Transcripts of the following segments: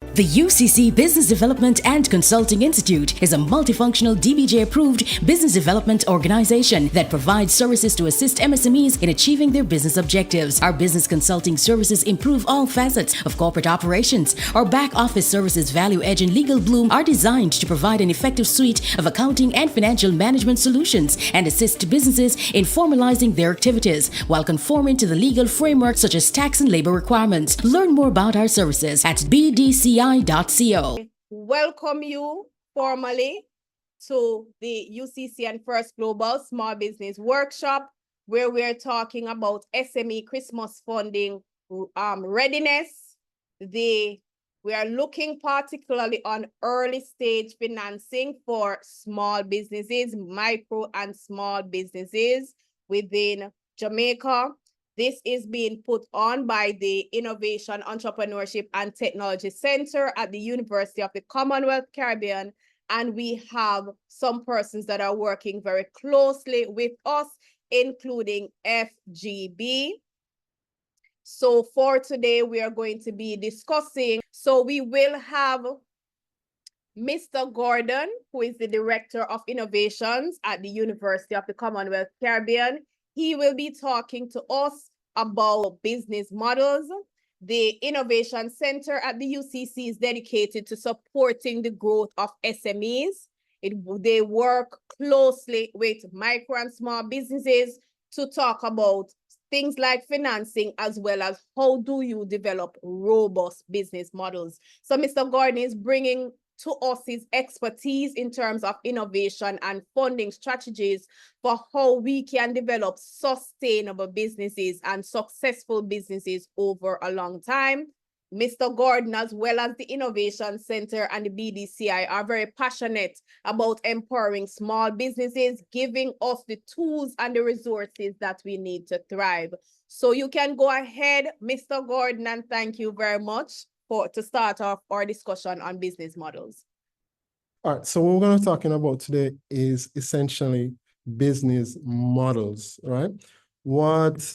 The UCC Business Development and Consulting Institute is a multifunctional DBJ-approved business development organization that provides services to assist MSMEs in achieving their business objectives. Our business consulting services improve all facets of corporate operations. Our back office services, Value Edge and Legal Bloom, are designed to provide an effective suite of accounting and financial management solutions and assist businesses in formalizing their activities while conforming to the legal framework such as tax and labor requirements. Learn more about our services at BDCI.co. Welcome you formally to the UCC and First Global Small Business Workshop, where we're talking about SME Christmas funding readiness. We are looking particularly on early stage financing for small businesses, micro and small businesses within Jamaica. This is being put on by the Innovation, Entrepreneurship and Technology Center at the University of the Commonwealth Caribbean. And we have some persons that are working very closely with us, including FGB. So for today, we are going to be discussing. So we will have Mr. Gordon, who is the Director of Innovations at the University of the Commonwealth Caribbean. He will be talking to us about business models. The Innovation Center at the UCC is dedicated to supporting the growth of SMEs. They work closely with micro and small businesses to talk about things like financing, as well as how do you develop robust business models. So Mr. Gordon is bringing to us his expertise in terms of innovation and funding strategies for how we can develop sustainable businesses and successful businesses over a long time. Mr. Gordon, as well as the Innovation Center and the BDCI, are very passionate about empowering small businesses, giving us the tools and the resources that we need to thrive. So you can go ahead, Mr. Gordon, and thank you very much to start off our discussion on business models. All right, so what we're going to be talking about today is essentially business models, right? What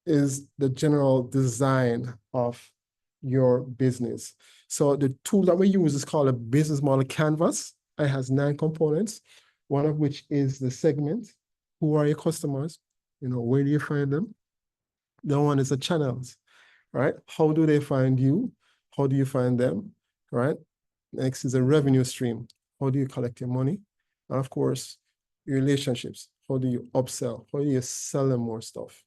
is the general design of your business? So the tool that we use is called a business model canvas. It has 9 components, one of which is the segment. Who are your customers? Where do you find them? The one is the channels, right? How do they find you? How do you find them, right? Next is a revenue stream. How do you collect your money? And of course, your relationships. How do you upsell? How do you sell them more stuff?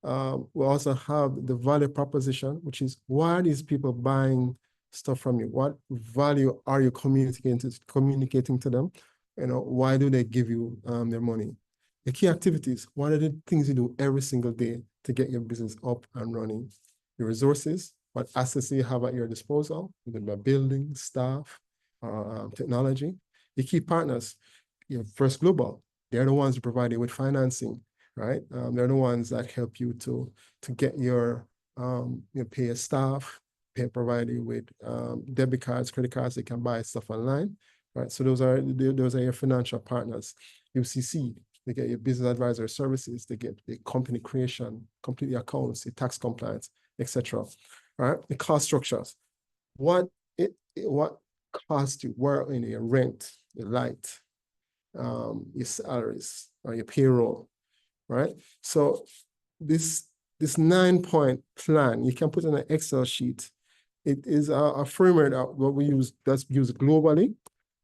We also have the value proposition, which is why are these people buying stuff from you? What value are you communicating to them? Why do they give you their money? The key activities. What are the things you do every single day to get your business up and running? Your resources. What assets you have at your disposal, whether building, staff, technology. The key partners, First Global, they're the ones who provide you with financing, right? They're the ones that help you to get your, pay your staff, provide you with debit cards, credit cards, they can buy stuff online, right? So those are your financial partners. UCC, they get your business advisor services, they get the company creation, complete the accounts, the tax compliance, etc. Right, the cost structures. What costs you? Where in your rent, your light, your salaries, or your payroll, right? So this 9-point plan you can put in an Excel sheet. It is a framework that what we use that's used globally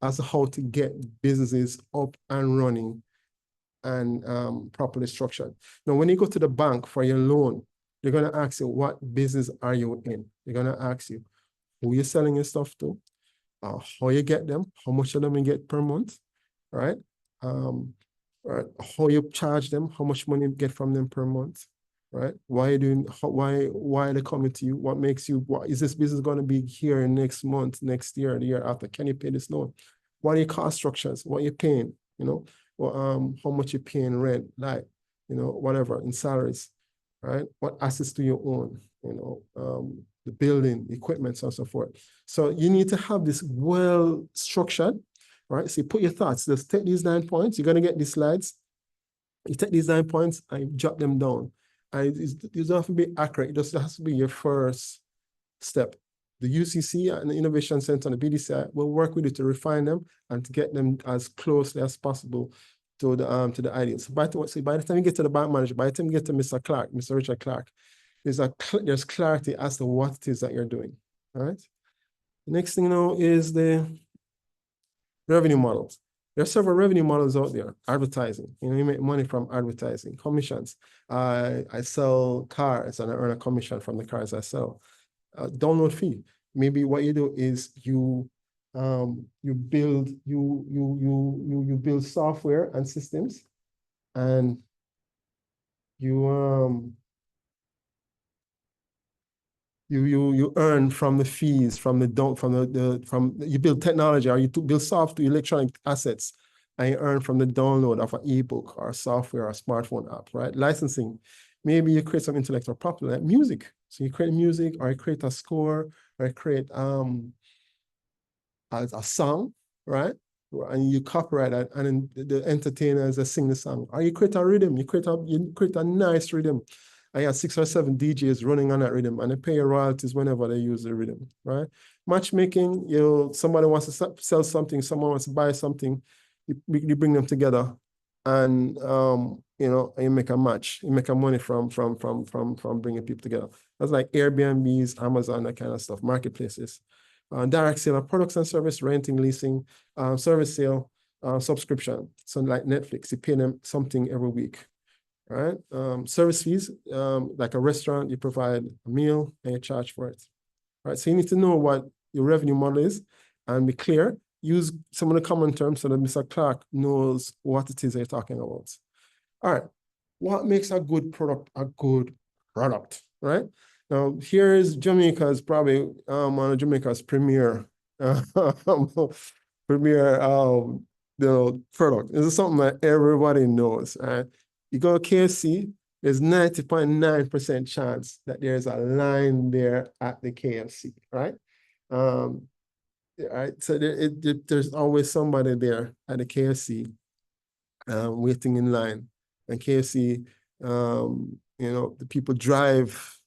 as to how to get businesses up and running and properly structured. Now, when you go to the bank for your loan, they're going to ask you, what business are you in? They're going to ask you who you're selling your stuff to, how you get them, how much of them you get per month, right? Right? How you charge them, how much money you get from them per month, right? Why are they coming to you? What makes you, is this business going to be here next month, next year, the year after? Can you pay this loan? What are your cost structures? What you're paying, how much you're paying rent, like, whatever, in salaries. Right? What assets do you own? The building, the equipment, so on and so forth. So you need to have this well structured, right? So you put your thoughts, just take these 9 points. You're going to get these slides. You take these 9 points and you jot them down. And you don't have to be accurate. It just has to be your first step. the UCC and the Innovation Center and the BDCI will work with you to refine them and to get them as closely as possible to the ideas. So by the time you get to the bank manager, by the time you get to Mr. Clark, Mr. Richard Clark, there's clarity as to what it is that you're doing. All right. The next thing now is the revenue models. There are several revenue models out there. Advertising, you make money from advertising. Commissions. I sell cars and I earn a commission from the cars I sell. Download fee. Maybe what you do is you build software and systems, and you earn from the fees from you build technology, or you build software, electronic assets, and you earn from the download of an ebook or software or smartphone app, right? Licensing. Maybe you create some intellectual property like music. So you create music, or you create a score, or you create a song, right? And you copyright it, and then the entertainers that sing the song. Or you create a rhythm, you create a nice rhythm. I have 6 or 7 DJs running on that rhythm, and they pay royalties whenever they use the rhythm, right? Matchmaking, somebody wants to sell something, someone wants to buy something, you bring them together, and you make a match. You make a money from bringing people together. That's like Airbnbs, Amazon, that kind of stuff, marketplaces. Direct sale of products and service, renting, leasing, service sale, subscription. So like Netflix, you pay them something every week. Right? Service fees, like a restaurant, you provide a meal and you charge for it. Right? So you need to know what your revenue model is and be clear. Use some of the common terms so that Mr. Clark knows what it is you're talking about. All right. What makes a good product a good product? Right? Now, here is Jamaica's probably one of Jamaica's premier product. This is something that everybody knows, right? You go to KFC, there's 90.9% chance that there's a line there at the KFC, right? Right. So there's always somebody there at the KFC waiting in line. And KFC, the people drive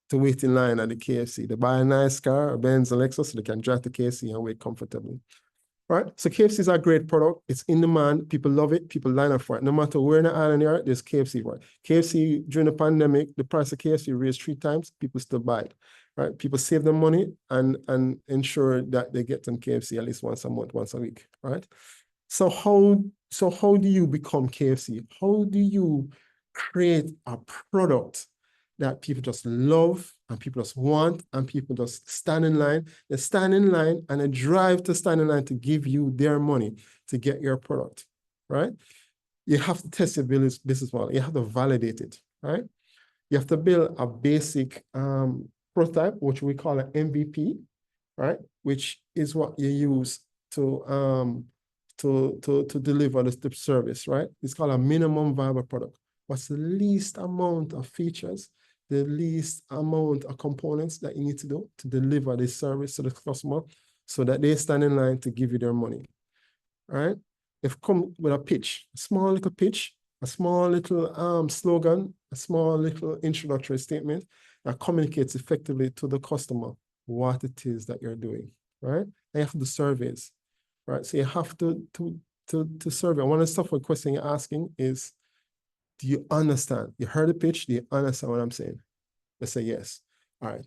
to wait in line at the KFC. They buy a nice car, a Benz, a Lexus, so they can drive to KFC and wait comfortably. Right? So KFC is a great product. It's in demand. People love it. People line up for it. No matter where in the island they are, there's KFC for it. KFC, during the pandemic, the price of KFC raised 3 times. People still buy it. Right? People save their money and ensure that they get some KFC at least once a month, once a week. Right? So how do you become KFC? How do you create a product that people just love and people just want and people just stand in line? They stand in line and they drive to stand in line to give you their money to get your product, right? You have to test your business model. You have to validate it, right? You have to build a basic prototype, which we call an MVP, right? Which is what you use to deliver the service, right? It's called a minimum viable product. What's the least amount of features, the least amount of components that you need to do to deliver this service to the customer so that they stand in line to give you their money, right? If come with a pitch, a small little pitch, a small little slogan, a small little introductory statement that communicates effectively to the customer what it is that you're doing, right? And you have to do surveys, right? So you have to survey. One of the stuff, one question you're asking is, do you understand? You heard the pitch, do you understand what I'm saying? Let's say yes. All right.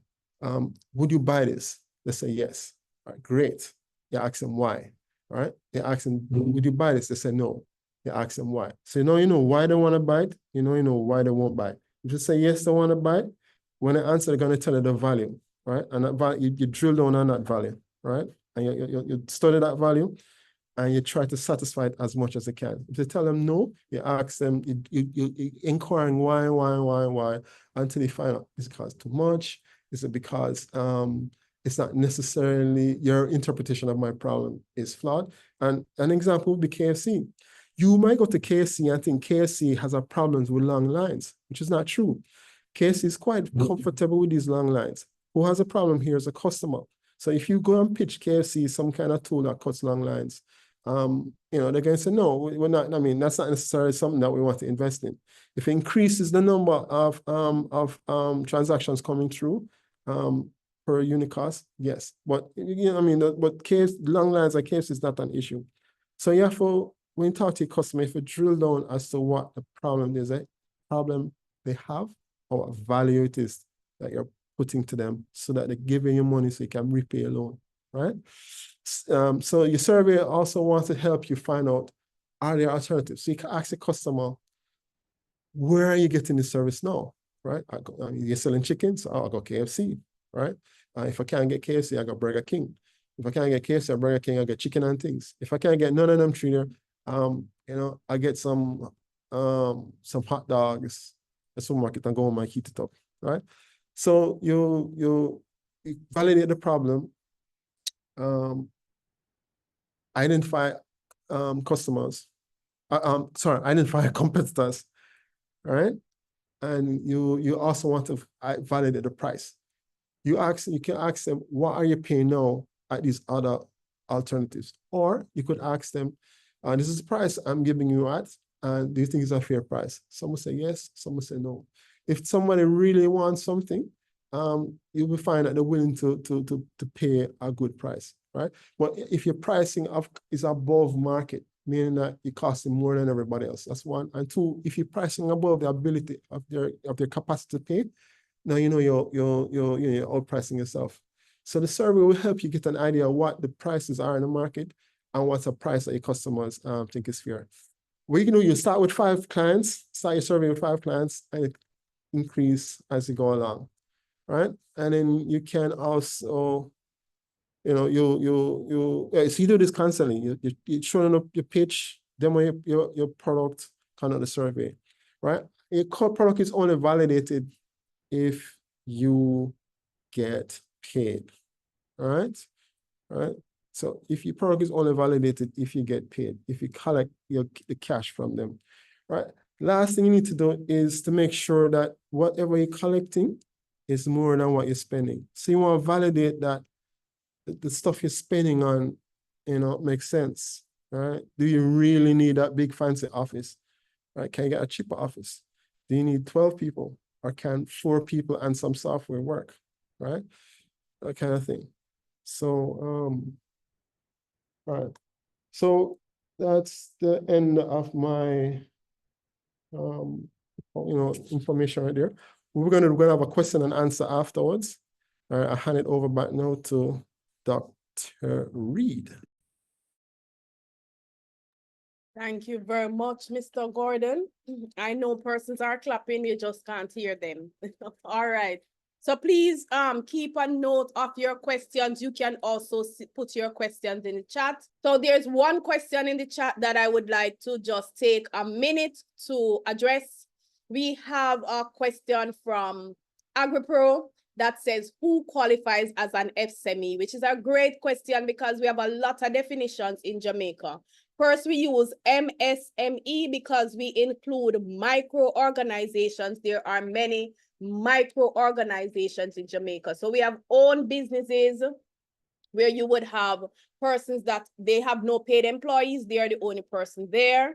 Would you buy this? Let's say yes. All right, great. You ask them why. All right. You ask them, would you buy this? They say no. You ask them why. So you know why they want to buy it. You know why they won't buy it. If you say yes, they want to buy it, when they answer, they're going to tell you the value, right? And that value, you drill down on that value, right? And you study that value and you try to satisfy it as much as you can. If you tell them no, you ask them, you inquiring why, until you find out, is it because too much? Is it because it's not necessarily your interpretation of my problem is flawed? And an example would be KFC. You might go to KFC and think KFC has a problems with long lines, which is not true. KFC is quite comfortable with these long lines. Who has a problem here is a customer. So if you go and pitch KFC some kind of tool that cuts long lines, they're going to say, no, we're not. I mean, that's not necessarily something that we want to invest in. If it increases the number of transactions coming through, per unit cost, yes. But you know, I mean, but case long lines of case is not an issue. So you have to, when you talk to your customer, if you drill down as to what the problem is, problem they have, or what value it is that you're putting to them, so that they give you money so you can repay your loan, right? So your survey also wants to help you find out, are there alternatives? So you can ask the customer, where are you getting the service now, right? You're selling chickens, I'll go KFC, right? If I can't get KFC, I go Burger King. If I can't get KFC or Burger King, I get chicken and things. If I can't get none of them three there, you know, I get some hot dogs at the supermarket and go home and heat it up, right? So you validate the problem, identify customers, identify competitors, right? And you also want to validate the price. You can ask them, what are you paying now at these other alternatives? Or you could ask them, this is the price I'm giving you at, and do you think it's a fair price? Some will say yes, some will say no. If somebody really wants something, you will find that they're willing to pay a good price, right? But if your pricing is above market, meaning that it costs them more than everybody else, that's one. And two, if you're pricing above the ability of their capacity to pay, now you know you're outpricing yourself. So the survey will help you get an idea of what the prices are in the market and what's a price that your customers think is fair. What you can do, you start with 5 clients, start your survey with 5 clients, and it increase as you go along, right? And then you can also, you know, so you do this constantly. You're showing up your pitch, demo your product, kind of the survey, right? Your core product is only validated if you get paid, right? Right? So if your product is only validated if you get paid, if you collect the cash from them, right? Last thing you need to do is to make sure that whatever you're collecting is more than what you're spending. So you want to validate that the stuff you're spending on, you know, makes sense, right? Do you really need that big fancy office, right? Can you get a cheaper office? Do you need 12 people, or can 4 people and some software work, right? That kind of thing. So, all right. So that's the end of my, you know, information right there. We're gonna have a question and answer afterwards. All right, I'll hand it over back now to Dr. Reed. Thank you very much, Mr. Gordon. I know persons are clapping, you just can't hear them. All right. So please keep a note of your questions. You can also put your questions in the chat. So there's one question in the chat that I would like to just take a minute to address. We have a question from AgriPro that says, who qualifies as an SME, which is a great question because we have a lot of definitions in Jamaica. First, we use MSME because we include micro-organizations. There are many micro-organizations in Jamaica. So we have own businesses where you would have persons that they have no paid employees. They are the only person there.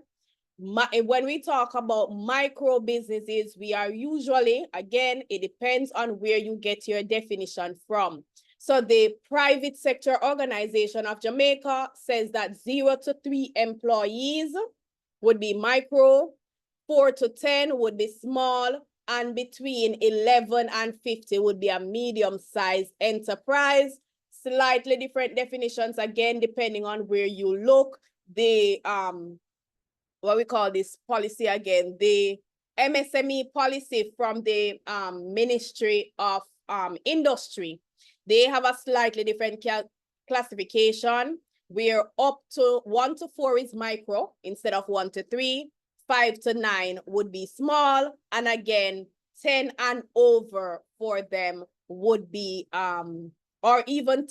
When we talk about micro businesses, we are usually, again, it depends on where you get your definition from. So the private sector organization of Jamaica says that 0 to 3 employees would be micro, 4 to 10 would be small, and between 11 and 50 would be a medium-sized enterprise. Slightly different definitions, again, depending on where you look. The what we call this policy again, the MSME policy from the Ministry of Industry. They have a slightly different classification, where up to 1 to 4 is micro instead of 1 to 3, 5 to 9 would be small, and again, 10 and over for them would be, or even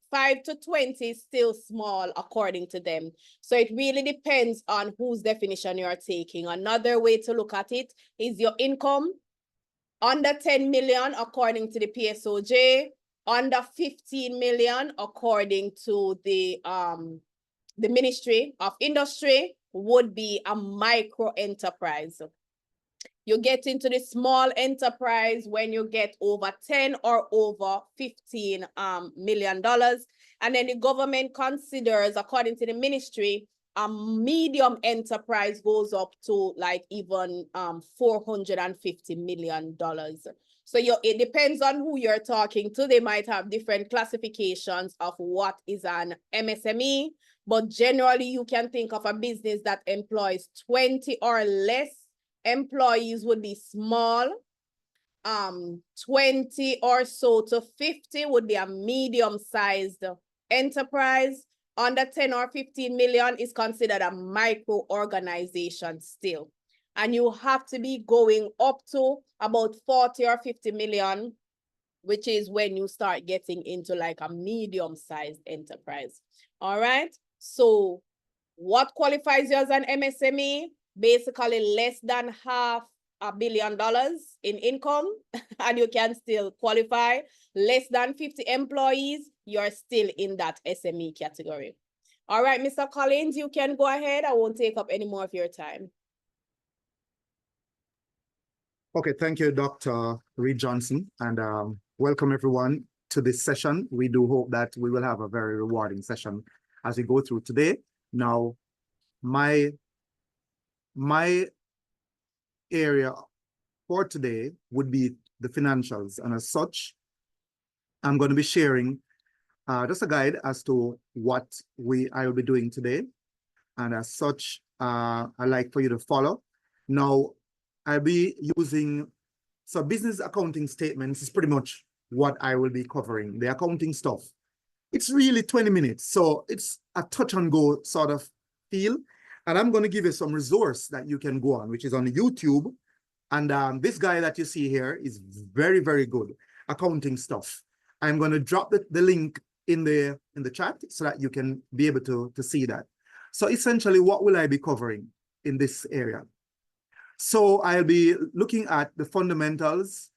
5 to 20 is still small according to them. So it really depends on whose definition you are taking. Another way to look at it is your income. Under 10 million, according to the PSOJ, under 15 million, according to the Ministry of Industry, would be a micro enterprise. You get into the small enterprise when you get over 10 or over $15 million. And then the government considers, according to the ministry, a medium enterprise goes up to like even $450 million. So it depends on who you're talking to. They might have different classifications of what is an MSME, but generally you can think of a business that employs 20 or less employees would be small. 20 or so to 50 would be a medium-sized enterprise. Under 10 or 15 million is considered a micro organization still. And you have to be going up to about 40 or 50 million, which is when you start getting into like a medium-sized enterprise. All right. So what qualifies you as an MSME? Basically less than $500 million in income, and you can still qualify. Less than 50 employees, you're still in that SME category. All right, Mr. Collins, you can go ahead. I won't take up any more of your time. Okay, thank you, Dr. Reed Johnson, and welcome everyone to this session. We do hope that we will have a very rewarding session as we go through today. Now, my area for today would be the financials, and as such, I'm going to be sharing just a guide as to what I will be doing today, and as such, I'd like for you to follow. Now, I'll be using, so business accounting statements is pretty much what I will be covering, the accounting stuff. It's really 20 minutes, so it's a touch and go sort of feel. And I'm going to give you some resource that you can go on, which is on YouTube. And this guy that you see here is very, very good accounting stuff. I'm going to drop the link in the chat so that you can be able to see that. So essentially, what will I be covering in this area? So I'll be looking at the fundamentals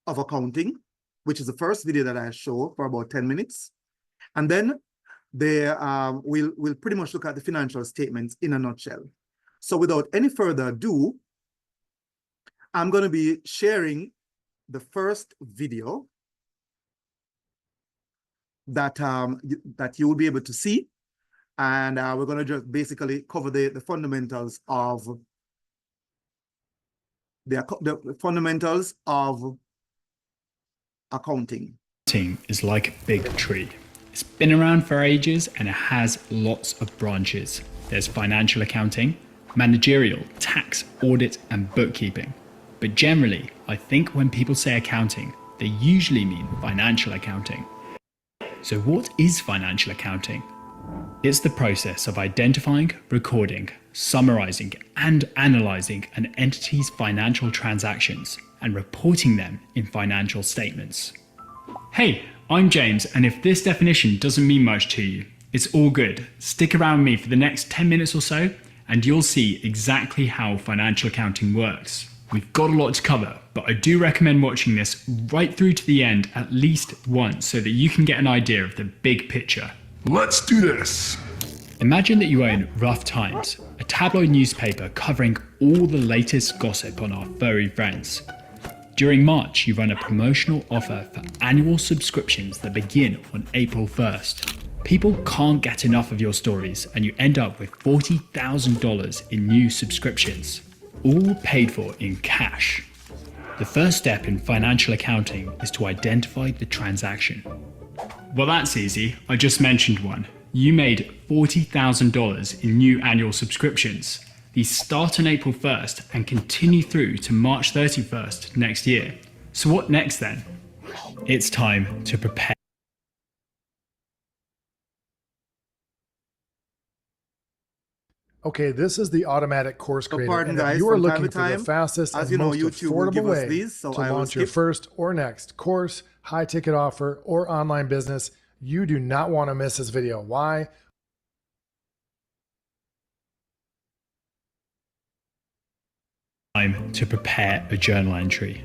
of accounting, which is the first video that I show for about 10 minutes. And then we'll pretty much look at the financial statements in a nutshell. So without any further ado, I'm going to be sharing the first video that you will be able to see. And we're going to just basically cover the fundamentals of the fundamentals of accounting. Accounting is like a big tree. It's been around for ages and it has lots of branches. There's financial accounting, managerial, tax, audit, and bookkeeping. But generally, I think when people say accounting, they usually mean financial accounting. So what is financial accounting? It's the process of identifying, recording, summarizing, and analyzing an entity's financial transactions and reporting them in financial statements. Hey, I'm James, and if this definition doesn't mean much to you, it's all good. Stick around with me for the next 10 minutes or so, and you'll see exactly how financial accounting works. We've got a lot to cover, but I do recommend watching this right through to the end at least once so that you can get an idea of the big picture. Let's do this! Imagine that you own Rough Times, a tabloid newspaper covering all the latest gossip on our furry friends. During March, you run a promotional offer for annual subscriptions that begin on April 1st. People can't get enough of your stories, and you end up with $40,000 in new subscriptions, all paid for in cash. The first step in financial accounting is to identify the transaction. Well, that's easy. I just mentioned one. You made $40,000 in new annual subscriptions. These start on April 1st and continue through to March 31st next year. So what next then? It's time to prepare. Okay, this is the automatic course creator. Pardon, and if guys, you are from looking time to for the time, fastest as and you know, most YouTube will affordable give us way these, so to I will launch your skip. first or next course, high ticket offer, or online business, you do not want to miss this video. Why? Time to prepare a journal entry.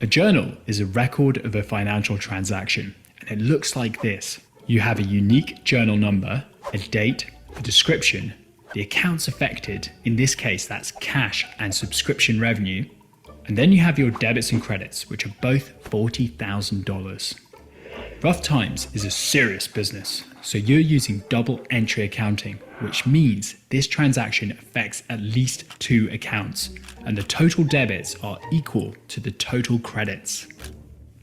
A journal is a record of a financial transaction, and it looks like this. You have a unique journal number, a date, a description, the accounts affected, in this case that's cash and subscription revenue, and then you have your debits and credits, which are both $40,000. Rough Times is a serious business, so you're using double entry accounting, which means this transaction affects at least 2 accounts, and the total debits are equal to the total credits.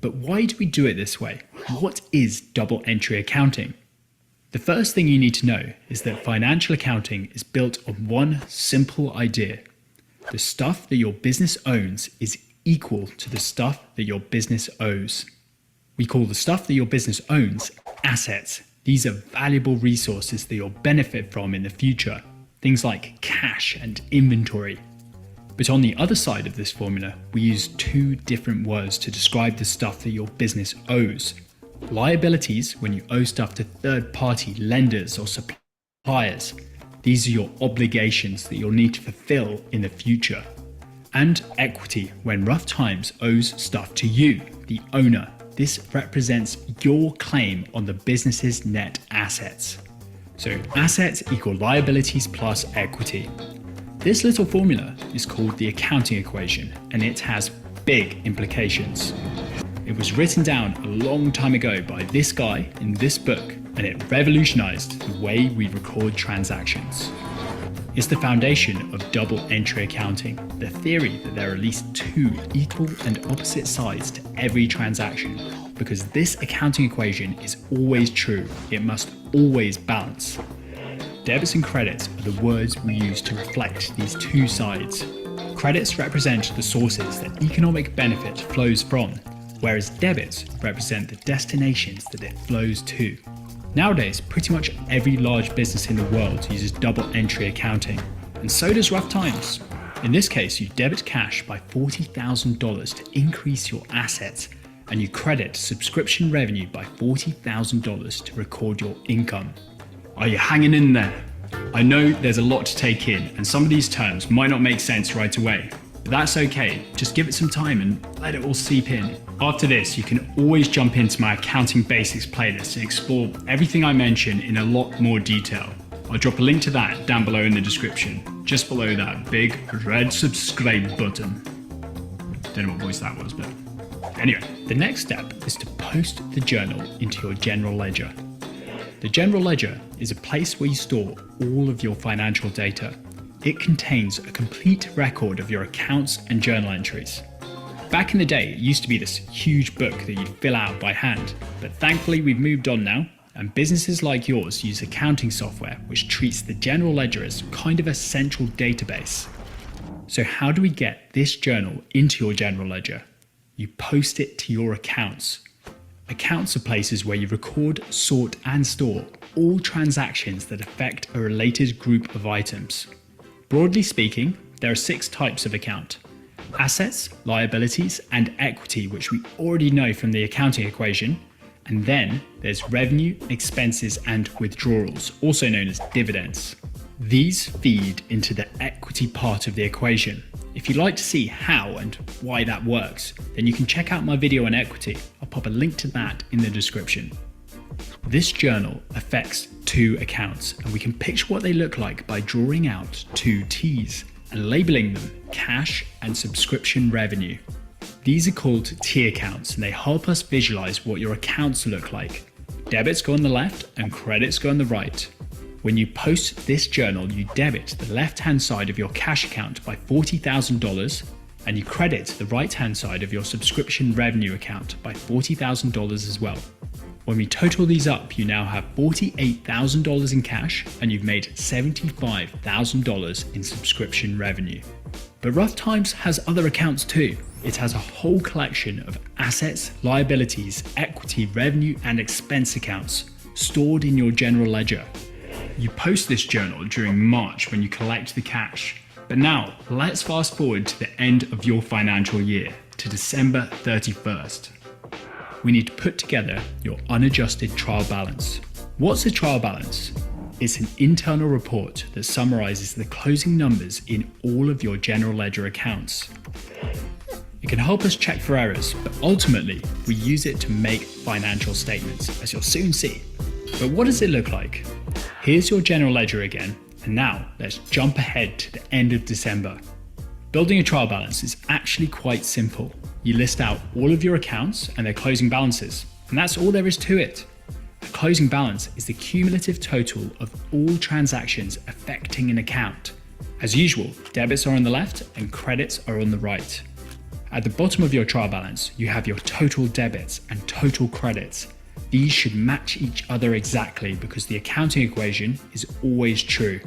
But why do we do it this way? What is double entry accounting? The first thing you need to know is that financial accounting is built on one simple idea. The stuff that your business owns is equal to the stuff that your business owes. We call the stuff that your business owns assets. These are valuable resources that you'll benefit from in the future, things like cash and inventory. But on the other side of this formula, we use 2 different words to describe the stuff that your business owes. Liabilities, when you owe stuff to third-party lenders or suppliers. These are your obligations that you'll need to fulfill in the future. And equity, when Rough Times owes stuff to you, the owner. This represents your claim on the business's net assets. So assets equal liabilities plus equity. This little formula is called the accounting equation, and it has big implications. It was written down a long time ago by this guy in this book, and it revolutionized the way we record transactions. It's the foundation of double entry accounting, the theory that there are at least 2 equal and opposite sides to every transaction. Because this accounting equation is always true, it must always balance. Debits and credits are the words we use to reflect these 2 sides. Credits represent the sources that economic benefit flows from, whereas debits represent the destinations that it flows to. Nowadays, pretty much every large business in the world uses double entry accounting, and so does Rough Times. In this case, you debit cash by $40,000 to increase your assets, and you credit subscription revenue by $40,000 to record your income. Are you hanging in there? I know there's a lot to take in, and some of these terms might not make sense right away, but that's okay. Just give it some time and let it all seep in. After this, you can always jump into my Accounting Basics playlist and explore everything I mention in a lot more detail. I'll drop a link to that down below in the description, just below that big red subscribe button. Don't know what voice that was, but anyway. The next step is to post the journal into your general ledger. The general ledger is a place where you store all of your financial data. It contains a complete record of your accounts and journal entries. Back in the day, it used to be this huge book that you'd fill out by hand, but thankfully we've moved on now, and businesses like yours use accounting software which treats the general ledger as kind of a central database. So how do we get this journal into your general ledger? You post it to your accounts. Accounts are places where you record, sort, and store all transactions that affect a related group of items. Broadly speaking, there are 6 types of account: assets, liabilities, and equity, which we already know from the accounting equation. And then there's revenue, expenses, and withdrawals, also known as dividends. These feed into the equity part of the equation. If you'd like to see how and why that works, then you can check out my video on equity. I'll pop a link to that in the description. This journal affects 2 accounts, and we can picture what they look like by drawing out 2 T's and labeling them cash and subscription revenue. These are called T accounts, and they help us visualize what your accounts look like. Debits go on the left and credits go on the right. When you post this journal, you debit the left-hand side of your cash account by $40,000, and you credit the right-hand side of your subscription revenue account by $40,000 as well. When we total these up, you now have $48,000 in cash, and you've made $75,000 in subscription revenue. But Rough Times has other accounts too. It has a whole collection of assets, liabilities, equity, revenue, and expense accounts stored in your general ledger. You post this journal during March when you collect the cash. But now, let's fast forward to the end of your financial year, to December 31st. We need to put together your unadjusted trial balance. What's a trial balance? It's an internal report that summarizes the closing numbers in all of your general ledger accounts. It can help us check for errors, but ultimately, we use it to make financial statements, as you'll soon see. But what does it look like? Here's your general ledger again, And now let's jump ahead to the end of December. Building a trial balance is actually quite simple. You list out all of your accounts and their closing balances, and that's all there is to it. A closing balance is the cumulative total of all transactions affecting an account. As usual, debits are on the left and credits are on the right. At the bottom of your trial balance, you have your total debits and total credits. These should match each other exactly because the accounting equation is always true.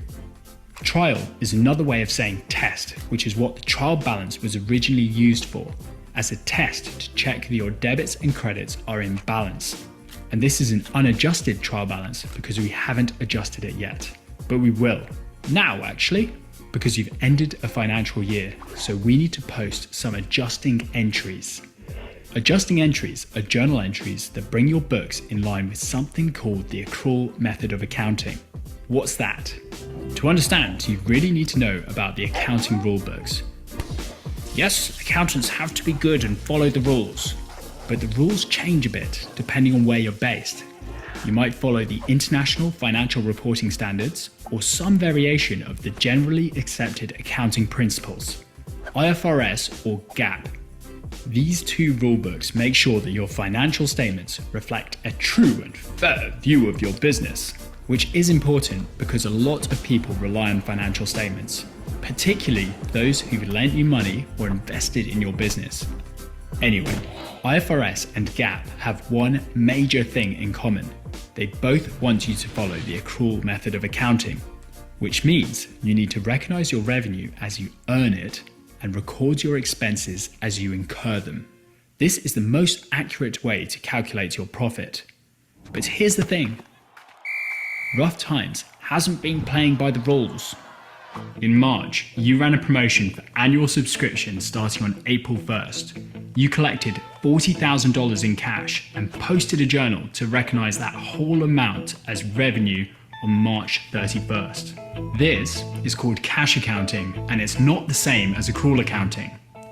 Trial is another way of saying test, which is what the trial balance was originally used for, as a test to check that your debits and credits are in balance. And this is an unadjusted trial balance because we haven't adjusted it yet. But we will. Now actually, because you've ended a financial year, so we need to post some adjusting entries. Adjusting entries are journal entries that bring your books in line with something called the accrual method of accounting. What's that? To understand, you really need to know about the accounting rule books. Yes, accountants have to be good and follow the rules, but the rules change a bit depending on where you're based. You might follow the International Financial Reporting Standards or some variation of the generally accepted accounting principles, IFRS or GAAP. These two rulebooks make sure that your financial statements reflect a true and fair view of your business, which is important because a lot of people rely on financial statements, particularly those who lent you money or invested in your business. Anyway, IFRS and GAAP have one major thing in common. They both want you to follow the accrual method of accounting, which means you need to recognize your revenue as you earn it and record your expenses as you incur them. This is the most accurate way to calculate your profit. But here's the thing. Rough Times hasn't been playing by the rules. In March, you ran a promotion for annual subscriptions starting on April 1st. You collected $40,000 in cash and posted a journal to recognize that whole amount as revenue on March 31st. This is called cash accounting, and it's not the same as accrual accounting.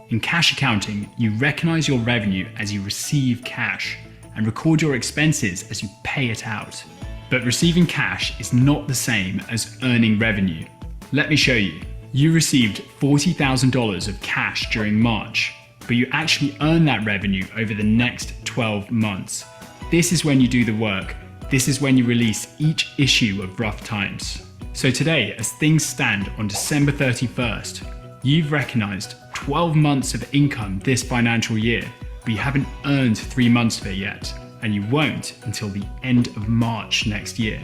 In cash accounting, you recognize your revenue as you receive cash and record your expenses as you pay it out. But receiving cash is not the same as earning revenue. Let me show you. You received $40,000 of cash during March, but you actually earn that revenue over the next 12 months. This is when you do the work. This is when you release each issue of Rough Times. So today, as things stand on December 31st, you've recognized 12 months of income this financial year, but you haven't earned 3 months of it yet, and you won't until the end of March next year.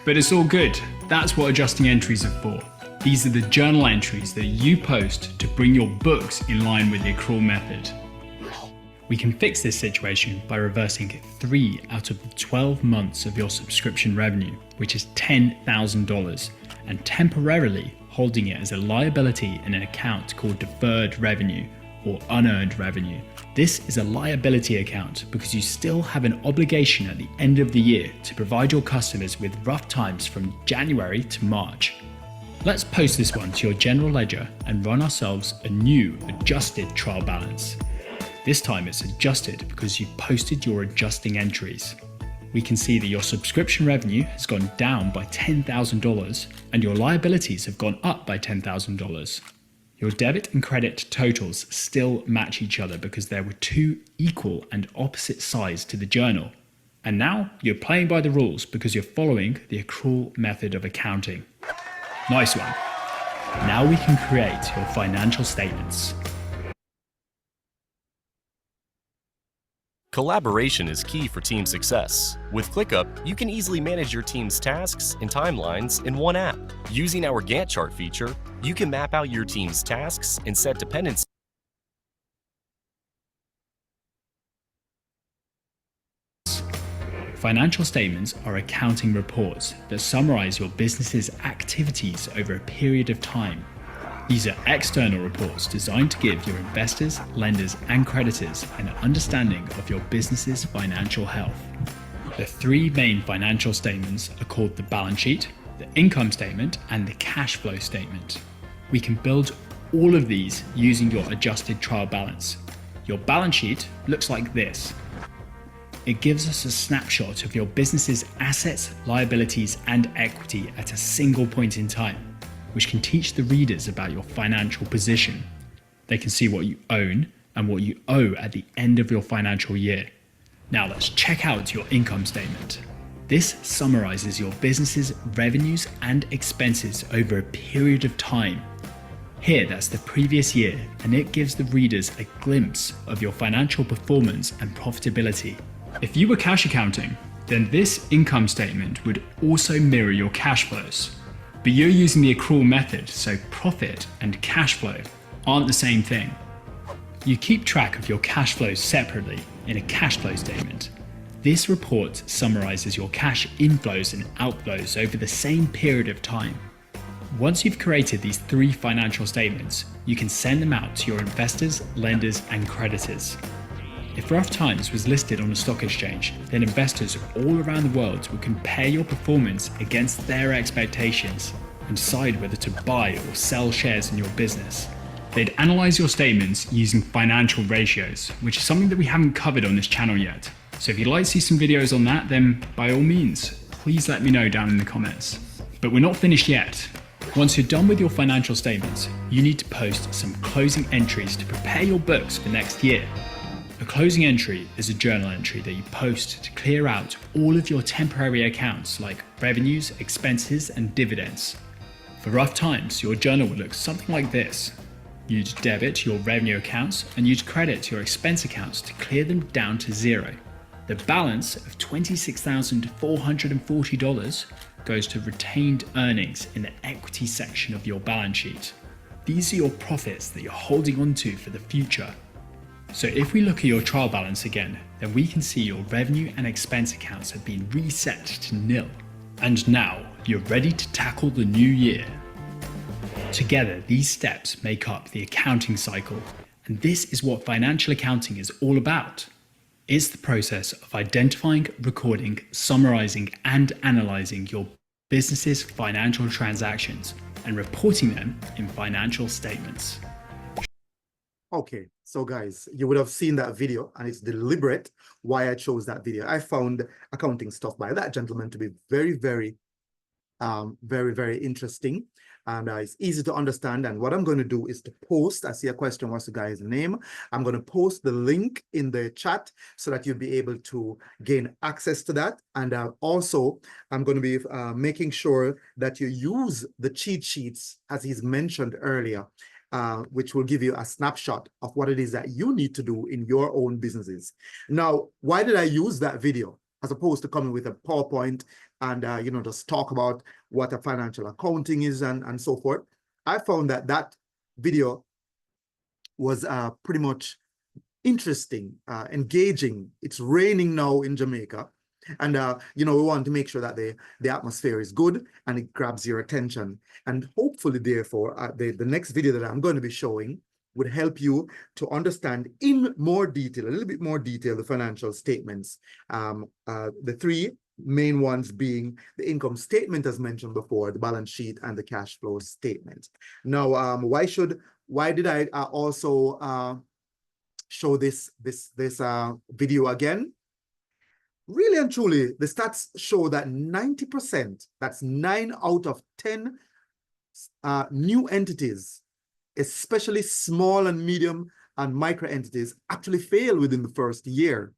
But it's all good. That's what adjusting entries are for. These are the journal entries that you post to bring your books in line with the accrual method. We can fix this situation by reversing 3 out of the 12 months of your subscription revenue, which is $10,000, and temporarily holding it as a liability in an account called deferred revenue or unearned revenue. This is a liability account because you still have an obligation at the end of the year to provide your customers with Rough Times from January to March. Let's post this one to your general ledger and run ourselves a new adjusted trial balance. This time it's adjusted because you've posted your adjusting entries. We can see that your subscription revenue has gone down by $10,000 and your liabilities have gone up by $10,000. Your debit and credit totals still match each other because there were 2 equal and opposite sides to the journal. And now you're playing by the rules because you're following the accrual method of accounting. Nice one. Now we can create your financial statements. Collaboration is key for team success. With ClickUp, you can easily manage your team's tasks and timelines in one app. Using our Gantt chart feature, you can map out your team's tasks and set dependencies. Financial statements are accounting reports that summarize your business's activities over a period of time. These are external reports designed to give your investors, lenders, and creditors an understanding of your business's financial health. The 3 main financial statements are called the balance sheet, the income statement, and the cash flow statement. We can build all of these using your adjusted trial balance. Your balance sheet looks like this. It gives us a snapshot of your business's assets, liabilities, and equity at a single point in time, which can teach the readers about your financial position. They can see what you own and what you owe at the end of your financial year. Now let's check out your income statement. This summarizes your business's revenues and expenses over a period of time. Here, that's the previous year, and it gives the readers a glimpse of your financial performance and profitability. If you were cash accounting, then this income statement would also mirror your cash flows. But you're using the accrual method, so profit and cash flow aren't the same thing. You keep track of your cash flows separately in a cash flow statement. This report summarizes your cash inflows and outflows over the same period of time. Once you've created these 3 financial statements, you can send them out to your investors, lenders, and creditors. If Rough Times was listed on a stock exchange, then investors all around the world would compare your performance against their expectations and decide whether to buy or sell shares in your business. They'd analyze your statements using financial ratios, which is something that we haven't covered on this channel yet. So if you'd like to see some videos on that, then by all means, please let me know down in the comments. But we're not finished yet. Once you're done with your financial statements, you need to post some closing entries to prepare your books for next year. A closing entry is a journal entry that you post to clear out all of your temporary accounts like revenues, expenses, and dividends. For Rough Times, your journal would look something like this. You'd debit your revenue accounts and you'd credit your expense accounts to clear them down to zero. The balance of $26,440 goes to retained earnings in the equity section of your balance sheet. These are your profits that you're holding onto for the future. So if we look at your trial balance again, then we can see your revenue and expense accounts have been reset to nil. And now you're ready to tackle the new year. Together, these steps make up the accounting cycle, and this is what financial accounting is all about. It's the process of identifying, recording, summarizing, and analyzing your business's financial transactions and reporting them in financial statements. Okay, so guys, you would have seen that video, and it's deliberate why I chose that video. I found accounting stuff by that gentleman to be very, very interesting. And it's easy to understand. And what I'm going to do is to post, I see a question, what's the guy's name? I'm going to post the link in the chat so that you'll be able to gain access to that. And also, I'm going to be making sure that you use the cheat sheets, as he's mentioned earlier, which will give you a snapshot of what it is that you need to do in your own businesses. Now, why did I use that video as opposed to coming with a PowerPoint and just talk about what a financial accounting is and so forth? I found that video was pretty much interesting, engaging. It's raining now in Jamaica, and we want to make sure that the atmosphere is good and it grabs your attention. And hopefully, therefore, the next video that I'm going to be showing would help you to understand in more detail, a little bit more detail, the financial statements. The 3 main ones being the income statement, as mentioned before, the balance sheet, and the cash flow statement. Now, why did I also show this video again? Really and truly, the stats show that 90%, that's 9 out of 10 new entities, especially small and medium and micro entities, actually fail within the first year.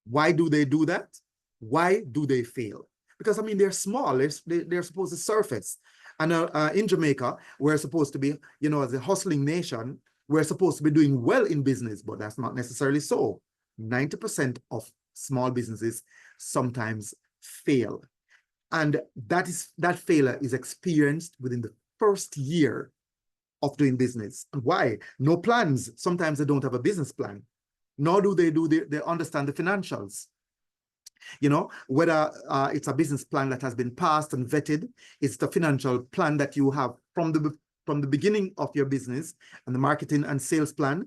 Why do they do that? Why do they fail? Because, I mean, they're small, they're supposed to surface. And in Jamaica, we're supposed to be, as a hustling nation, we're supposed to be doing well in business, but that's not necessarily so. 90% of small businesses sometimes fail. And that failure is experienced within the first year of doing business. And why? No plans. Sometimes they don't have a business plan, nor do they understand the financials. Whether it's a business plan that has been passed and vetted, it's the financial plan that you have from the beginning of your business, and the marketing and sales plan.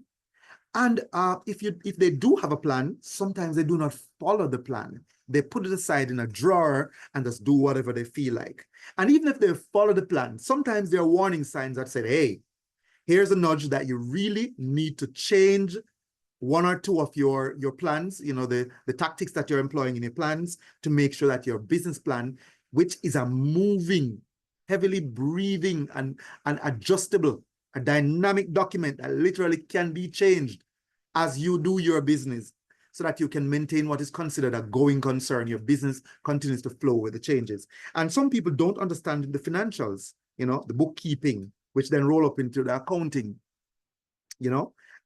And if they do have a plan, sometimes they do not follow the plan. They put it aside in a drawer and just do whatever they feel like. And even if they follow the plan, sometimes there are warning signs that say, hey, here's a nudge that you really need to change one or two of your plans, the tactics that you're employing in your plans to make sure that your business plan, which is a moving, heavily breathing and adjustable, a dynamic document that literally can be changed as you do your business, so that you can maintain what is considered a going concern. Your business continues to flow with the changes. And some people don't understand the financials, the bookkeeping, which then roll up into the accounting,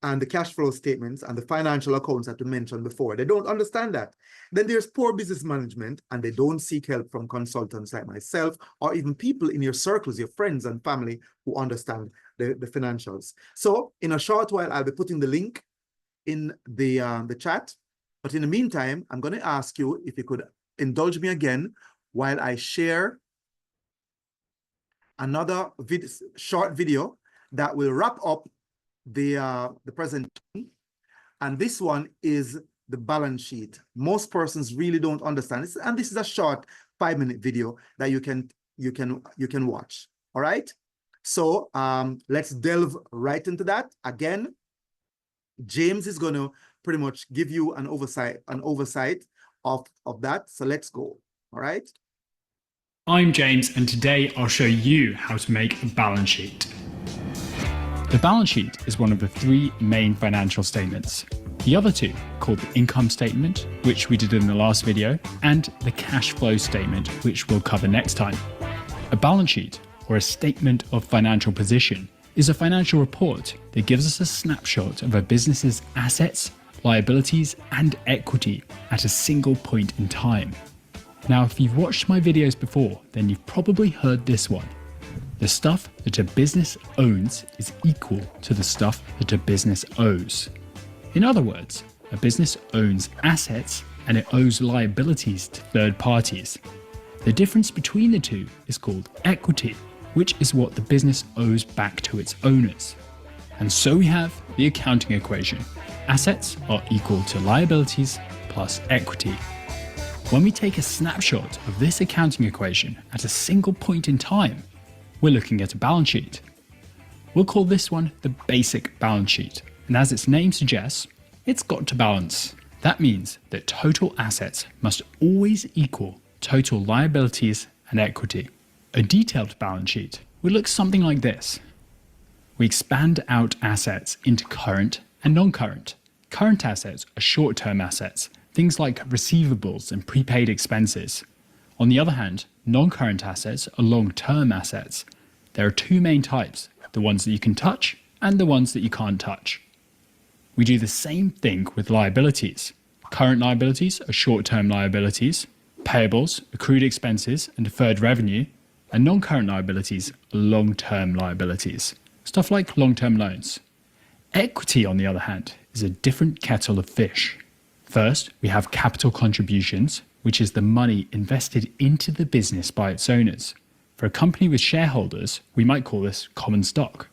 and the cash flow statements and the financial accounts that we mentioned before. They don't understand that. Then there's poor business management, and they don't seek help from consultants like myself, or even people in your circles, your friends and family who understand the financials. So in a short while, I'll be putting the link in the chat. But in the meantime, I'm going to ask you if you could indulge me again while I share another short video that will wrap up the presentation. And this one is the balance sheet. Most persons really don't understand this, and this is a short 5-minute video that you can watch. All right, so let's delve right into that. Again, James is going to pretty much give you an oversight of that. So let's go. All right. I'm James, and today I'll show you how to make a balance sheet. The balance sheet is one of the 3 main financial statements. The other 2, called the income statement, which we did in the last video, and the cash flow statement, which we'll cover next time. A balance sheet, or a statement of financial position, is a financial report that gives us a snapshot of a business's assets, liabilities, and equity at a single point in time. Now, if you've watched my videos before, then you've probably heard this one. The stuff that a business owns is equal to the stuff that a business owes. In other words, a business owns assets and it owes liabilities to third parties. The difference between the two is called equity, which is what the business owes back to its owners. And so we have the accounting equation. Assets are equal to liabilities plus equity. When we take a snapshot of this accounting equation at a single point in time, we're looking at a balance sheet. We'll call this one the basic balance sheet. And as its name suggests, it's got to balance. That means that total assets must always equal total liabilities and equity. A detailed balance sheet would look something like this. We expand out assets into current and non-current. Current assets are short-term assets, things like receivables and prepaid expenses. On the other hand, non-current assets are long-term assets. There are 2 main types, the ones that you can touch and the ones that you can't touch. We do the same thing with liabilities. Current liabilities are short-term liabilities, payables, accrued expenses and deferred revenue, and non-current liabilities are long-term liabilities, stuff like long-term loans. Equity, on the other hand, is a different kettle of fish. First, we have capital contributions, which is the money invested into the business by its owners. For a company with shareholders, we might call this common stock.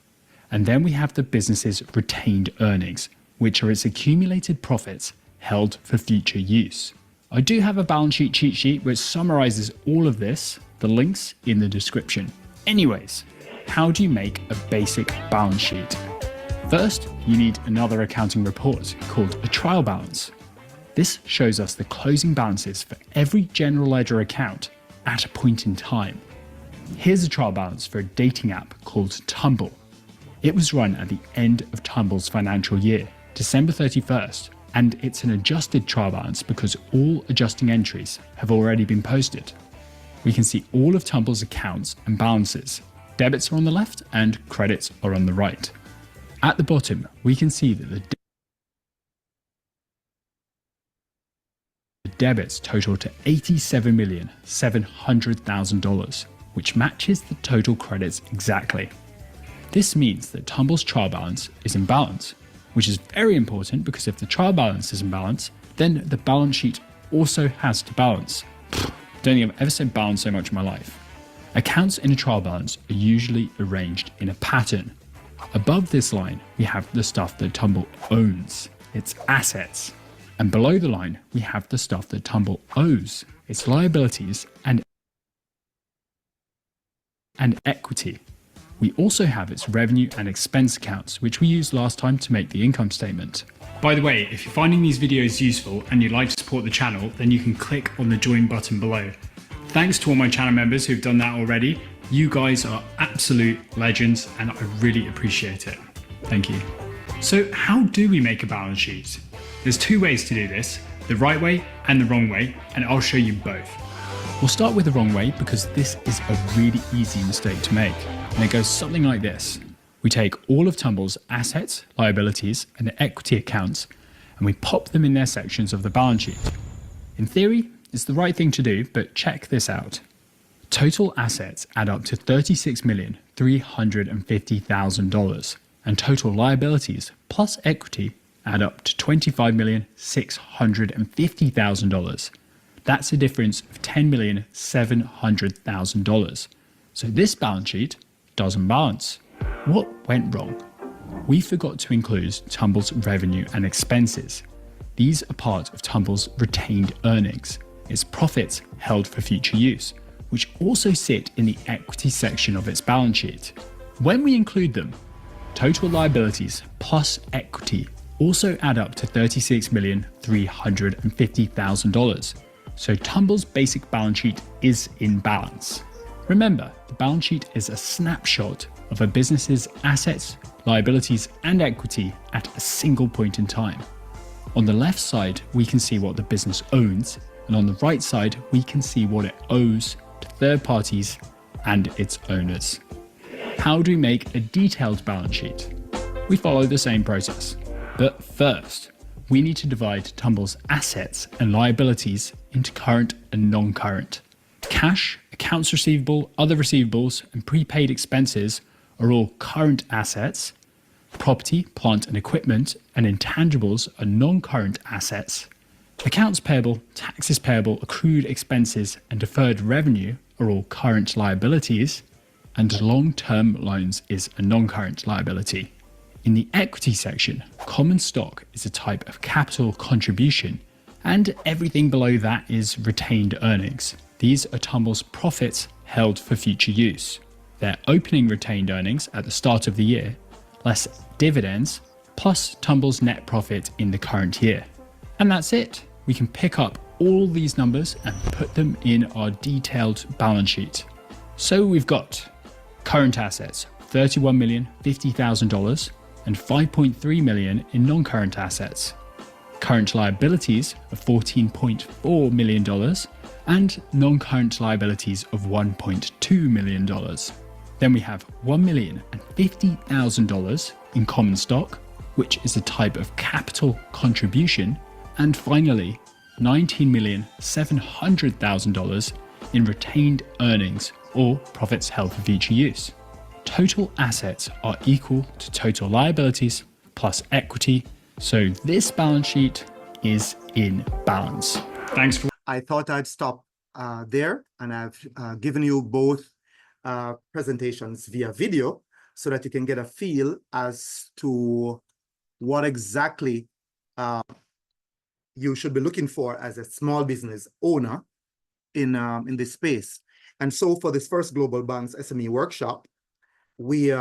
And then we have the business's retained earnings, which are its accumulated profits held for future use. I do have a balance sheet cheat sheet which summarizes all of this, the link's in the description. Anyways, how do you make a basic balance sheet? First, you need another accounting report called a trial balance. This shows us the closing balances for every general ledger account at a point in time. Here's a trial balance for a dating app called Tumble. It was run at the end of Tumble's financial year, December 31st, and it's an adjusted trial balance because all adjusting entries have already been posted. We can see all of Tumble's accounts and balances. Debits are on the left and credits are on the right. At the bottom, we can see that the debits total to $87,700,000, which matches the total credits exactly. This means that Tumble's trial balance is in balance, which is very important because if the trial balance is in balance, then the balance sheet also has to balance. Don't think I've ever said balance so much in my life. Accounts in a trial balance are usually arranged in a pattern. Above this line, we have the stuff that Tumble owns, its assets. And below the line, we have the stuff that Tumble owes, its liabilities and equity. We also have its revenue and expense accounts, which we used last time to make the income statement. By the way, if you're finding these videos useful and you'd like to support the channel, then you can click on the join button below. Thanks to all my channel members who've done that already. You guys are absolute legends and I really appreciate it. Thank you. So how do we make a balance sheet? There's two ways to do this, the right way and the wrong way, and I'll show you both. We'll start with the wrong way because this is a really easy mistake to make. And it goes something like this. We take all of Tumble's assets, liabilities, and equity accounts, and we pop them in their sections of the balance sheet. In theory, it's the right thing to do, but check this out. Total assets add up to $36,350,000, and total liabilities plus equity add up to $25,650,000. That's a difference of $10,700,000. So this balance sheet doesn't balance. What went wrong? We forgot to include Tumble's revenue and expenses. These are part of Tumble's retained earnings, its profits held for future use, which also sit in the equity section of its balance sheet. When we include them, total liabilities plus equity also add up to $36,350,000. So Tumble's basic balance sheet is in balance. Remember, the balance sheet is a snapshot of a business's assets, liabilities, and equity at a single point in time. On the left side, we can see what the business owns, and on the right side, we can see what it owes to third parties and its owners. How do we make a detailed balance sheet? We follow the same process. But first, we need to divide Tumble's assets and liabilities into current and non-current. Cash, accounts receivable, other receivables, and prepaid expenses are all current assets. Property, plant and equipment, and intangibles are non-current assets. Accounts payable, taxes payable, accrued expenses, and deferred revenue are all current liabilities. And long-term loans is a non-current liability. In the equity section, common stock is a type of capital contribution, and everything below that is retained earnings. These are Tumble's profits held for future use. Their opening retained earnings at the start of the year, less dividends, plus Tumble's net profit in the current year. And that's it. We can pick up all these numbers and put them in our detailed balance sheet. So we've got current assets, $31,050,000 and $5.3 million in non-current assets. Current liabilities of $14.4 million and non-current liabilities of $1.2 million. Then we have $1,050,000 in common stock, which is a type of capital contribution. And finally, $19,700,000 in retained earnings or profits held for future use. Total assets are equal to total liabilities plus equity. So this balance sheet is in balance. Thanks for. I thought I'd stop there, and I've given you both presentations via video so that you can get a feel as to what exactly you should be looking for as a small business owner in this space. And so for this first Global Banks SME workshop, we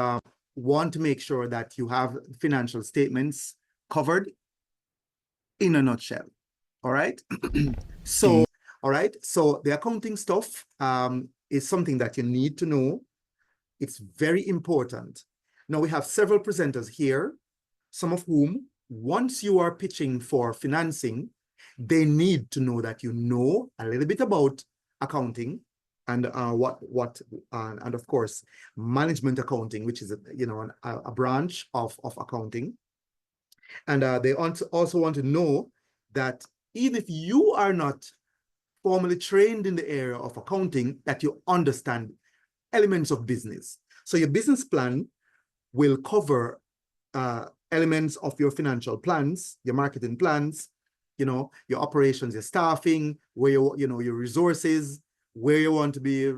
want to make sure that you have financial statements covered in a nutshell. All right. So, all right. So the accounting stuff is something that you need to know. It's very important. Now we have several presenters here, some of whom, once you are pitching for financing, they need to know that you know a little bit about accounting and and of course management accounting, which is a branch of accounting. And they also want to know that even if you are not formally trained in the area of accounting, that you understand elements of business. So your business plan will cover elements of your financial plans, your marketing plans, your operations, your staffing, where your resources, where you want to be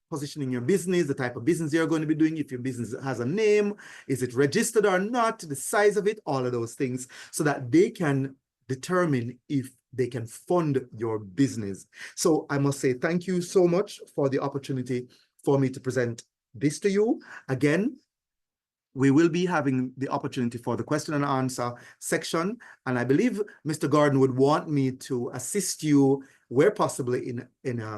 positioning your business, the type of business you're going to be doing, if your business has a name, is it registered or not, the size of it, all of those things, so that they can determine if they can fund your business. So I must say thank you so much for the opportunity for me to present this to you. Again, we will be having the opportunity for the question and answer section. And I believe Mr. Gordon would want me to assist you where possible in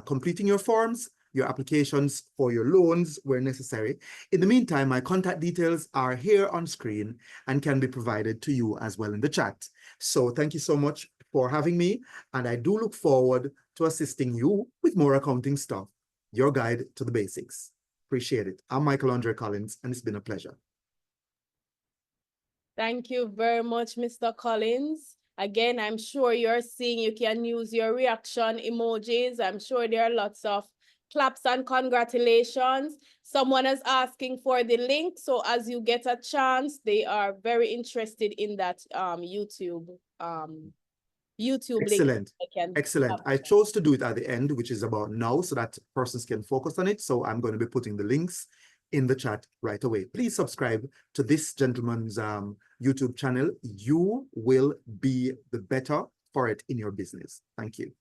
completing your forms, your applications for your loans where necessary. In the meantime, my contact details are here on screen and can be provided to you as well in the chat. So thank you so much for having me. And I do look forward to assisting you with more accounting stuff, your guide to the basics. Appreciate it. I'm Michael Andre Collins, and it's been a pleasure. Thank you very much, Mr. Collins. Again, I'm sure you're seeing you can use your reaction emojis. I'm sure there are lots of claps and congratulations. Someone is asking for the link. So as you get a chance, they are very interested in that YouTube Excellent. link. Excellent. I chose to do it at the end, which is about now, so that persons can focus on it. So I'm going to be putting the links in the chat right away. Please subscribe to this gentleman's YouTube channel. You will be the better for it in your business. Thank you.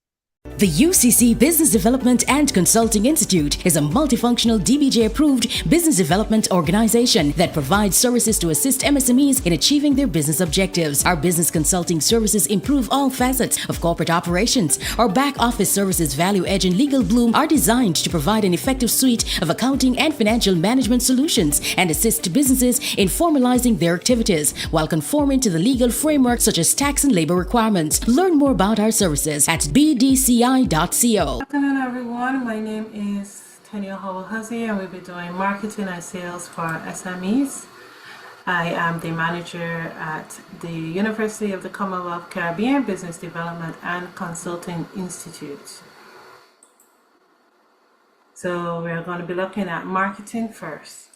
The UCC Business Development and Consulting Institute is a multifunctional DBJ-approved business development organization that provides services to assist MSMEs in achieving their business objectives. Our business consulting services improve all facets of corporate operations. Our back office services, Value Edge and Legal Bloom, are designed to provide an effective suite of accounting and financial management solutions and assist businesses in formalizing their activities while conforming to the legal framework such as tax and labor requirements. Learn more about our services at BDCI.co. Good afternoon, everyone. My name is Tanya Howell-Huzzy, and we'll be doing marketing and sales for SMEs. I am the manager at the University of the Commonwealth Caribbean Business Development and Consulting Institute. So we're going to be looking at marketing first.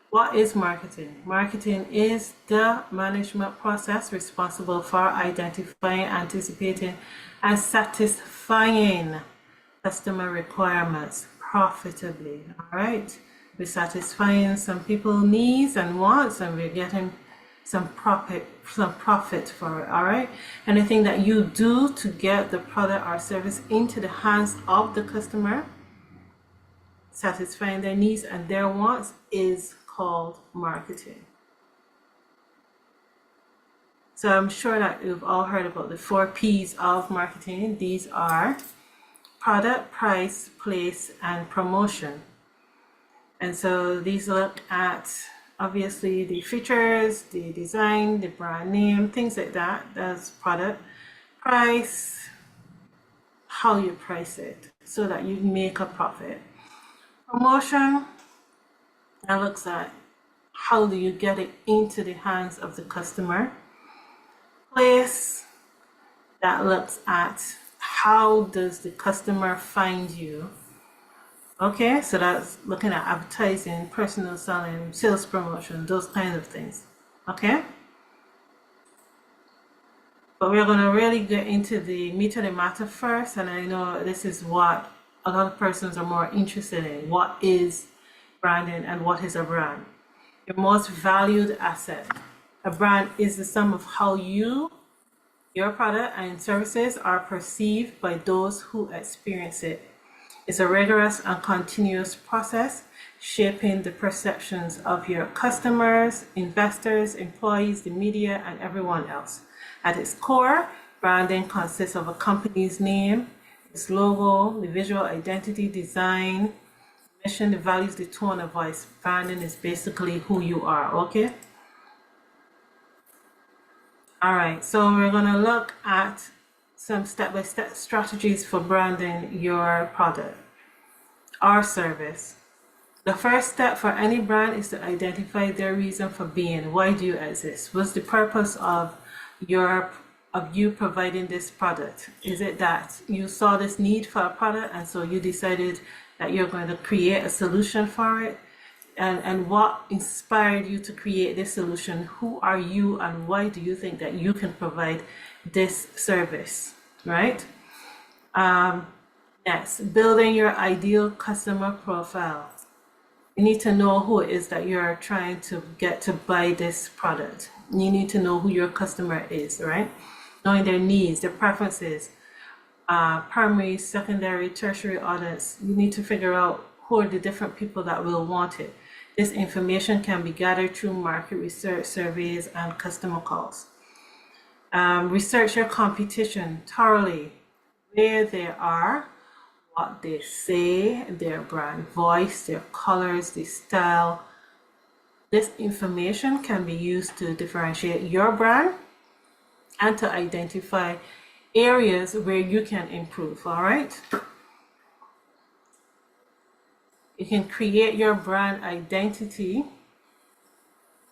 What is marketing? Marketing is the management process responsible for identifying, anticipating, and satisfying customer requirements profitably. All right, we're satisfying some people's needs and wants, and we're getting some profit for it. All right, anything that you do to get the product or service into the hands of the customer, satisfying their needs and their wants, is called marketing. So I'm sure that you've all heard about the 4 P's of marketing. These are product, price, place, and promotion. And so these look at obviously the features, the design, the brand name, things like that. That's product. Price, how you price it so that you make a profit. Promotion, that looks at how do you get it into the hands of the customer. Place, that looks at how does the customer find you. Okay, so that's looking at advertising, personal selling, sales promotion, those kinds of things. Okay, but we're going to really get into the meat of the matter first, and I know this is what a lot of persons are more interested in. What is branding and what is a brand? Your most valued asset. A brand is the sum of how you, your product and services are perceived by those who experience it. It's a rigorous and continuous process shaping the perceptions of your customers, investors, employees, the media, and everyone else. At its core, branding consists of a company's name, its logo, the visual identity, design, mission, the values, the tone of voice. Branding is basically who you are, okay? All right, so we're gonna look at some step-by-step strategies for branding your product or service. The first step for any brand is to identify their reason for being. Why do you exist? What's the purpose of you providing this product? Is it that you saw this need for a product and so you decided that you're going to create a solution for it? And what inspired you to create this solution? Who are you and why do you think that you can provide this service, right? Next, building your ideal customer profile. You need to know who it is that you're trying to get to buy this product. You need to know who your customer is, right? Knowing their needs, their preferences, primary, secondary, tertiary audience. You need to figure out who are the different people that will want it. This information can be gathered through market research, surveys, and customer calls. Research your competition thoroughly, where they are, what they say, their brand voice, their colors, their style. This information can be used to differentiate your brand and to identify areas where you can improve, all right? You can create your brand identity.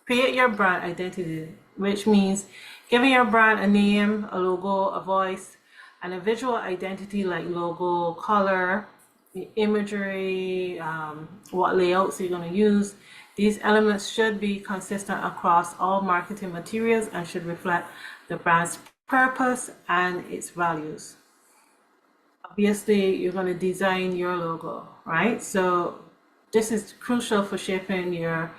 Create your brand identity, which means giving your brand a name, a logo, a voice, and a visual identity like logo, color, the imagery, what layouts you're going to use. These elements should be consistent across all marketing materials and should reflect the brand's purpose and its values. Obviously, you're going to design your logo, right? So this is crucial for shaping your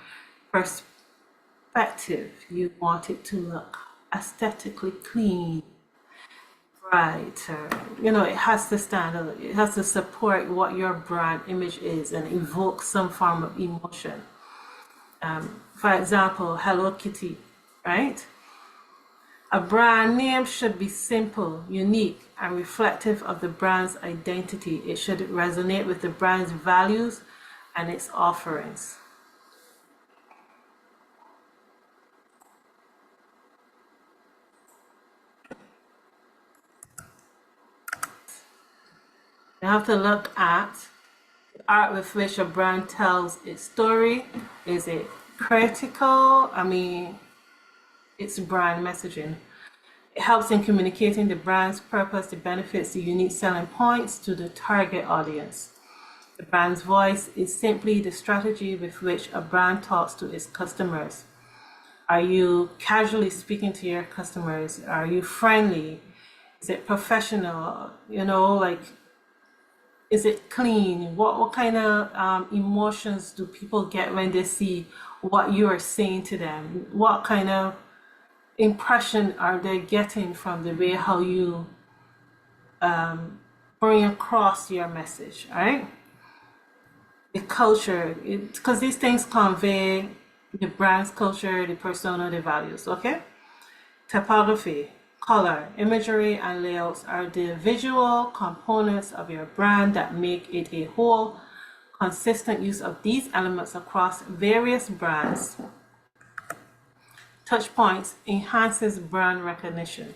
perspective. You want it to look aesthetically clean, bright, you know, it has to stand out. It has to support what your brand image is and evoke some form of emotion. For example, Hello Kitty, right? A brand name should be simple, unique, and reflective of the brand's identity. It should resonate with the brand's values and its offerings. You have to look at the art with which a brand tells its story. Is it critical? I mean, it's brand messaging. It helps in communicating the brand's purpose, the benefits, the unique selling points to the target audience. The brand's voice is simply the strategy with which a brand talks to its customers. Are you casually speaking to your customers? Are you friendly? Is it professional? You know, like, is it clean? What kind of emotions do people get when they see what you are saying to them? What kind of impression are they getting from the way how you bring across your message, all right? The culture, because these things convey the brand's culture, the persona, the values, okay? Typography, color, imagery, and layouts are the visual components of your brand that make it a whole. Consistent use of these elements across various brands touch points enhances brand recognition.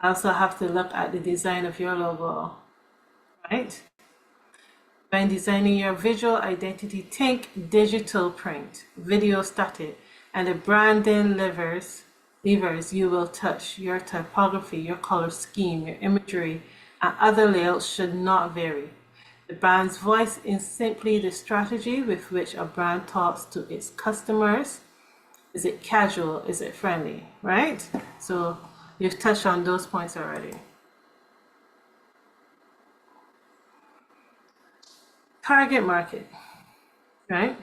I also have to look at the design of your logo, right? When designing your visual identity, think digital print, video static, and the branding levers you will touch. Your typography, your color scheme, your imagery, and other layouts should not vary. The brand's voice is simply the strategy with which a brand talks to its customers. Is it casual? Is it friendly? Right? So you've touched on those points already. Target market, right?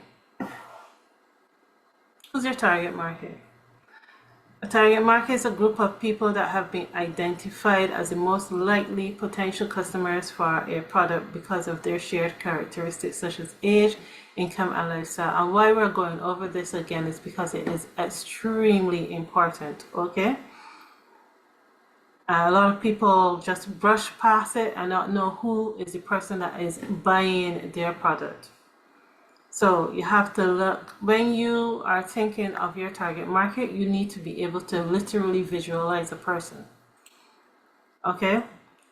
Who's your target market? A target market is a group of people that have been identified as the most likely potential customers for a product because of their shared characteristics such as age, income, and lifestyle. And why we're going over this again is because it is extremely important, okay? A lot of people just brush past it and not know who is the person that is buying their product. So you have to look, when you are thinking of your target market, you need to be able to literally visualize a person. Okay?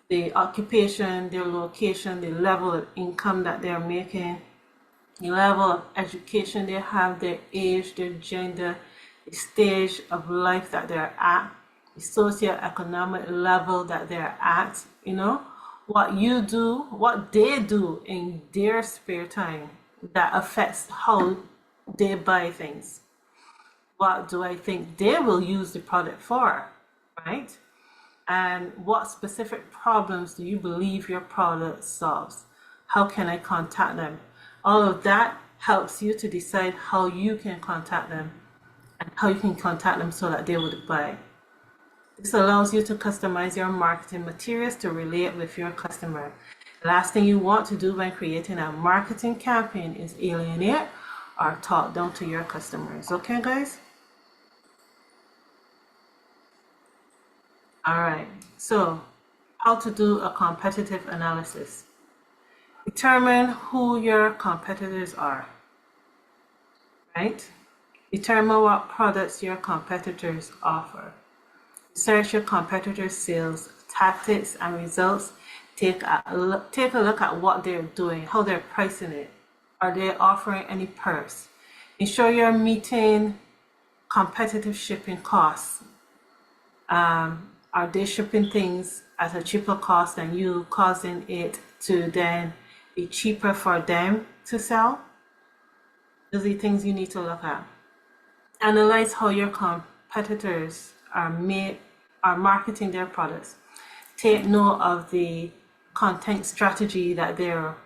The occupation, their location, the level of income that they're making, the level of education they have, their age, their gender, the stage of life that they're at, the socioeconomic level that they're at, you know, what you do, what they do in their spare time that affects how they buy things. What do I think they will use the product for, right? And what specific problems do you believe your product solves? How can I contact them? All of that helps you to decide how you can contact them and how you can contact them so that they would buy. This allows you to customize your marketing materials to relate with your customer. The last thing you want to do when creating a marketing campaign is alienate or talk down to your customers. Okay, guys? All right, so how to do a competitive analysis. Determine who your competitors are, right? Determine what products your competitors offer. Research your competitors' sales, tactics, and results. Take a look at what they're doing, how they're pricing it. Are they offering any perks? Ensure you're meeting competitive shipping costs. Are they shipping things at a cheaper cost than you, causing it to then be cheaper for them to sell? Those are things you need to look at. Analyze how your competitors are marketing their products. Take note of the content strategy that they're,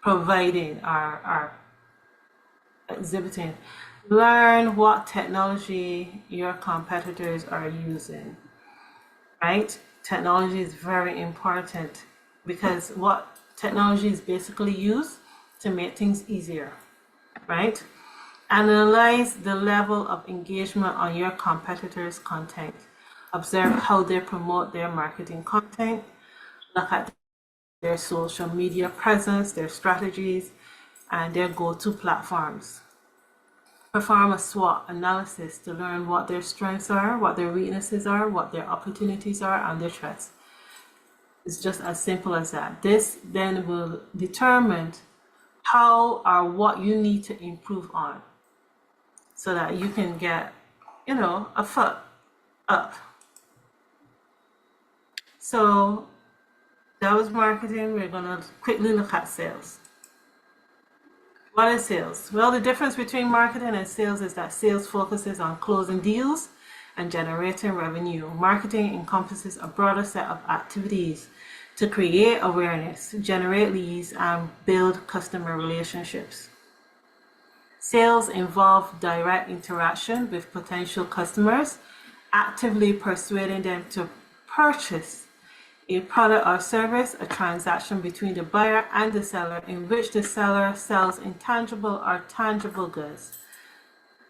providing or exhibiting. Learn what technology your competitors are using, right? Technology is very important because what technology is basically used to make things easier, right? Analyze the level of engagement on your competitors' content. Observe how they promote their marketing content. Look at their social media presence, their strategies, and their go-to platforms. Perform a SWOT analysis to learn what their strengths are, what their weaknesses are, what their opportunities are, and their threats. It's just as simple as that. This then will determine how or what you need to improve on so that you can get, a foot up. So that was marketing. We're going to quickly look at sales. What is sales? Well, the difference between marketing and sales is that sales focuses on closing deals and generating revenue. Marketing encompasses a broader set of activities to create awareness, generate leads, and build customer relationships. Sales involve direct interaction with potential customers, actively persuading them to purchase a product or service, a transaction between the buyer and the seller in which the seller sells intangible or tangible goods,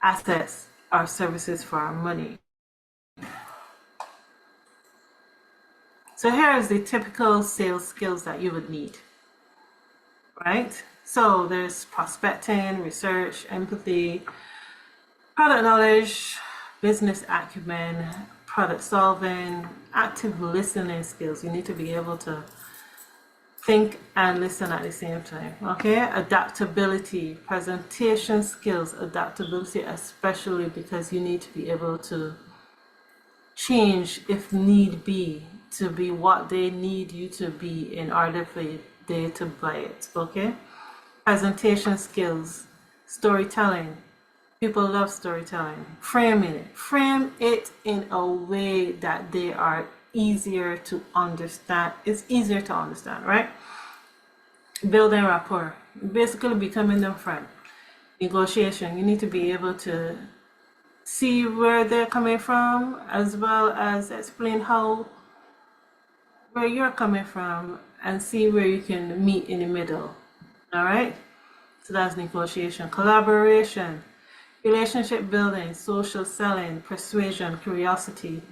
assets, or services for money. So here is the typical sales skills that you would need, right? So there's prospecting, research, empathy, product knowledge, business acumen, product solving, active listening skills. You need to be able to think and listen at the same time, okay? Adaptability, presentation skills, adaptability especially because you need to be able to change if need be to be what they need you to be in order for they to buy it, okay? Presentation skills, storytelling. People love storytelling. Framing it. Frame it in a way that they are easier to understand. It's easier to understand, right? Building rapport. Basically becoming their friend. Negotiation. You need to be able to see where they're coming from as well as explain where you're coming from and see where you can meet in the middle. All right? So that's negotiation. Collaboration. Relationship building, social selling, persuasion, curiosity.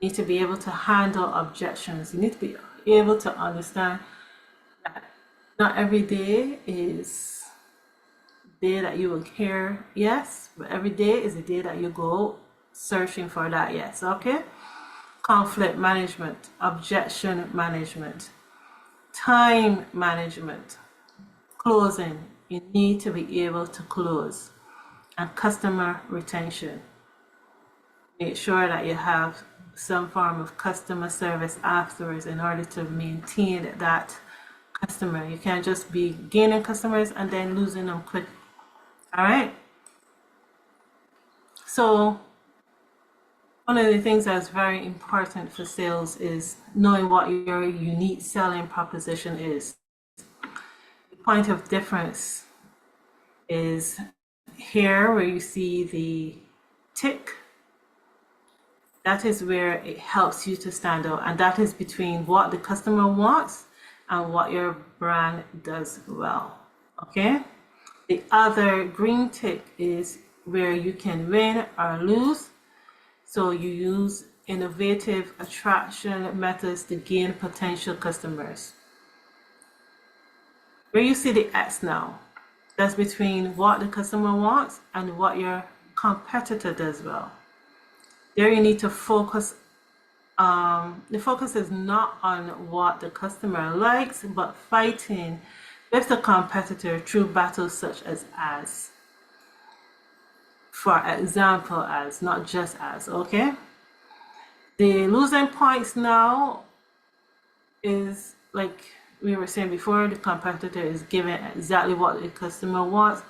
You need to be able to handle objections. You need to be able to understand that not every day is a day that you will hear yes, but every day is a day that you go searching for that yes, okay? Conflict management, objection management, time management, closing. You need to be able to close. And customer retention. Make sure that you have some form of customer service afterwards in order to maintain that customer. You can't just be gaining customers and then losing them quick. All right. So one of the things that's very important for sales is knowing what your unique selling proposition is. The point of difference is here where you see the tick That is where it helps you to stand out, and that is between what the customer wants and what your brand does well. Okay? The other green tick is where you can win or lose. So you use innovative attraction methods to gain potential customers. Where you see the X now, that's between what the customer wants and what your competitor does well. There you need to focus. The focus is not on what the customer likes, but fighting with the competitor through battles such as ads. For example, ads, not just ads, okay? The losing points now is, like we were saying before, the competitor is giving exactly what the customer wants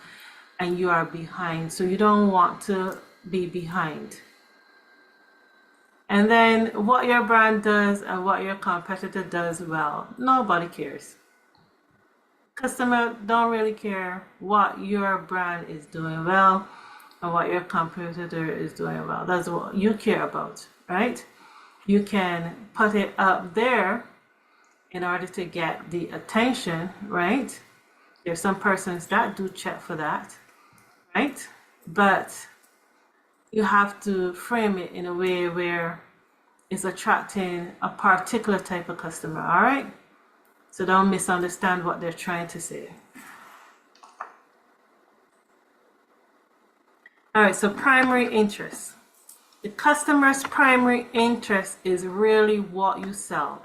and you are behind. So you don't want to be behind. And then what your brand does and what your competitor does well, nobody cares. Customer don't really care what your brand is doing well and what your competitor is doing well. That's what you care about, right? You can put it up there in order to get the attention, right? There's some persons that do check for that, right? But you have to frame it in a way where it's attracting a particular type of customer, all right? So don't misunderstand what they're trying to say. All right, so primary interest. The customer's primary interest is really what you sell,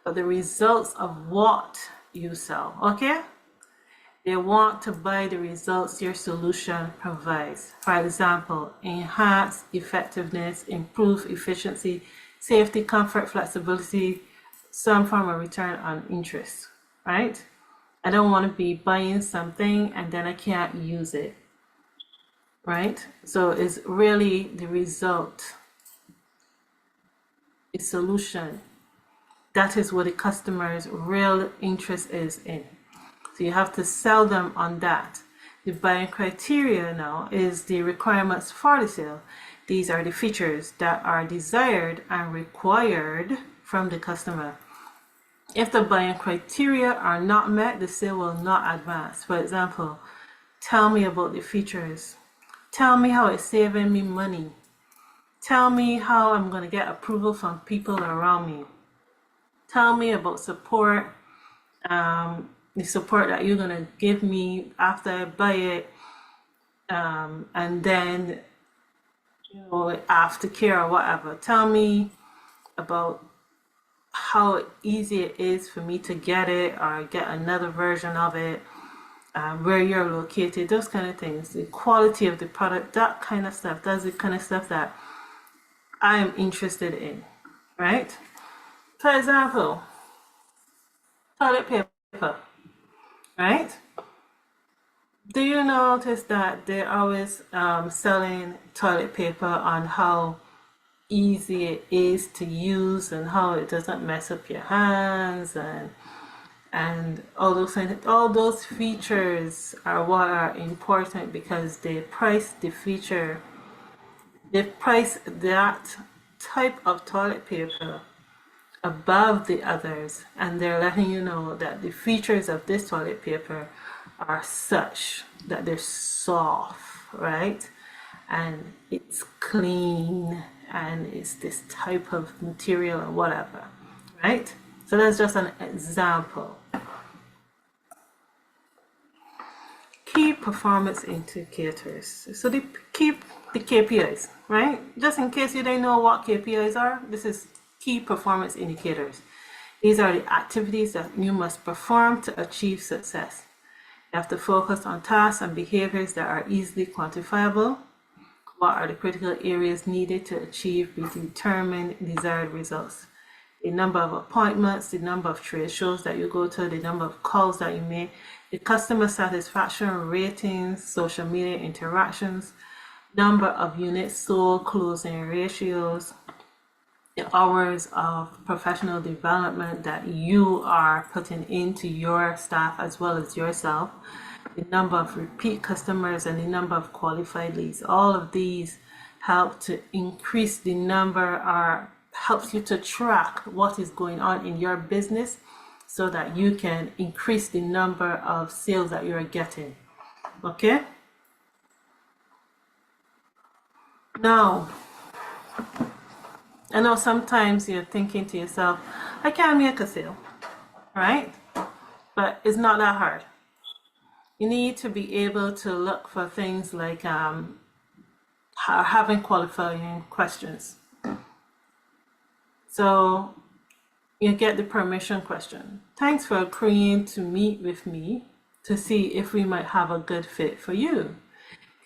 but the results of what you sell, okay? They want to buy the results your solution provides. For example, enhance effectiveness, improve efficiency, safety, comfort, flexibility, some form of return on interest, right? I don't want to be buying something and then I can't use it, right? So it's really the result, the solution. That is what the customer's real interest is in. So you have to sell them on that. The buying criteria now is the requirements for the sale. These are the features that are desired and required from the customer. If the buying criteria are not met, the sale will not advance. For example, tell me about the features. Tell me how it's saving me money. Tell me how I'm going to get approval from people around me. Tell me about support, the support that you're going to give me after I buy it, and then, you know, aftercare or whatever. Tell me about how easy it is for me to get it or get another version of it, where you're located, those kind of things, the quality of the product, that kind of stuff. That's the kind of stuff that I am interested in, right? For example, toilet paper, right? Do you notice that they're always selling toilet paper on how easy it is to use and how it doesn't mess up your hands and all those things? All those features are what are important because they price the feature, they price that type of toilet paper above the others, and they're letting you know that the features of this toilet paper are such that they're soft, right? And it's clean and it's this type of material or whatever, right? So that's just an example. Key performance indicators. So they keep the KPIs, right? Just in case you didn't know what KPIs are, this is key performance indicators. These are the activities that you must perform to achieve success. You have to focus on tasks and behaviors that are easily quantifiable. What are the critical areas needed to achieve predetermined desired results? The number of appointments, the number of trade shows that you go to, the number of calls that you make, the customer satisfaction ratings, social media interactions, number of units sold, closing ratios, the hours of professional development that you are putting into your staff as well as yourself, the number of repeat customers, and the number of qualified leads. All of these help to increase the number, or helps you to track what is going on in your business so that you can increase the number of sales that you're getting. Okay? Now, I know sometimes you're thinking to yourself, I can't make a sale, right? But it's not that hard. You need to be able to look for things like having qualifying questions. So you get the permission question. Thanks for agreeing to meet with me to see if we might have a good fit for you.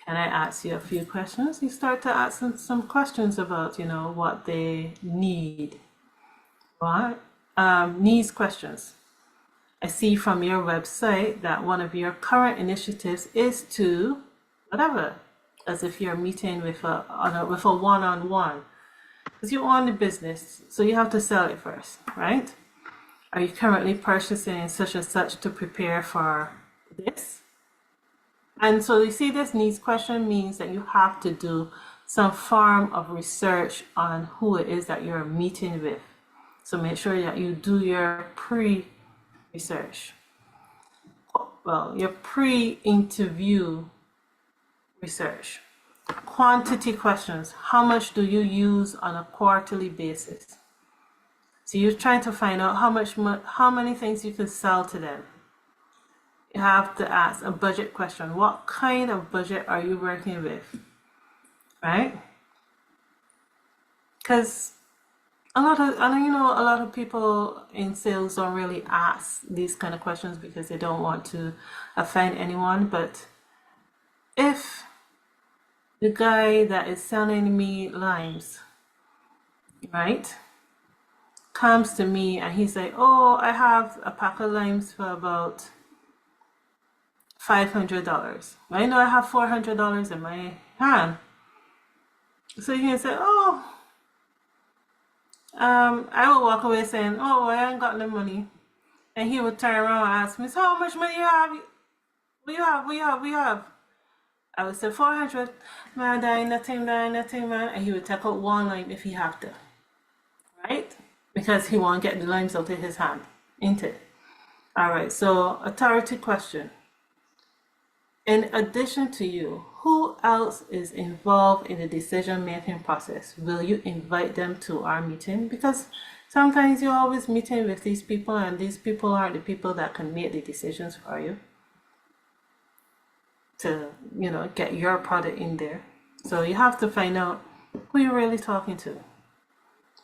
Can I ask you a few questions? You start to ask them some questions about, what they need. Right? Needs questions. I see from your website that one of your current initiatives is to whatever, as if you're meeting with a one-on-one, because you own the business, so you have to sell it first, right? Are you currently purchasing such and such to prepare for this? And so you see, this needs question means that you have to do some form of research on who it is that you're meeting with. So make sure that you do your pre-research. Well, your pre-interview research. Quantity questions. How much do you use on a quarterly basis? So you're trying to find out how many things you can sell to them. You have to ask a budget question. What kind of budget are you working with? Right? Because a lot of people in sales don't really ask these kind of questions because they don't want to offend anyone. But if the guy that is selling me limes, right, comes to me and he's like, oh, I have a pack of limes for about $500. I know I have $400 in my hand. So you can say, oh, I will walk away saying, oh, I ain't got no money. And he would turn around and ask me, so how much money you have? What you have? I would say 400. Man, nothing, man. And he would take out one lime if he have to. Right? Because he won't get the limes out of his hand. Ain't it? All right, so authority question. In addition to you, who else is involved in the decision-making process? Will you invite them to our meeting? Because sometimes you're always meeting with these people, and these people aren't the people that can make the decisions for you to, get your product in there. So you have to find out who you're really talking to.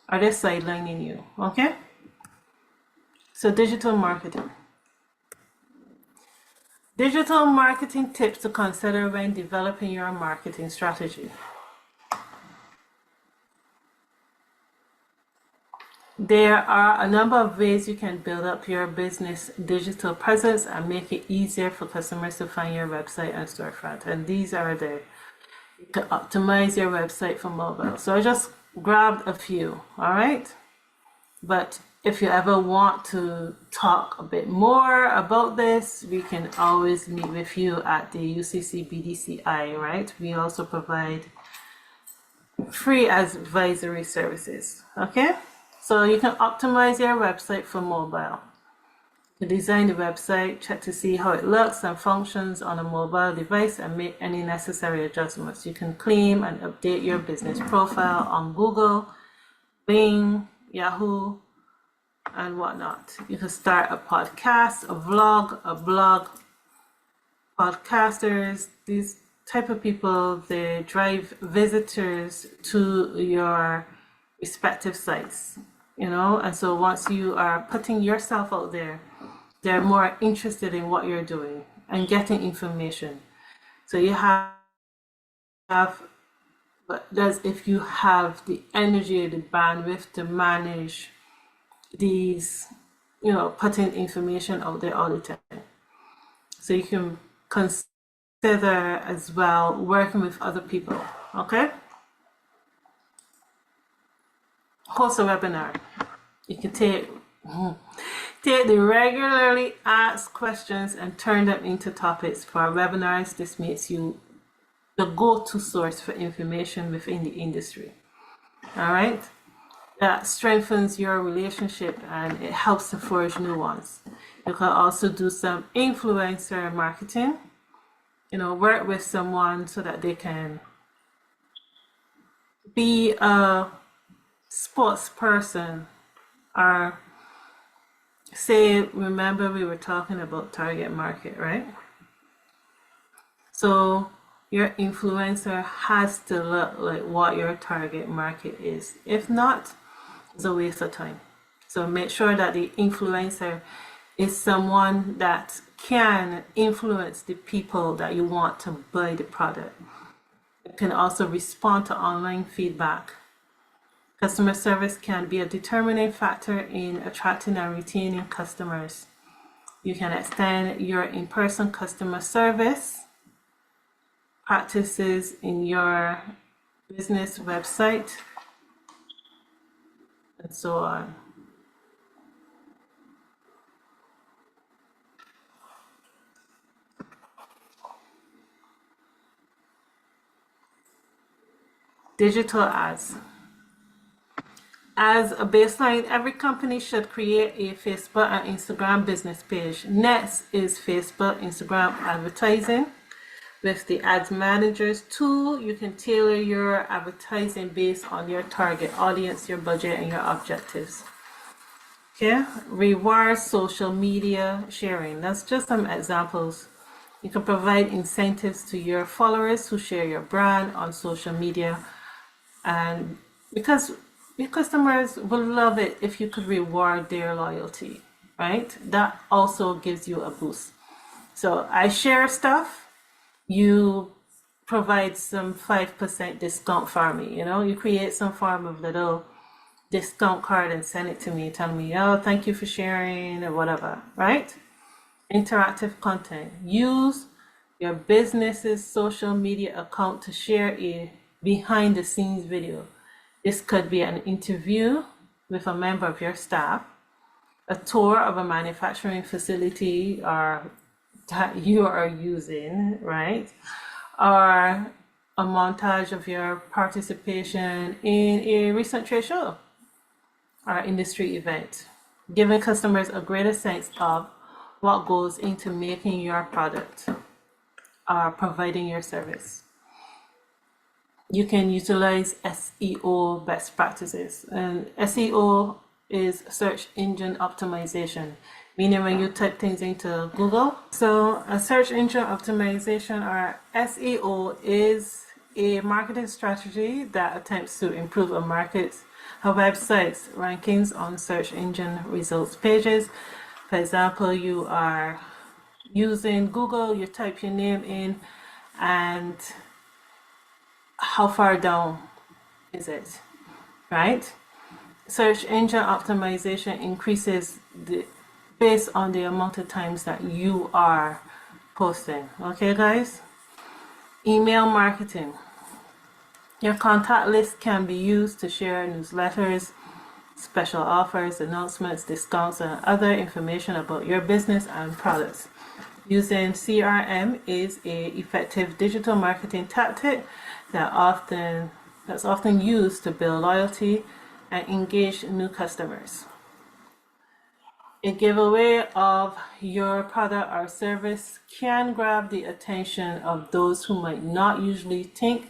Are they sidelining you? Okay? So digital marketing. Digital marketing tips to consider when developing your marketing strategy. There are a number of ways you can build up your business digital presence and make it easier for customers to find your website and storefront. And these are the, you can optimize your website for mobile. So I just grabbed a few, all right? But if you ever want to talk a bit more about this, we can always meet with you at the UCC BDCI, right? We also provide free advisory services, okay? So you can optimize your website for mobile. You design the website, check to see how it looks and functions on a mobile device, and make any necessary adjustments. You can claim and update your business profile on Google, Bing, Yahoo, and whatnot. You can start a podcast, a blog. Podcasters, these type of people, they drive visitors to your respective sites, and so once you are putting yourself out there, they're more interested in what you're doing and getting information. So you but if you have the energy, the bandwidth to manage these, putting information out there all the time. So you can consider as well working with other people, okay? Host a webinar. You can take the regularly asked questions and turn them into topics for webinars. This makes you the go-to source for information within the industry. All right. That strengthens your relationship and it helps to forge new ones. You can also do some influencer marketing, work with someone so that they can be a sports person, or say, remember we were talking about target market, right? So your influencer has to look like what your target market is. If not, it's a waste of time. So make sure that the influencer is someone that can influence the people that you want to buy the product. It can also respond to online feedback. Customer service can be a determining factor in attracting and retaining customers. You can extend your in-person customer service practices in your business website, and so on. Digital ads. As a baseline, every company should create a Facebook and Instagram business page. Next is Facebook, Instagram advertising. With the Ads Managers tool, you can tailor your advertising based on your target audience, your budget, and your objectives. Okay, reward social media sharing. That's just some examples. You can provide incentives to your followers who share your brand on social media, and because your customers will love it if you could reward their loyalty, right? That also gives you a boost. So I share stuff, you provide some 5% discount for me. You create some form of little discount card and send it to me, telling me, oh, thank you for sharing, or whatever, right? Interactive content. Use your business's social media account to share a behind the scenes video. This could be an interview with a member of your staff, a tour of a manufacturing facility or that you are using, right? Or a montage of your participation in a recent trade show or industry event, giving customers a greater sense of what goes into making your product or providing your service. You can utilize SEO best practices, and SEO is search engine optimization, meaning when you type things into Google. So a search engine optimization, or SEO, is a marketing strategy that attempts to improve a website's rankings on search engine results pages. For example, you are using Google, you type your name in, and how far down is it, right? Search engine optimization increases based on the amount of times that you are posting. Okay, guys? Email marketing. Your contact list can be used to share newsletters, special offers, announcements, discounts, and other information about your business and products. Using CRM is an effective digital marketing tactic that's often used to build loyalty and engage new customers. A giveaway of your product or service can grab the attention of those who might not usually think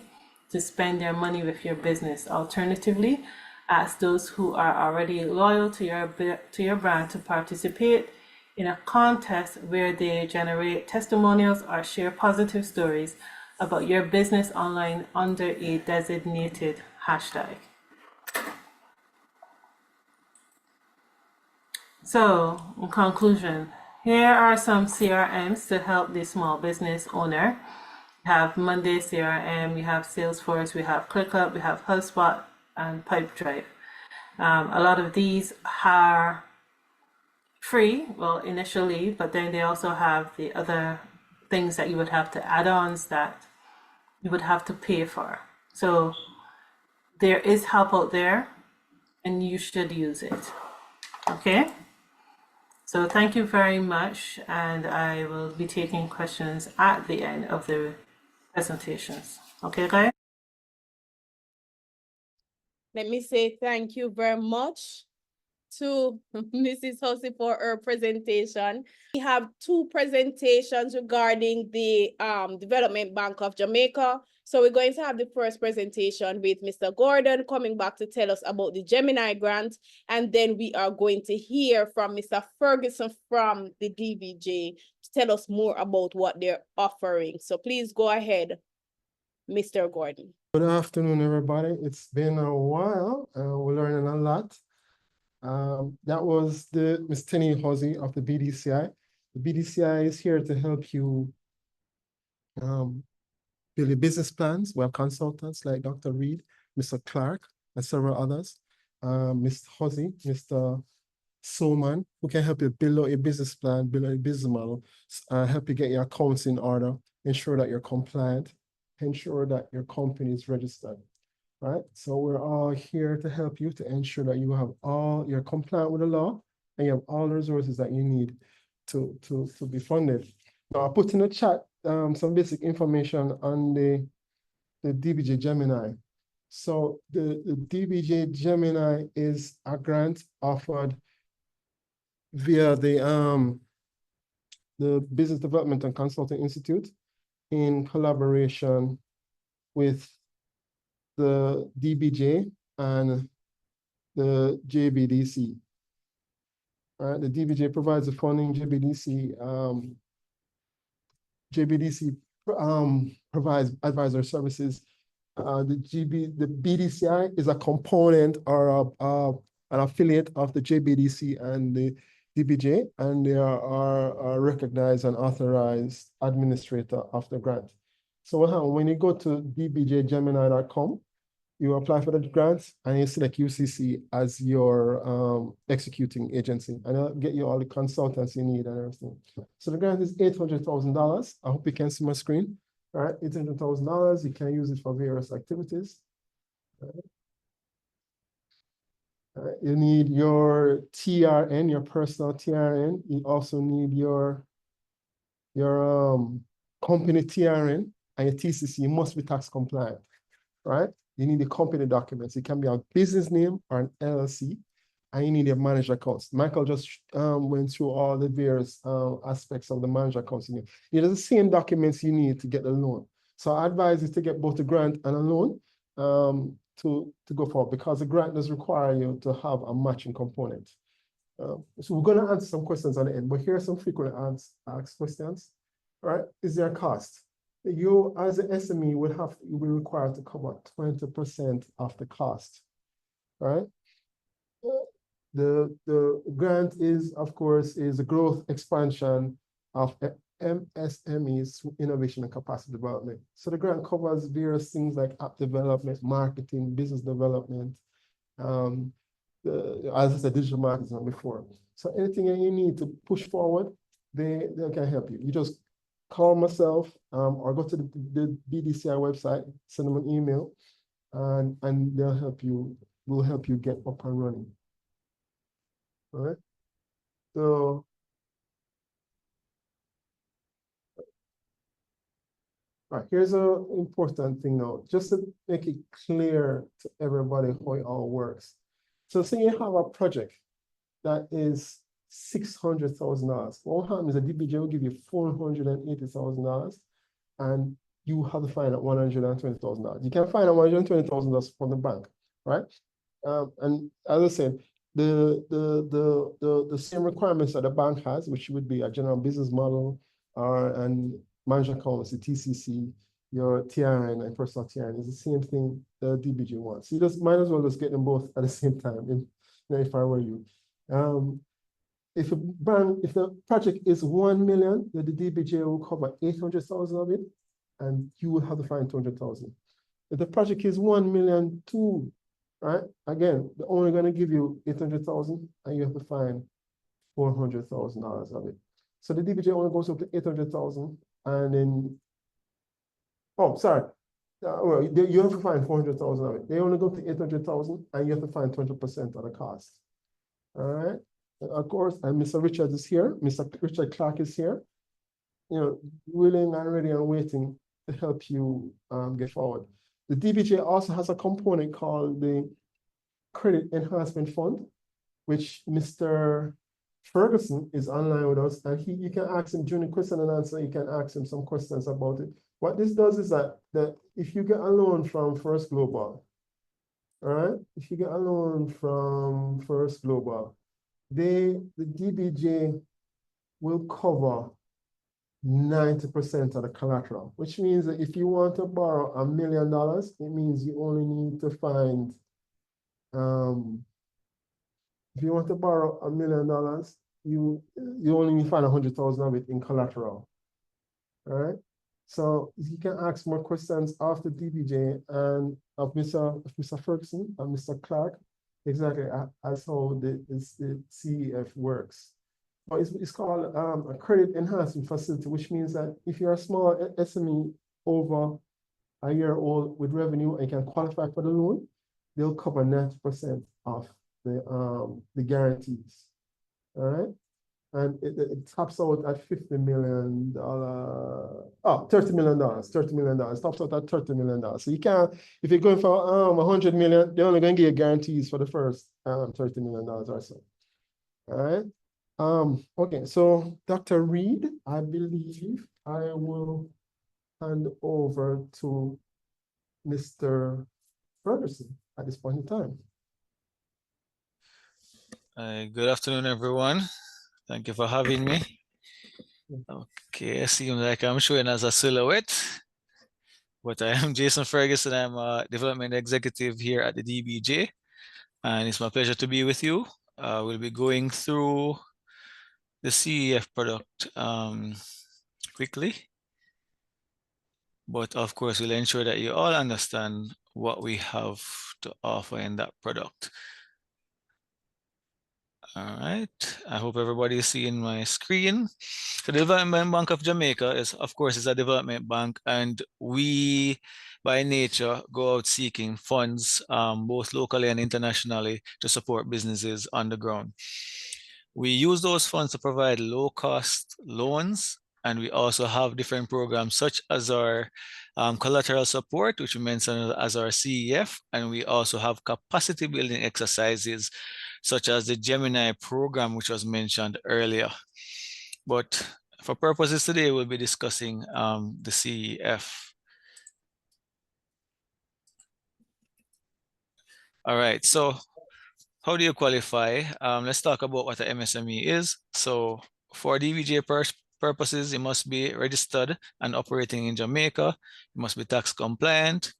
to spend their money with your business. Alternatively, ask those who are already loyal to your brand to participate in a contest where they generate testimonials or share positive stories about your business online under a designated hashtag. So, in conclusion, here are some CRMs to help the small business owner. We have Monday CRM, we have Salesforce, we have ClickUp, we have HubSpot, and Pipedrive. A lot of these are free, well, initially, but then they also have the other things that you would have to add-ons that you would have to pay for. So there is help out there and you should use it. Okay? So thank you very much, and I will be taking questions at the end of the presentations. Okay, guys? Let me say thank you very much to Mrs. Hussey for her presentation. We have two presentations regarding the Development Bank of Jamaica. So we're going to have the first presentation with Mr. Gordon coming back to tell us about the Gemini grant. And then we are going to hear from Mr. Ferguson from the DBJ to tell us more about what they're offering. So please go ahead, Mr. Gordon. Good afternoon, everybody. It's been a while. We're learning a lot. That was the Ms. Tenny Hussey of the BDCI. The BDCI is here to help you build your business plans. We have consultants like Dr. Reed, Mr. Clark, and several others. Mr. Hussey, Mr. Solman, who can help you build out your business plan, build out your business model, help you get your accounts in order, ensure that you're compliant, ensure that your company is registered. Right? So we're all here to help you to ensure that you have you're compliant with the law and you have all the resources that you need to be funded. Now, I put in the chat some basic information on the DBJ Gemini. So the DBJ Gemini is a grant offered via the Business Development and Consulting Institute in collaboration with the DBJ and the JBDC. The DBJ provides the funding. JBDC provides advisory services. The BDCI is a component or an affiliate of the JBDC and the DBJ, and they are a recognized and authorized administrator of the grant. So when you go to dbjgemini.com, you apply for the grant and you select UCC as your executing agency, and it'll get you all the consultants you need and everything. So the grant is $800,000. I hope you can see my screen. All right, $800,000. You can use it for various activities. You need your TRN, your personal TRN. You also need your company TRN and your TCC. You must be tax compliant, right? You need the company documents. It can be a business name or an LLC, and you need your managed accounts. Michael just went through all the various aspects of the managed accounts. It is the same documents you need to get the loan. So I advise you to get both a grant and a loan to go forward, because the grant does require you to have a matching component. So we're going to answer some questions on the end, but here are some frequently asked questions. All right, is there a cost? You, as an SME, you'll be required to cover 20% of the cost, right? The grant is, of course, a growth expansion of MSMEs through innovation and capacity development. So the grant covers various things like app development, marketing, business development, as I said, digital marketing before. So anything that you need to push forward, they can help you. You just call myself or go to the BDCI website, send them an email, and they'll help you. We'll help you get up and running. All right. So right, here's an important thing now, just to make it clear to everybody how it all works. So say you have a project that is $600,000. What happens is the DBJ will give you $480,000, and you have to find out $120,000. You can find out $120,000 from the bank, right? And as I said, the same requirements that the bank has, which would be a general business model and managed accounts, the TCC, your TRN and personal TRN, is the same thing the DBJ wants. You just might as well just get them both at the same time, if I were you. If the project is 1 million, the DBJ will cover 800,000 of it, and you will have to find 200,000. If the project is 1 million too, right? Again, they're only going to give you 800,000, and you have to find $400,000 of it. So the DBJ only goes up to 800,000, and then, oh, sorry. Well, you have to find 400,000 of it. They only go to 800,000, and you have to find 20% of the cost. All right. Of course, and Mr. Richard is here. Mr. Richard Clark is here. Willing and ready and waiting to help you get forward. The DBJ also has a component called the Credit Enhancement Fund, which Mr. Ferguson is online with us, and you can ask him during the question and answer, you can ask him some questions about it. What this does is that if you get a loan from First Global, all right, if you get a loan from First Global, the DBJ will cover 90% of the collateral, which means that if you want to borrow $1 million, it means you only need to find, if you want to borrow $1 million, you only need to find 100,000 of it in collateral. All right. So you can ask more questions after DBJ and of Mr. Ferguson and Mr. Clark, exactly as how the CEF works. But it's called a credit enhancement facility, which means that if you're a small SME over a year old with revenue and can qualify for the loan, they'll cover 90% of the guarantees. All right. And it tops out at $50 million. $30 million. $30 million. Tops out at $30 million. So you can't, if you're going for $100 million, they're only going to give you guarantees for the first $30 million or so. All right. Okay, so Dr. Reed, I believe I will hand over to Mr. Ferguson at this point in time. Good afternoon, everyone. Thank you for having me. Okay, it seems like I'm showing as a silhouette, but I am Jason Ferguson. I'm a development executive here at the DBJ, and it's my pleasure to be with you. We'll be going through the CEF product quickly, but of course, we'll ensure that you all understand what we have to offer in that product. All right, I hope everybody is seeing my screen. So the Development Bank of Jamaica is, of course, is a development bank, and we, by nature, go out seeking funds, both locally and internationally, to support businesses on the ground. We use those funds to provide low-cost loans, and we also have different programs such as our collateral support, which we mentioned as our CEF, and we also have capacity building exercises such as the Gemini program, which was mentioned earlier. But for purposes today, we'll be discussing the CEF. All right, so how do you qualify? Let's talk about what an MSME is. So for DBJ purposes, it must be registered and operating in Jamaica. It must be tax compliant.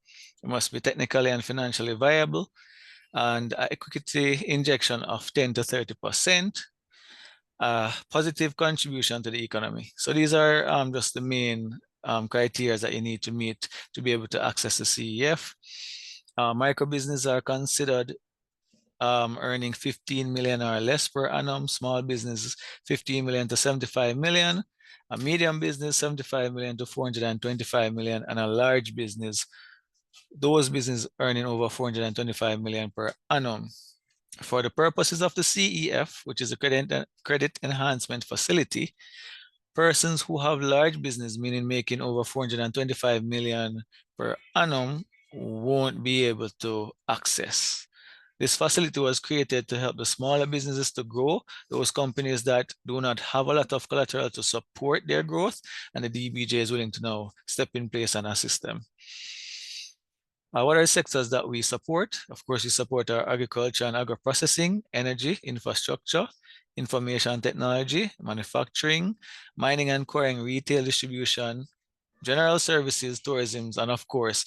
It must be technically and financially viable, and equity injection of 10 to 30%, positive contribution to the economy. So these are just the main criteria that you need to meet to be able to access the CEF. Micro businesses are considered earning 15 million or less per annum. Small businesses, 15 million to 75 million. A medium business, 75 million to 425 million, and a large business, those businesses earning over 425 million per annum. For the purposes of the CEF, which is a credit enhancement facility, persons who have large business, meaning making over 425 million per annum, won't be able to access. This facility was created to help the smaller businesses to grow, those companies that do not have a lot of collateral to support their growth, and the DBJ is willing to now step in place and assist them. What are the sectors that we support? Of course, we support our agriculture and agro-processing, energy, infrastructure, information technology, manufacturing, mining and quarrying, retail distribution, general services, tourism, and of course,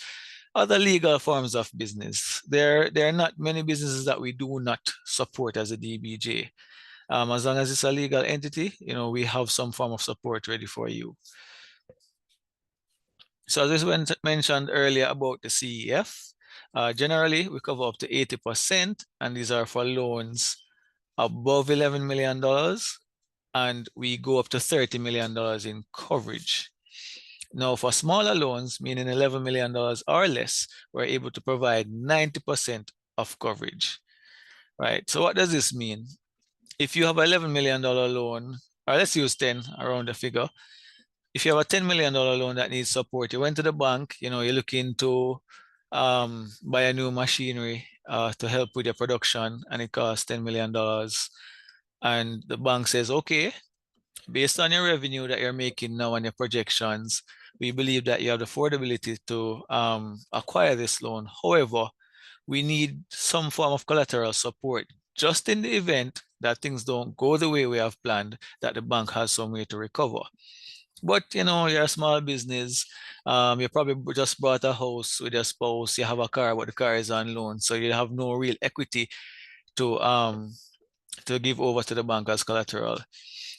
other legal forms of business. There are not many businesses that we do not support as a DBJ. As long as it's a legal entity, we have some form of support ready for you. So as was mentioned earlier about the CEF, generally we cover up to 80%, and these are for loans above $11 million, and we go up to $30 million in coverage. Now for smaller loans, meaning $11 million or less, we're able to provide 90% of coverage, right? So what does this mean? If you have an $11 million loan, or let's use 10 around the figure, if you have a $10 million loan that needs support, you went to the bank, you're looking to buy a new machinery to help with your production, and it costs $10 million. And the bank says, okay, based on your revenue that you're making now and your projections, we believe that you have the affordability to acquire this loan. However, we need some form of collateral support just in the event that things don't go the way we have planned, that the bank has some way to recover. But you're a small business. You probably just bought a house with your spouse. You have a car, but the car is on loan, so you have no real equity to give over to the bank as collateral.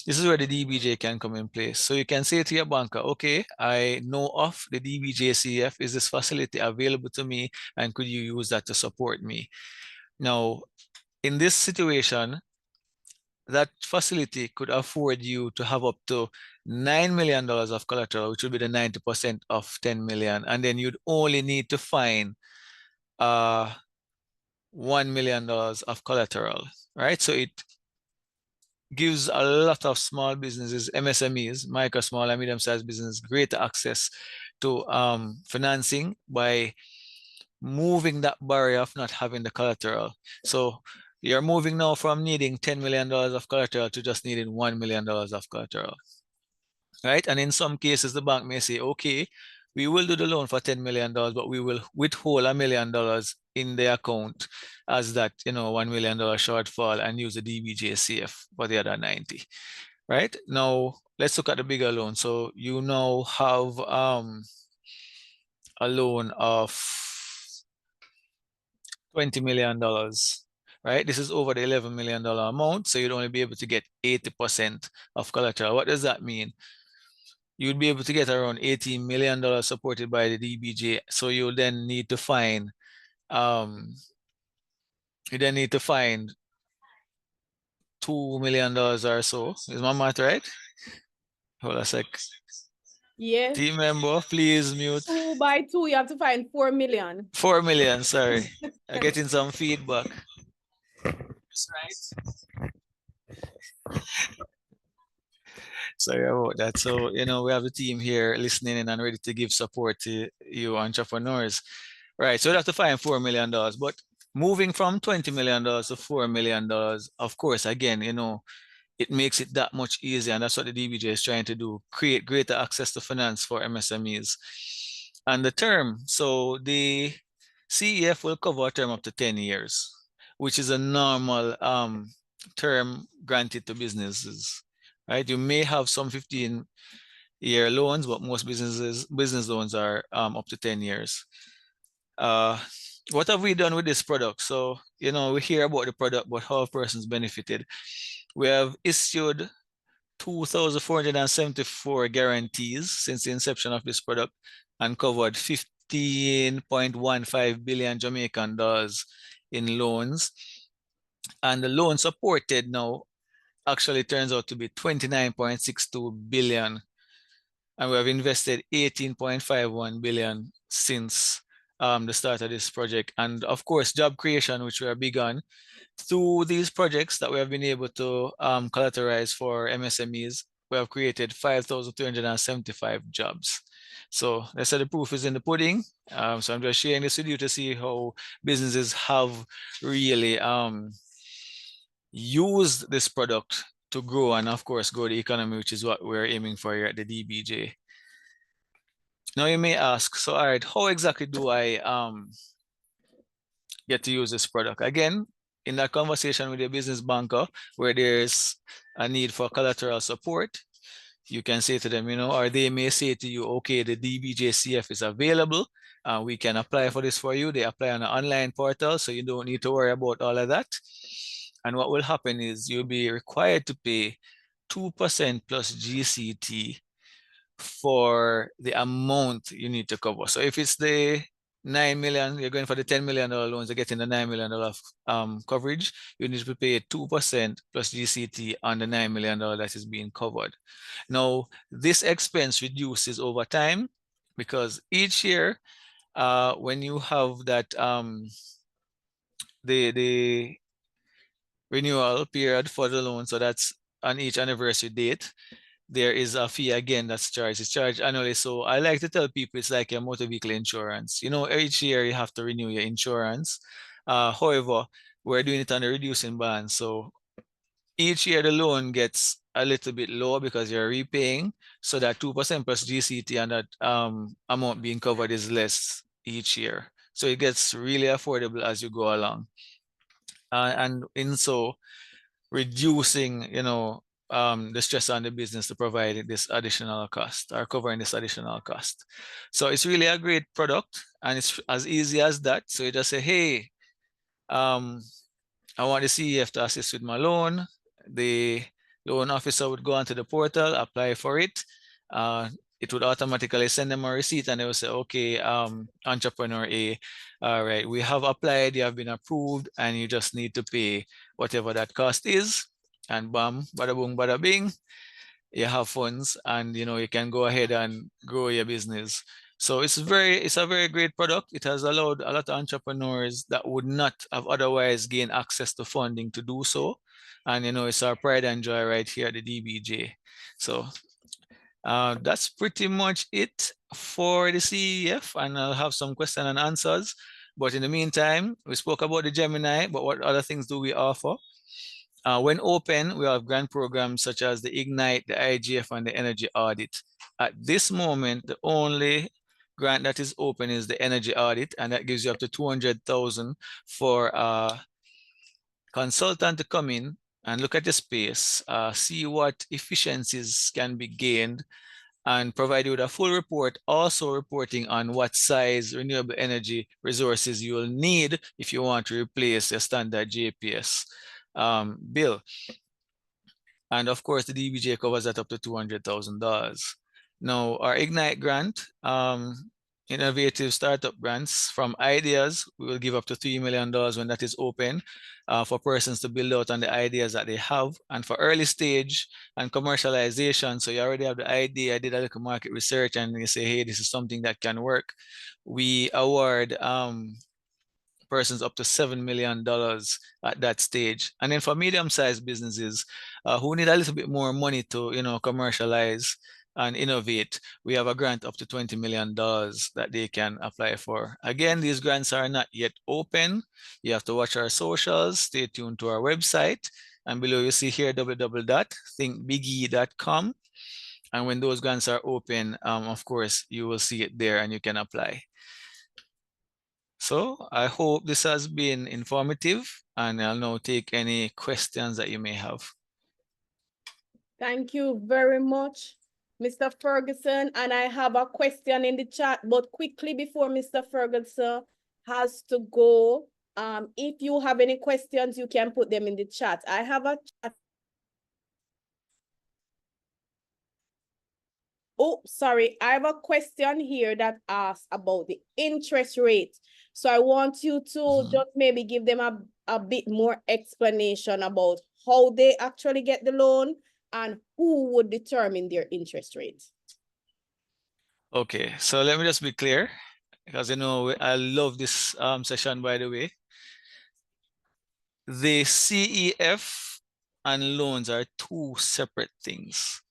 This is where the DBJ can come in place. So you can say to your banker, okay, I know of the DBJ CF. Is this facility available to me? And could you use that to support me? Now, in this situation, that facility could afford you to have up to $9 million of collateral, which would be the 90% of 10 million. And then you'd only need to find $1 million of collateral, right? So it gives a lot of small businesses, MSMEs, micro, small, and medium-sized business, greater access to financing by moving that barrier of not having the collateral. So you're moving now from needing $10 million of collateral to just needing $1 million of collateral, right? And in some cases, the bank may say, okay, we will do the loan for $10 million, but we will withhold $1 million in the account as that, $1 million shortfall, and use the DBJCF for the other 90, right? Now, let's look at the bigger loan. So you now have a loan of $20 million, right? This is over the $11 million amount, so you'd only be able to get 80% of collateral. What does that mean? You'd be able to get around $18 million supported by the DBJ. So you'll then need to find, $2 million or so. Is my math right? Hold a sec. Yes. Team member, please mute. 2 by 2, you have to find 4 million. 4 million, sorry. I'm getting some feedback. That's right. Sorry about that. So, we have the team here listening in and ready to give support to you entrepreneurs. Right. So we have to find $4 million. But moving from $20 million to $4 million, of course, again, it makes it that much easier. And that's what the DBJ is trying to do, create greater access to finance for MSMEs. And the term, so the CEF will cover a term up to 10 years, which is a normal term granted to businesses, right? You may have some 15-year loans, but most business loans are up to 10 years. What have we done with this product? So, we hear about the product, but how have persons benefited? We have issued 2,474 guarantees since the inception of this product and covered 15.15 billion Jamaican dollars in loans. And the loan supported now actually turns out to be 29.62 billion. And we have invested 18.51 billion since the start of this project. And of course, job creation, which we are big on, through these projects that we have been able to collateralize for MSMEs, we have created 5,375 jobs. So they said the proof is in the pudding. So I'm just sharing this with you to see how businesses have really used this product to grow and, of course, grow the economy, which is what we're aiming for here at the DBJ. Now you may ask, so all right, how exactly do I get to use this product? Again, in that conversation with your business banker, where there's a need for collateral support, you can say to them, or they may say to you, okay, the DBJ CF is available. We can apply for this for you. They apply on an online portal, so you don't need to worry about all of that. And what will happen is you'll be required to pay 2% plus GCT for the amount you need to cover. So if it's the 9 million, you're going for the $10 million loans, you're getting the $9 million coverage, you need to pay 2% plus GCT on the $9 million that is being covered. Now, this expense reduces over time because each year, when you have that, the renewal period for the loan, so that's on each anniversary date, there is a fee again that's charged. It's charged annually. So I like to tell people it's like a motor vehicle insurance. You know, each year you have to renew your insurance. However, we're doing it on a reducing band. So each year the loan gets a little bit lower because you're repaying. So that 2% plus GCT and that amount being covered is less each year. So it gets really affordable as you go along. And in so reducing, the stress on the business to provide this additional cost or covering this additional cost. So it's really a great product and it's as easy as that. So you just say, hey, I want the CEF to assist with my loan. The loan officer would go onto the portal, apply for it. It would automatically send them a receipt and they will say, okay, entrepreneur A, all right, we have applied, you have been approved, and you just need to pay whatever that cost is. And bam, bada boom, bada bing, you have funds and you can go ahead and grow your business. So it's a very great product. It has allowed a lot of entrepreneurs that would not have otherwise gained access to funding to do so. And it's our pride and joy right here at the DBJ. So that's pretty much it for the CEF, and I'll have some questions and answers. But in the meantime, we spoke about the Gemini, but what other things do we offer? When open, we have grant programs such as the Ignite, the IGF, and the Energy Audit. At this moment, the only grant that is open is the Energy Audit, and that gives you up to 200,000 for a consultant to come in and look at the space, see what efficiencies can be gained, and provide you with a full report, also reporting on what size renewable energy resources you will need if you want to replace a standard JPS bill. And of course, the DBJ covers that up to $200,000. Now, our Ignite grant, innovative startup grants from ideas, we will give up to $3 million when that is open for persons to build out on the ideas that they have. And for early stage and commercialization, so you already have the idea, I did a little market research and you say, hey, this is something that can work. We award persons up to $7 million at that stage. And then for medium-sized businesses who need a little bit more money to, commercialize and innovate, we have a grant up to $20 million that they can apply for. Again, these grants are not yet open. You have to watch our socials, stay tuned to our website. And below you see here, www.thinkbiggie.com. And when those grants are open, of course, you will see it there and you can apply. So I hope this has been informative, and I'll now take any questions that you may have. Thank you very much, Mr. Ferguson. And I have a question in the chat, but quickly before Mr. Ferguson has to go, if you have any questions, you can put them in the chat. I have a chat. Oh, sorry. I have a question here that asks about the interest rate. So I want you to just maybe give them a bit more explanation about how they actually get the loan and who would determine their interest rate. Okay, so let me just be clear, because I love this session, by the way. The CEF and loans are two separate things.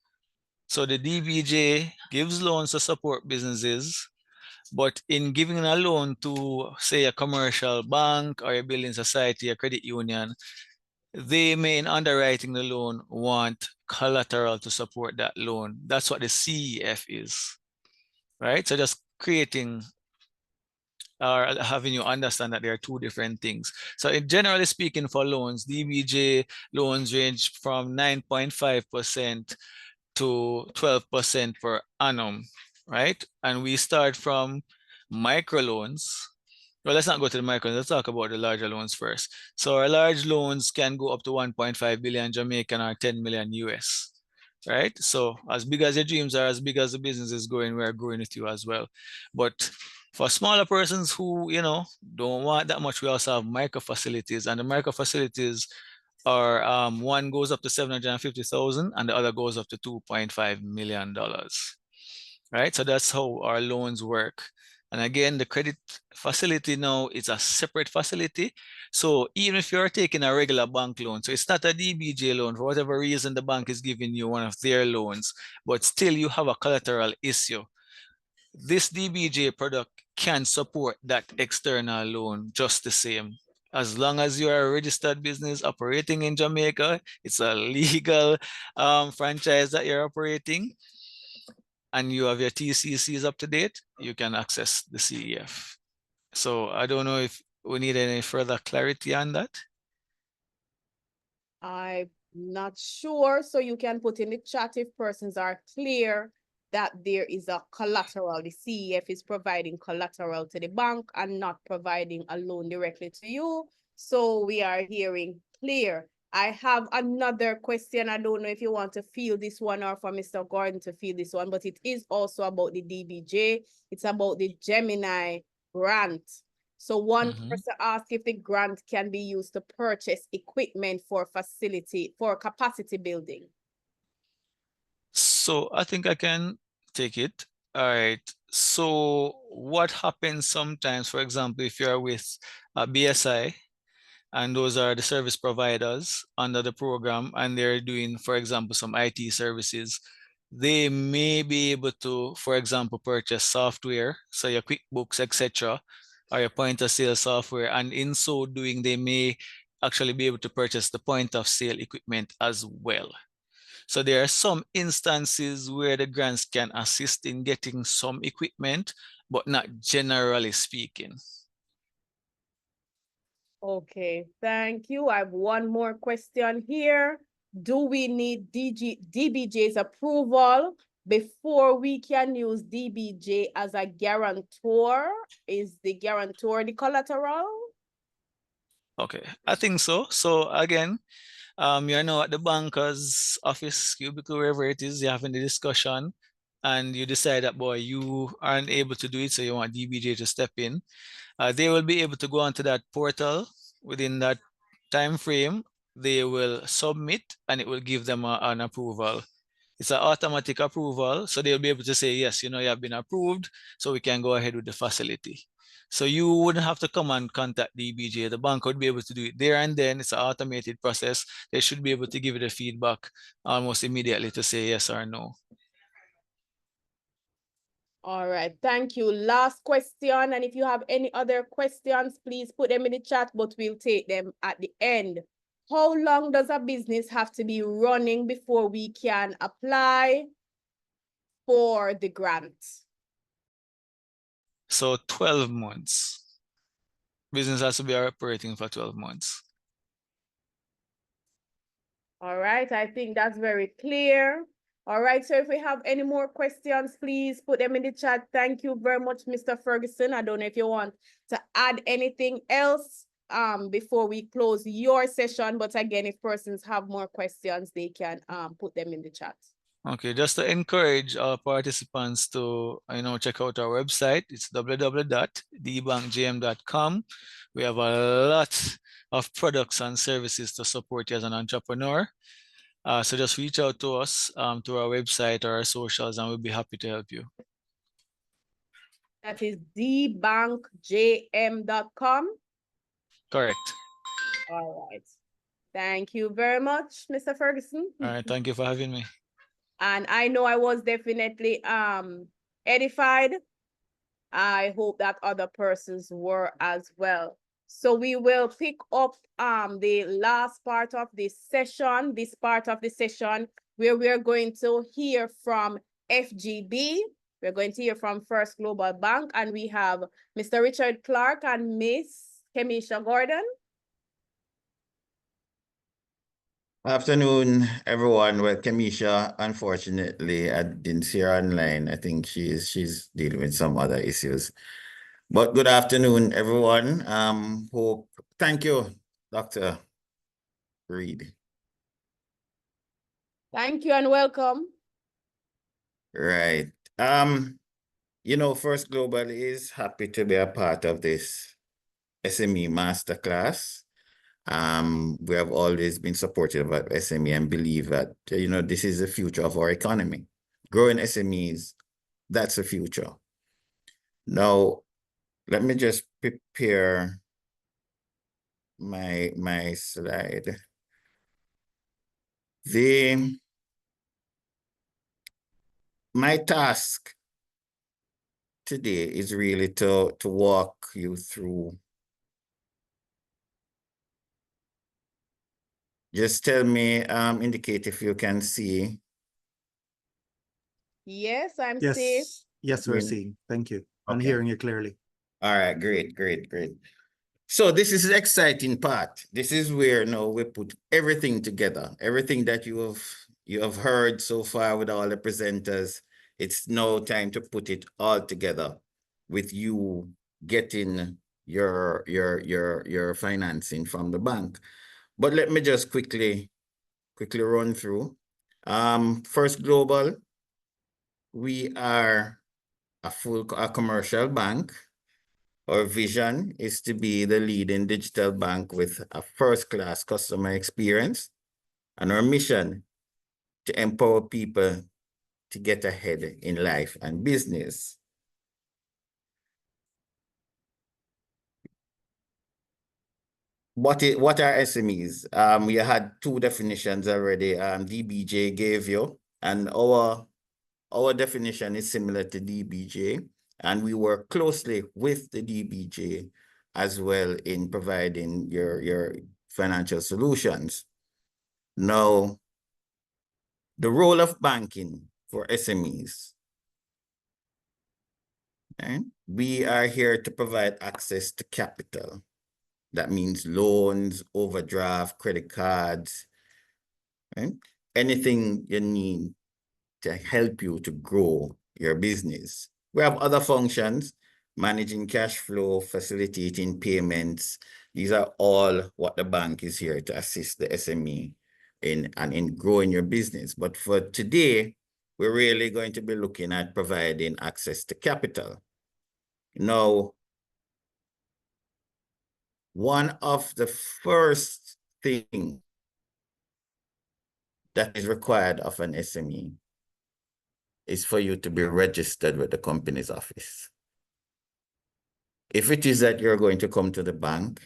So the DBJ gives loans to support businesses, but in giving a loan to, say, a commercial bank or a building society, a credit union, they may, in underwriting the loan, want collateral to support that loan. That's what the CEF is, right? So just creating or having you understand that there are two different things. So generally speaking, for loans, DBJ loans range from 9.5% to 12% per annum, right? And we start from microloans. Well, let's not go to the micro. Let's talk about the larger loans first. So our large loans can go up to 1.5 billion Jamaican or 10 million US, right? So as big as your dreams are, as big as the business is growing, we're growing with you as well. But for smaller persons who, don't want that much, we also have micro facilities, and the micro facilities are one goes up to 750,000 and the other goes up to $2.5 million, right? So that's how our loans work. And again, the credit facility now is a separate facility. So even if you're taking a regular bank loan, so it's not a DBJ loan, for whatever reason, the bank is giving you one of their loans, but still you have a collateral issue. This DBJ product can support that external loan just the same. As long as you are a registered business operating in Jamaica, it's a legal franchise that you're operating, and you have your TCCs up to date, you can access the CEF. So I don't know if we need any further clarity on that. I'm not sure, so you can put in the chat if persons are clear that there is a collateral. The CEF is providing collateral to the bank and not providing a loan directly to you. So we are hearing clear. I have another question. I don't know if you want to field this one or for Mr. Gordon to field this one, but it is also about the DBJ. It's about the Gemini grant. So one person asked if the grant can be used to purchase equipment for capacity building. So I think I can take it. All right. So what happens sometimes, for example, if you're with BSI, and those are the service providers under the program, and they're doing, for example, some IT services, they may be able to, for example, purchase software, so your QuickBooks, etc., or your point of sale software, and in so doing, they may actually be able to purchase the point of sale equipment as well. So there are some instances where the grants can assist in getting some equipment, but not generally speaking. Okay, thank you. I have one more question here. Do we need DBJ's approval before we can use DBJ as a guarantor? Is the guarantor the collateral? Okay, I think so. So again, you're now at the banker's office, cubicle, wherever it is, you're having the discussion, and you decide that, boy, you aren't able to do it, so you want DBJ to step in. They will be able to go onto that portal within that time frame. They will submit, and it will give them an approval. It's an automatic approval, so they'll be able to say, yes, you have been approved, so we can go ahead with the facility. So you wouldn't have to come and contact DBJ. The bank would be able to do it there and then. It's an automated process. They should be able to give you the feedback almost immediately to say yes or no. All right, thank you. Last question, and if you have any other questions, please put them in the chat, but we'll take them at the end. How long does a business have to be running before we can apply for the grant? So 12 months. Business has to be operating for 12 months. All right, I think that's very clear. All right, so if we have any more questions, please put them in the chat. Thank you very much, Mr. Ferguson. I don't know if you want to add anything else before we close your session, but again, if persons have more questions, they can put them in the chat. Okay, just to encourage our participants to check out our website. It's www.dbankgm.com. We have a lot of products and services to support you as an entrepreneur. So just reach out to us to our website or our socials, and we'll be happy to help you. That is dbankjm.com. Correct. All right. Thank you very much, Mr. Ferguson. All right, thank you for having me. And I know I was definitely edified. I hope that other persons were as well. So we will pick up the last part of this session, where we're going to hear from FGB. We're going to hear from First Global Bank, and we have Mr. Richard Clark and Miss Kemisha Gordon. Afternoon, everyone. Well, Kemisha, unfortunately, I didn't see her online. I think she's dealing with some other issues. But good afternoon, everyone. Thank you, Dr. Reed. Thank you and welcome. Right. First Global is happy to be a part of this SME masterclass. We have always been supportive of SME and believe that, this is the future of our economy. Growing SMEs, that's the future. Now, let me just prepare my slide. My task today is really to walk you through. Just tell me, indicate if you can see. Yes, I'm Yes, safe. yes, we're Mm. seeing. Thank you. I'm Okay. hearing you clearly. All right, great. So this is the exciting part. This is where now we put everything together. Everything that you have heard so far with all the presenters. It's now time to put it all together with you getting your financing from the bank. But let me just quickly run through. First Global, we are a commercial bank. Our vision is to be the leading digital bank with a first-class customer experience, and our mission to empower people to get ahead in life and business. What are SMEs? We had two definitions already. DBJ gave you, and our definition is similar to DBJ, and we work closely with the DBJ as well in providing your financial solutions. Now, the role of banking for SMEs. Okay? We are here to provide access to capital. That means loans, overdraft, credit cards, right? Anything you need to help you to grow your business. We have other functions, managing cash flow, facilitating payments. These are all what the bank is here to assist the SME in growing your business. But for today, we're really going to be looking at providing access to capital. Now, one of the first things that is required of an SME is for you to be registered with the company's office. If it is that you're going to come to the bank,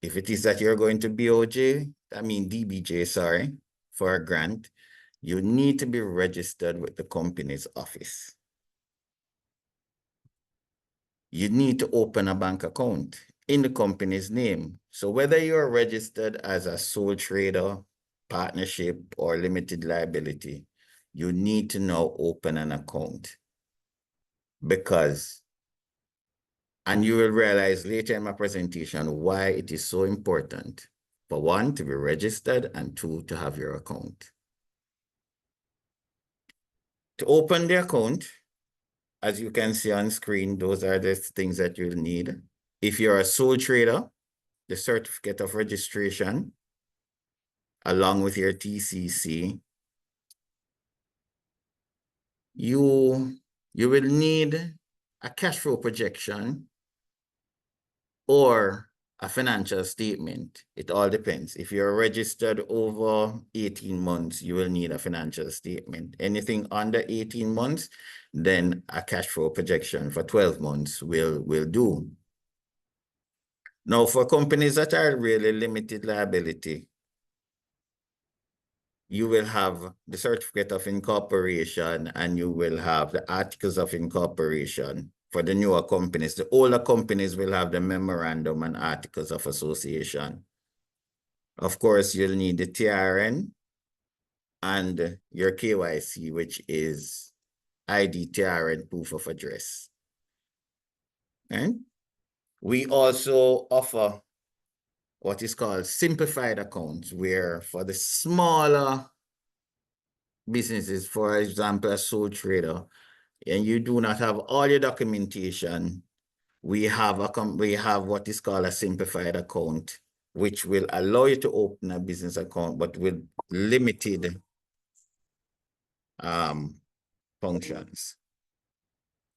if it is that you're going to DBJ, sorry, for a grant, you need to be registered with the company's office. You need to open a bank account in the company's name. So whether you're registered as a sole trader, partnership, or limited liability, you need to now open an account and you will realize later in my presentation why it is so important for one, to be registered, and two, to have your account. To open the account, as you can see on screen, those are the things that you'll need. If you're a sole trader, the certificate of registration, along with your TCC, you will need a cash flow projection or a financial statement. It all depends. If you're registered over 18 months, you will need a financial statement. Anything under 18 months, then a cash flow projection for 12 months will do. Now, for companies that are really limited liability, you will have the certificate of incorporation and you will have the articles of incorporation. For the newer companies, the older companies will have the memorandum and articles of association. Of course, you'll need the TRN and your KYC, which is ID, TRN, proof of address. And we also offer what is called simplified accounts, where for the smaller businesses, for example, a sole trader, and you do not have all your documentation, we have what is called a simplified account, which will allow you to open a business account, but with limited functions.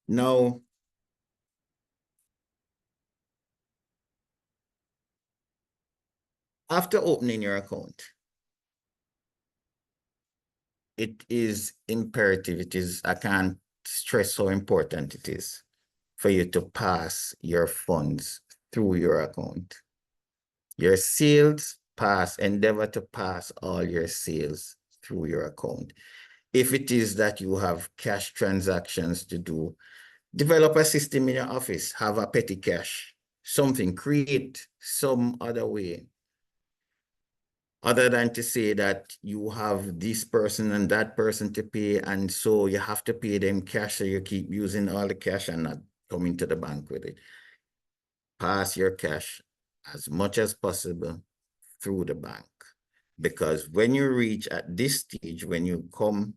Now, after opening your account, it is imperative, I can't stress how important it is for you to pass your funds through your account. Your sales endeavor to pass all your sales through your account. If it is that you have cash transactions to do, develop a system in your office, have a petty cash, something, create some other way. Other than to say that you have this person and that person to pay, and so you have to pay them cash, so you keep using all the cash and not coming to the bank with it. Pass your cash as much as possible through the bank. Because when you reach at this stage, when you come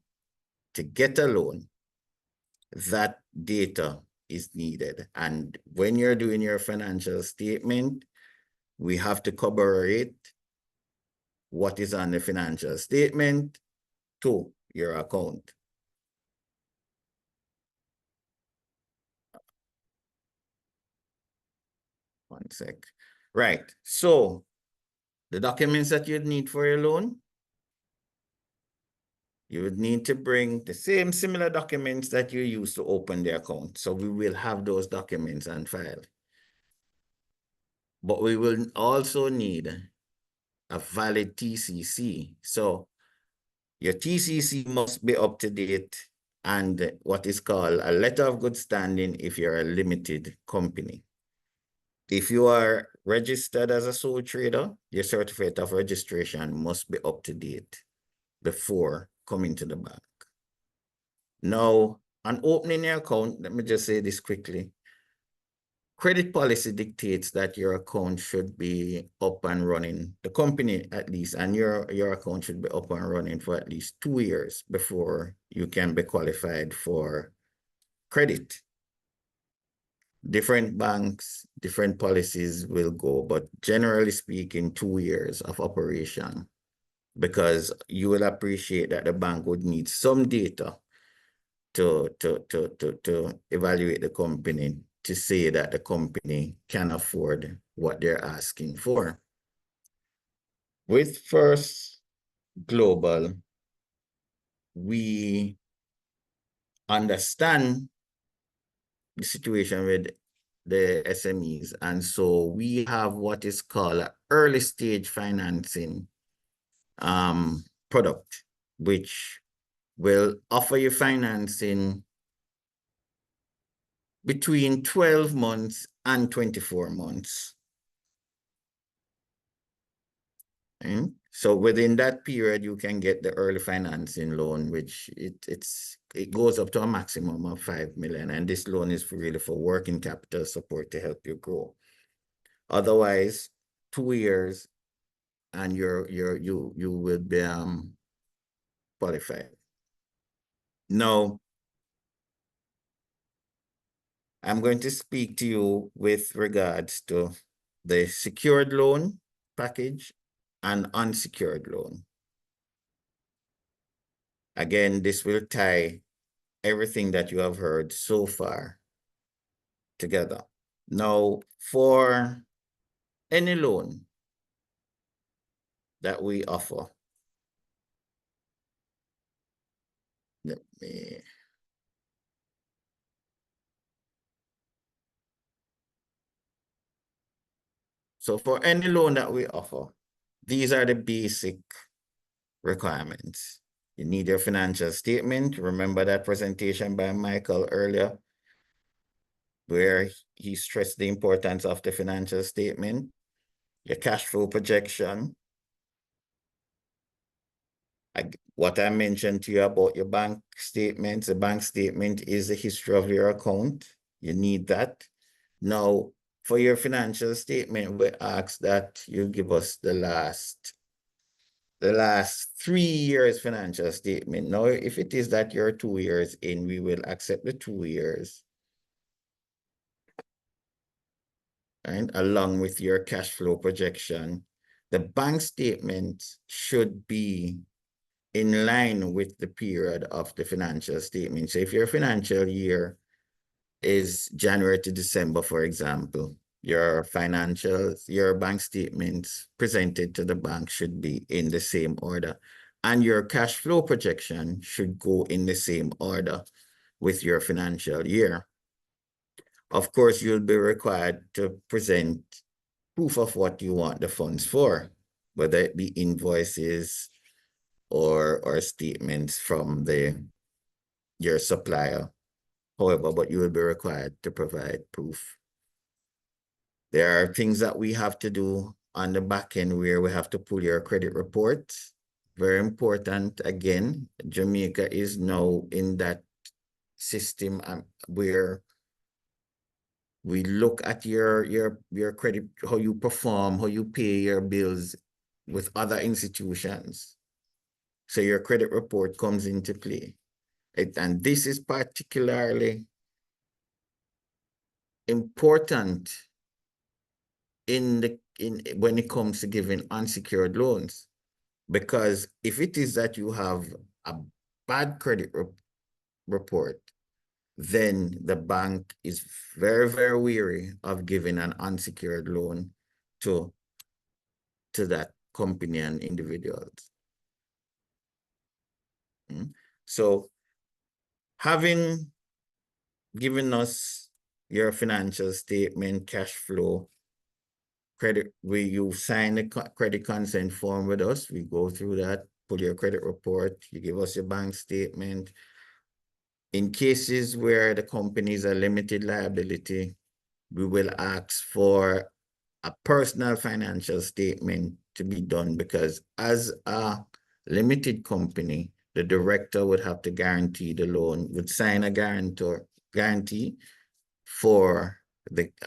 to get a loan, that data is needed. And when you're doing your financial statement, we have to corroborate what is on the financial statement to your account. One sec. Right. So the documents that you'd need for your loan, you would need to bring the same similar documents that you use to open the account. So we will have those documents on file. But we will also need a valid TCC. So your TCC must be up to date and what is called a letter of good standing if you're a limited company. If you are registered as a sole trader, your certificate of registration must be up to date before coming to the bank. Now, on opening your account, let me just say this quickly. Credit policy dictates that your account should be up and running, the company at least, and your account should be up and running for at least 2 years before you can be qualified for credit. Different banks, different policies will go, but generally speaking, 2 years of operation, because you will appreciate that the bank would need some data to evaluate the company, to say that the company can afford what they're asking for. With First Global, we understand the situation with the SMEs, and so we have what is called an early stage financing product, which will offer you financing between 12 months and 24 months. Okay? So within that period, you can get the early financing loan, which it goes up to a maximum of 5 million. And this loan is really for working capital support to help you grow. Otherwise, 2 years and you will be qualified. Now, I'm going to speak to you with regards to the secured loan package and unsecured loan. Again, this will tie everything that you have heard so far together. Now, for any loan that we offer, let me... So for any loan that we offer, these are the basic requirements. You need your financial statement. Remember that presentation by Michael earlier, where he stressed the importance of the financial statement, your cash flow projection, what I mentioned to you about your bank statements. The bank statement is the history of your account. You need that. Now, for your financial statement, we ask that you give us the last 3 years financial statement. Now, if it is that you're 2 years in, we will accept the 2 years. And along with your cash flow projection, the bank statement should be in line with the period of the financial statement. So if your financial year is January to December, for example, your bank statements presented to the bank should be in the same order, and your cash flow projection should go in the same order with your financial year. Of course, you'll be required to present proof of what you want the funds for, whether it be invoices or statements from your supplier. However, but you will be required to provide proof. There are things that we have to do on the back end where we have to pull your credit report. Very important. Again, Jamaica is now in that system where we look at your credit, how you perform, how you pay your bills with other institutions. So your credit report comes into play. And this is particularly important when it comes to giving unsecured loans. Because if it is that you have a bad credit report, then the bank is very, very wary of giving an unsecured loan to that company and individuals. So having given us your financial statement, cash flow, credit, you sign the credit consent form with us, we go through that, pull your credit report, you give us your bank statement. In cases where the companies are limited liability, we will ask for a personal financial statement to be done, because as a limited company, the director would have to guarantee the loan, would sign a guarantee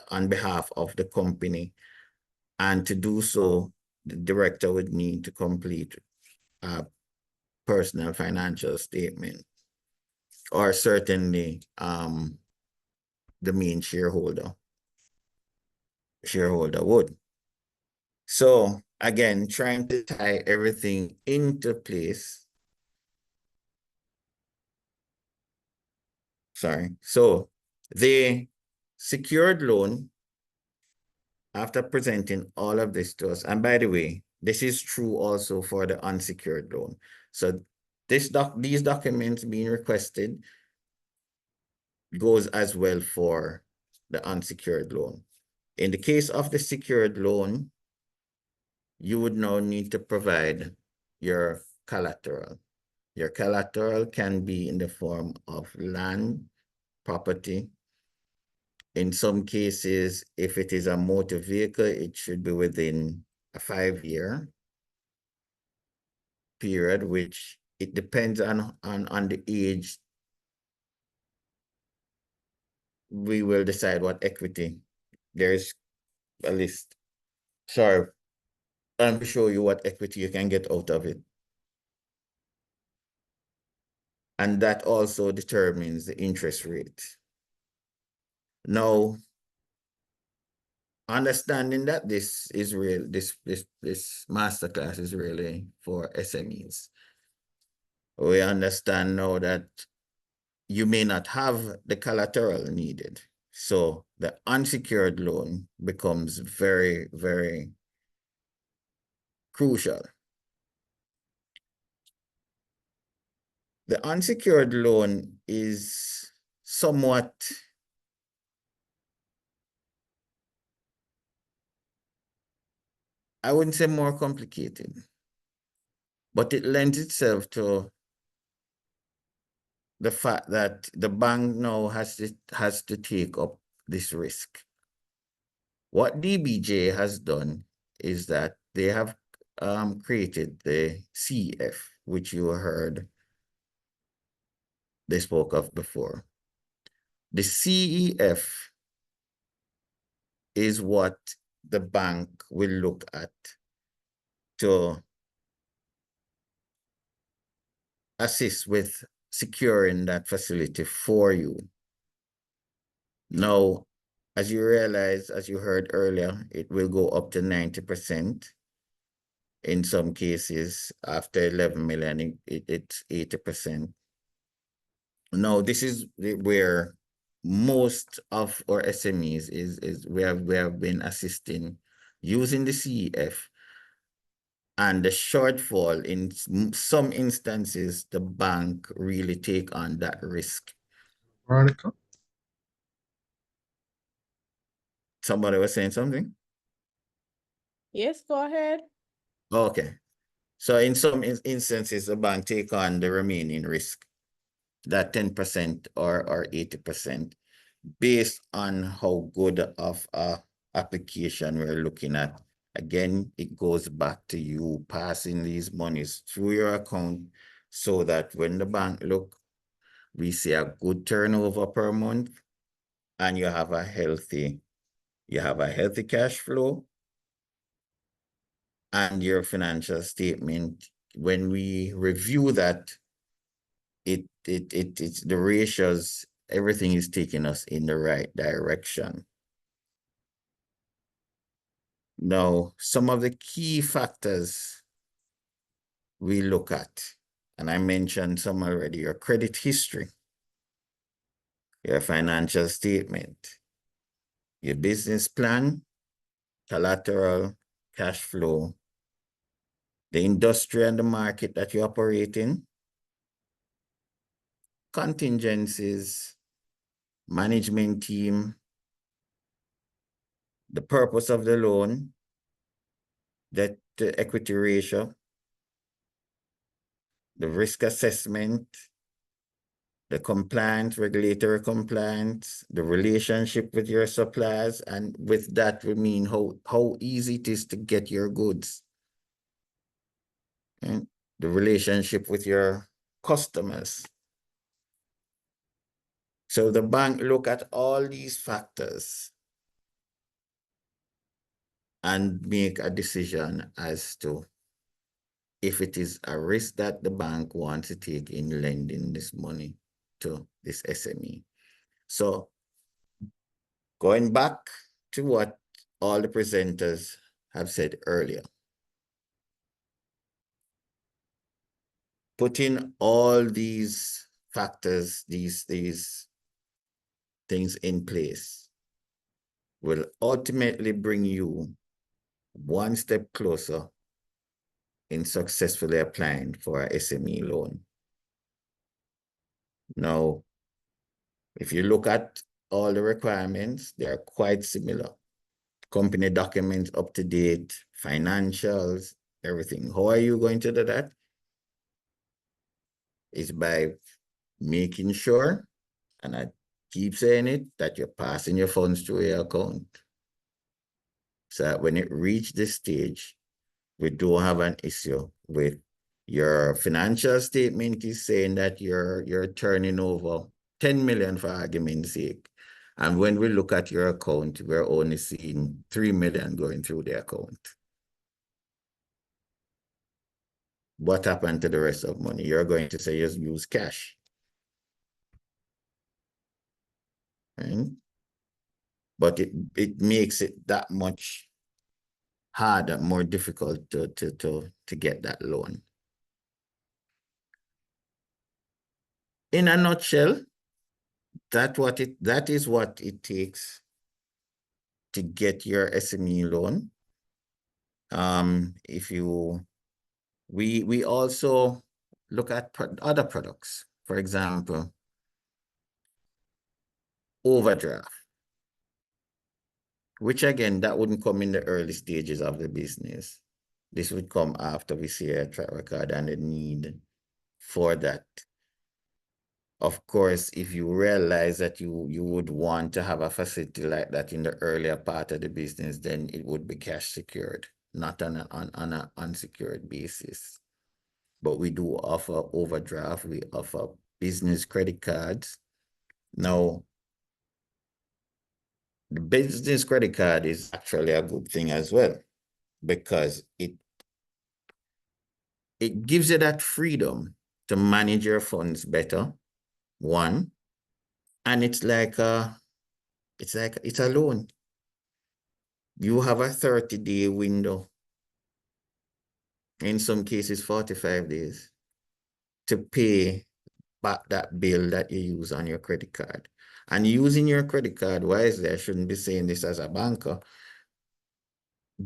on behalf of the company. And to do so, the director would need to complete a personal financial statement, or certainly the main shareholder would. So again, trying to tie everything into place. Sorry. So the secured loan, after presenting all of this to us, and by the way, this is true also for the unsecured loan. So these documents being requested goes as well for the unsecured loan. In the case of the secured loan, you would now need to provide your collateral. Your collateral can be in the form of land, property. In some cases, if it is a motor vehicle, it should be within a 5-year period, which it depends on the age. We will decide what equity. There's a list. Sorry, I'll show you what equity you can get out of it. And that also determines the interest rate. Now, understanding that this is real, this masterclass is really for SMEs. We understand now that you may not have the collateral needed. So the unsecured loan becomes very, very crucial. The unsecured loan is somewhat I wouldn't say more complicated, but it lends itself to the fact that the bank now has to take up this risk. What DBJ has done is that they have created the CEF, which you heard they spoke of before. The CEF is what the bank will look at to assist with securing that facility for you. Now, as you realize, as you heard earlier, it will go up to 90%. In some cases, after 11 million, it's 80%. Now, this is where most of our SMEs we have been assisting using the CEF, and the shortfall in some instances, the bank really take on that risk. Veronica? Somebody was saying something? Yes, go ahead. Okay. So in some instances, the bank take on the remaining risk, that 10% or 80%, based on how good of a application we're looking at. Again, it goes back to you passing these monies through your account so that when the bank look, we see a good turnover per month and you have a healthy cash flow, and your financial statement, when we review that, it's the ratios, everything is taking us in the right direction. Now, some of the key factors we look at, and I mentioned some already: your credit history, your financial statement, your business plan, collateral, cash flow, the industry and the market that you operate in, contingencies, management team, the purpose of the loan, debt to equity ratio, the risk assessment, the compliance, regulatory compliance, the relationship with your suppliers, and with that we mean how easy it is to get your goods, and the relationship with your customers. So the bank look at all these factors and make a decision as to if it is a risk that the bank wants to take in lending this money to this SME. So going back to what all the presenters have said earlier, putting all these factors, these things in place will ultimately bring you one step closer in successfully applying for a SME loan. Now, if you look at all the requirements, they are quite similar. Company documents up to date, financials, everything. How are you going to do that? It's by making sure, and I keep saying it, that you're passing your funds through your account. So that when it reaches this stage, we don't have an issue with your financial statement is saying that you're turning over 10 million for argument's sake. And when we look at your account, we're only seeing 3 million going through the account. What happened to the rest of money? You're going to say just use cash. Right? But it makes it that much harder, more difficult to get that loan. In a nutshell, that is what it takes to get your SME loan. We also look at other products. For example, overdraft, which again, that wouldn't come in the early stages of the business. This would come after we see a track record and a need for that. Of course, if you realize that you would want to have a facility like that in the earlier part of the business, then it would be cash secured, not on an unsecured basis. But we do offer overdraft, we offer business credit cards. Now, the business credit card is actually a good thing as well, because it gives you that freedom to manage your funds better, one, and it's a loan. You have a 30-day window, in some cases 45 days, to pay back that bill that you use on your credit card. And using your credit card wisely, I shouldn't be saying this as a banker,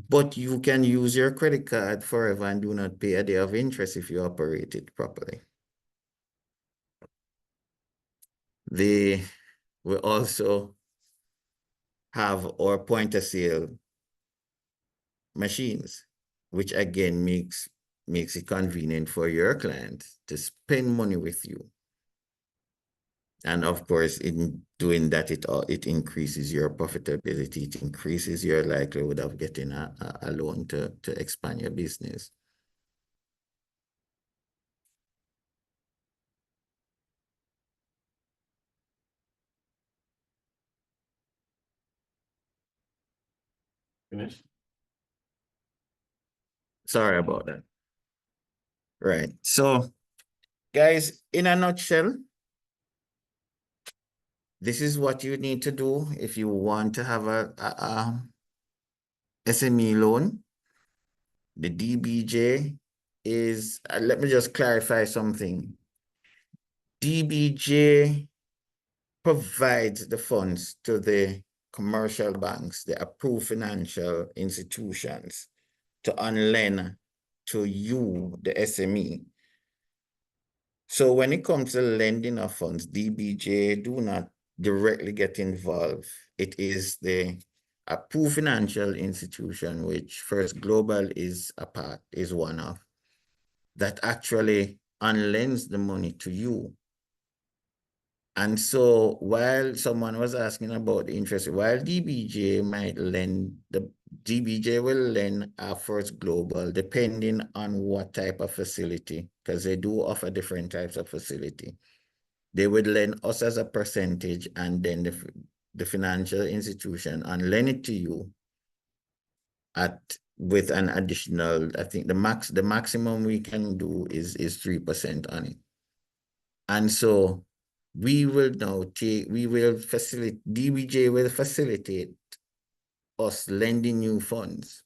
but you can use your credit card forever and do not pay a day of interest if you operate it properly. We also have our point of sale machines, which again makes it convenient for your client to spend money with you. And of course, in doing that, it increases your profitability, it increases your likelihood of getting a loan to expand your business. Finish? Sorry about that. Right. So, guys, in a nutshell, this is what you need to do if you want to have a SME loan. The DBJ is, let me just clarify something. DBJ provides the funds to the commercial banks, the approved financial institutions, to unlend to you, the SME. So when it comes to lending of funds, DBJ do not directly get involved. It is the approved financial institution, which First Global is one of, that actually unlends the money to you. And so while someone was asking about the interest, while DBJ might lend, the DBJ will lend our First Global depending on what type of facility, because they do offer different types of facility. They would lend us as a percentage, and then the financial institution and lend it to you with an additional, I think the maximum we can do is 3% on it. And so we will now DBJ will facilitate us lending you funds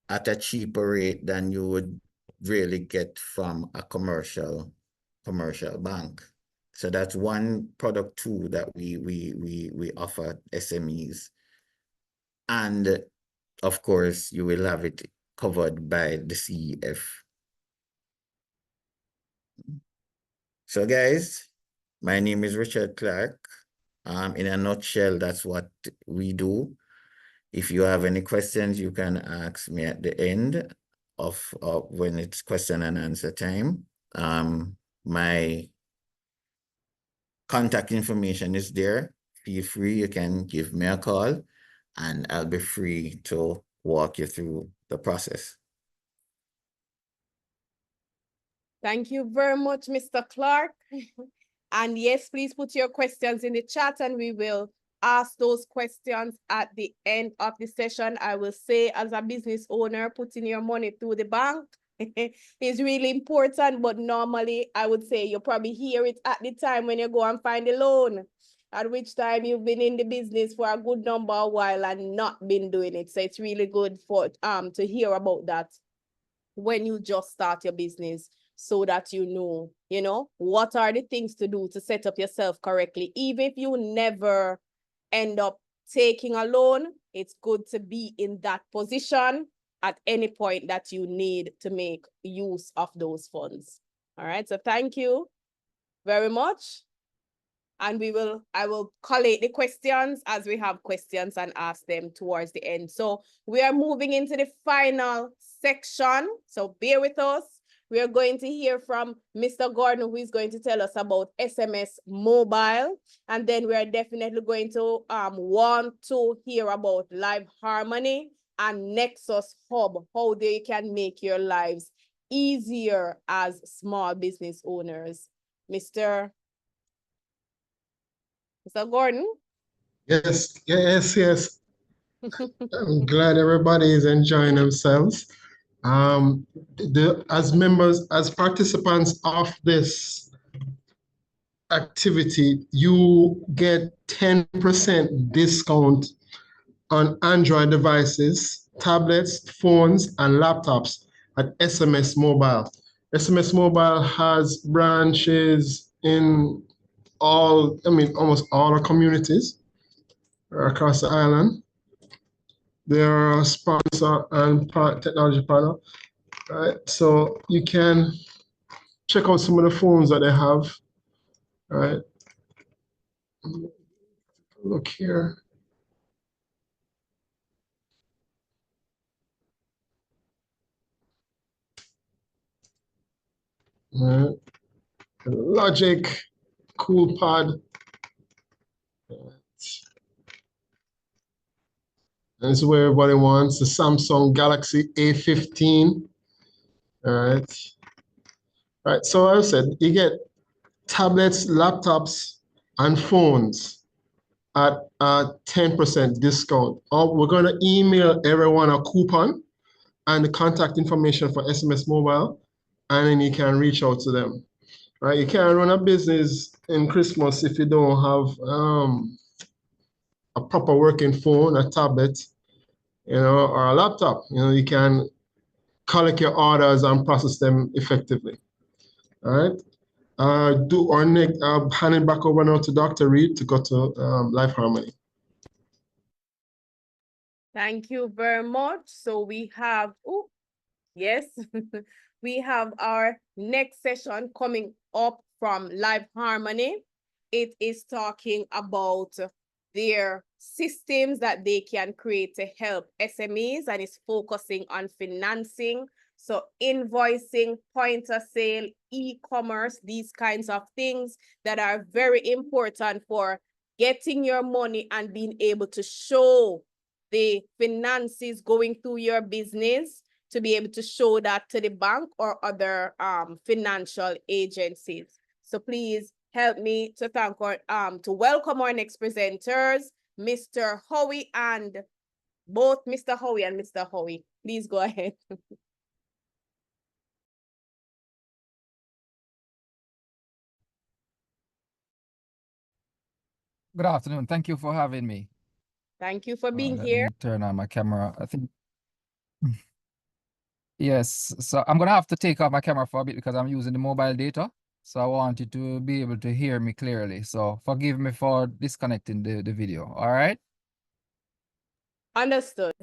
at a cheaper rate than you would really get from a commercial bank. So that's one product too that we offer SMEs. And of course, you will have it covered by the CEF. So guys, my name is Richard Clark. In a nutshell, that's what we do. If you have any questions, you can ask me at the end of when it's question and answer time. My contact information is there. Feel free, you can give me a call and I'll be free to walk you through the process. Thank you very much, Mr. Clark. And yes, please put your questions in the chat and we will ask those questions at the end of the session. I will say, as a business owner, putting your money through the bank is really important, but normally I would say you probably hear it at the time when you go and find a loan, at which time you've been in the business for a good number of while and not been doing it. So it's really good for to hear about that when you just start your business, so that you know, what are the things to do to set up yourself correctly. Even if you never end up taking a loan, it's good to be in that position at any point that you need to make use of those funds. All right, so thank you very much. And I will collate the questions as we have questions and ask them towards the end. So we are moving into the final section. So bear with us. We are going to hear from Mr. Gordon, who is going to tell us about SMS Mobile. And then we are definitely going to want to hear about Live Harmony and Nexus Hub, how they can make your lives easier as small business owners. Mr. Gordon? Yes. I'm glad everybody is enjoying themselves. As participants of this activity, you get 10% discount on Android devices, tablets, phones, and laptops at SMS Mobile. SMS Mobile has branches in almost all our communities across the island. They're a sponsor and technology partner, right? So you can check out some of the phones that they have, right? Look here. Logic, Cool Pod. This is where everybody wants the Samsung Galaxy A15. All right. All right. So as I said, you get tablets, laptops, and phones at a 10% discount. We're going to email everyone a coupon and the contact information for SMS Mobile, and then you can reach out to them. Right? You can't run a business in Christmas if you don't have a proper working phone, a tablet, or a laptop. You can collect your orders and process them effectively. All right. Hand it back over now to Dr. Reed to go to Life Harmony. Thank you very much. So we have, yes, we have our next session coming up from Life Harmony. It is talking about their systems that they can create to help SMEs, and it's focusing on financing. So invoicing, point of sale, e-commerce, these kinds of things that are very important for getting your money and being able to show the finances going through your business, to be able to show that to the bank or other financial agencies. So please help me to thank to welcome our next presenters, Mr. Howie and both Mr. Howie and Mr. Howie. Please go ahead. Good afternoon. Thank you for having me. Thank you for being Let here. me turn on my camera. I think. Yes. So I'm gonna have to take off my camera for a bit because I'm using the mobile data. So I want you to be able to hear me clearly. So forgive me for disconnecting the video. All right. Understood.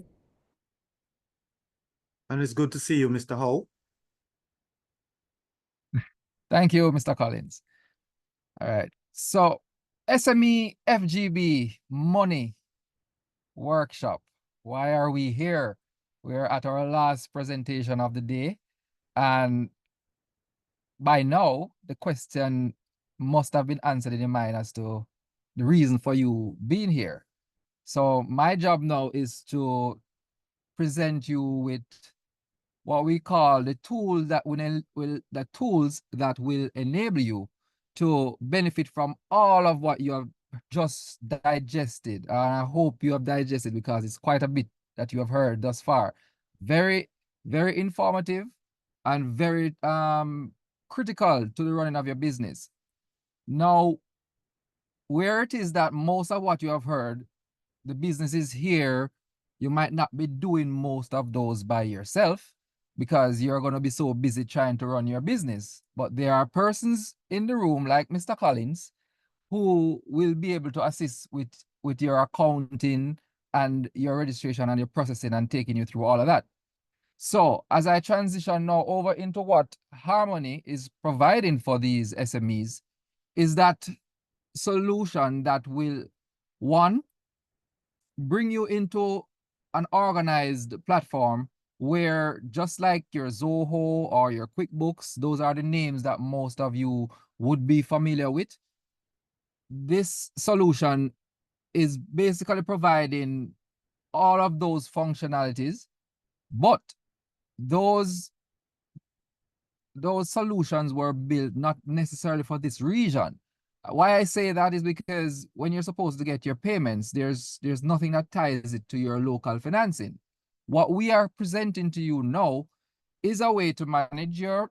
And it's good to see you, Mr. Howe. Thank you, Mr. Collins. All right. So SME FGB money workshop. Why are we here? We're at our last presentation of the day. And by now, the question must have been answered in your mind as to the reason for you being here. So my job now is to present you with what we call the tools that will enable you to benefit from all of what you have just digested. And I hope you have digested because it's quite a bit that you have heard thus far. Very, very informative and very critical to the running of your business. Now, where it is that most of what you have heard, the business is here, you might not be doing most of those by yourself because you're going to be so busy trying to run your business. But there are persons in the room like Mr. Collins who will be able to assist with your accounting and your registration and your processing and taking you through all of that. So as I transition now over into what Harmony is providing for these SMEs, is that solution that will, one, bring you into an organized platform where, just like your Zoho or your QuickBooks, those are the names that most of you would be familiar with. This solution is basically providing all of those functionalities, but those solutions were built not necessarily for this region. Why I say that is because when you're supposed to get your payments, there's nothing that ties it to your local financing. What we are presenting to you now is a way to manage your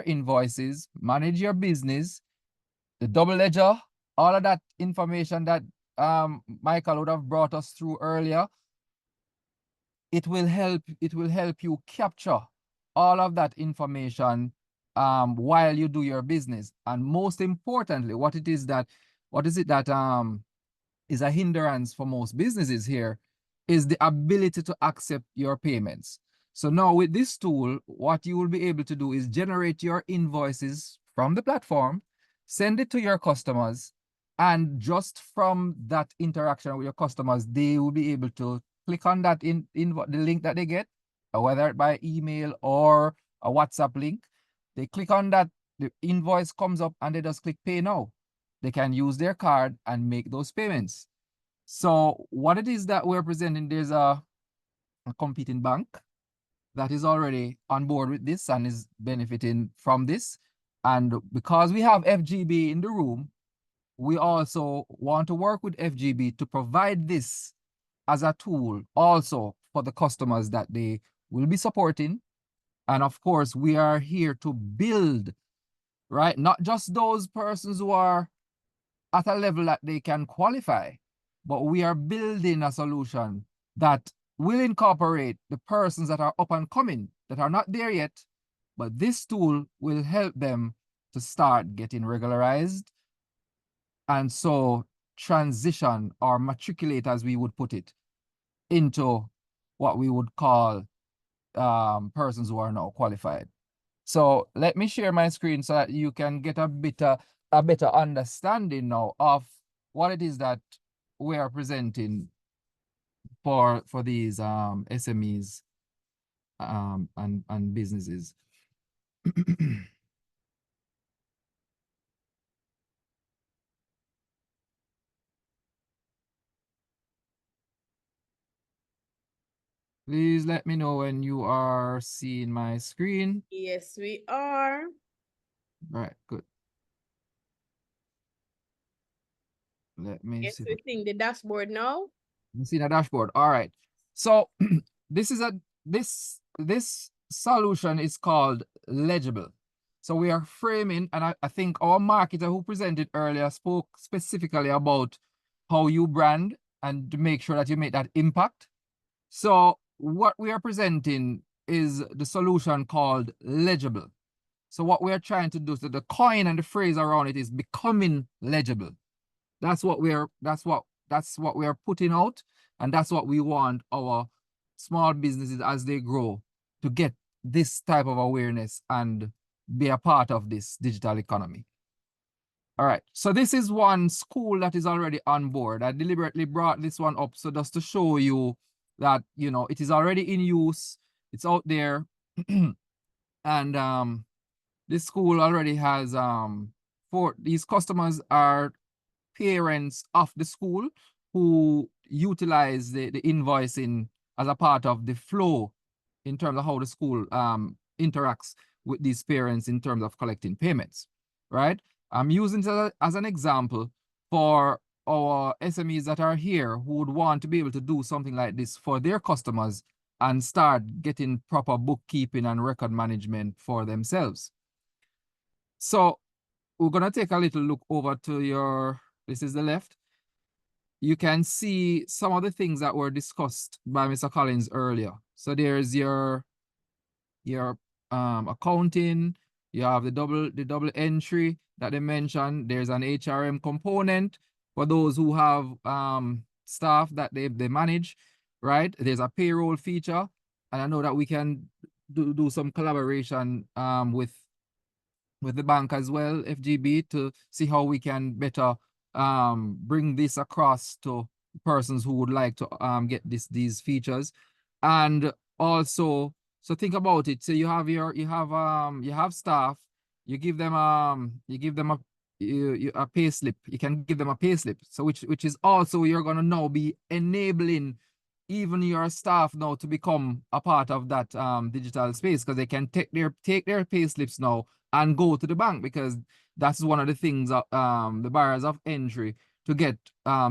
invoices, manage your business, the double ledger, all of that information that Michael would have brought us through earlier. It will help you capture all of that information while you do your business. And most importantly, what is it that is a hindrance for most businesses here is the ability to accept your payments. So now with this tool, what you will be able to do is generate your invoices from the platform, send it to your customers, and just from that interaction with your customers, they will be able to click on that in the link that they get, whether by email or a WhatsApp link. They click on that the invoice comes up and they just click pay now. They can use their card and make those payments. So what it is that we're presenting, there's a competing bank that is already on board with this and is benefiting from this. And because we have FGB in the room, we also want to work with FGB to provide this as a tool also for the customers that they will be supporting. And of course, we are here to build, right? Not just those persons who are at a level that they can qualify, but we are building a solution that will incorporate the persons that are up and coming, that are not there yet, but this tool will help them to start getting regularized and so transition or matriculate, as we would put it, into what we would call persons who are now qualified. So let me share my screen so that you can get a better understanding now of what it is that we are presenting for these SMEs and businesses. Please let me know when you are seeing my screen. Yes, we are. All right, good. Let me Yes, see. we're seeing the dashboard now. You see the dashboard. All right. So this is this solution is called Legible. So we are framing, and I think our marketer who presented earlier spoke specifically about how you brand and to make sure that you make that impact. So what we are presenting is the solution called Legible. So what we are trying to do, so the coin and the phrase around it is becoming legible. That's what we are putting out, and that's what we want our small businesses as they grow to get this type of awareness and be a part of this digital economy. All right, so this is one school that is already on board. I deliberately brought this one up so just to show you that, you know, it is already in use, it's out there. And this school already has for these customers are parents of the school who utilize the invoicing as a part of the flow in terms of how the school interacts with these parents in terms of collecting payments, right? I'm using it as an example for our SMEs that are here who would want to be able to do something like this for their customers and start getting proper bookkeeping and record management for themselves. So we're going to take a little look over to your, this is the left. You can see some of the things that were discussed by Mr. Collins earlier. So there's your accounting, you have the double entry that they mentioned. There's an HRM component for those who have staff that they manage, right? There's a payroll feature, and I know that we can do some collaboration with the bank as well, FGB, to see how we can better bring this across to persons who would like to get these features. And also, so think about it. So you have staff, you give them a pay slip. You can give them a pay slip. So which is also, you're gonna now be enabling even your staff now to become a part of that digital space, because they can take their pay slips now and go to the bank, because that's one of the things the barriers of entry to get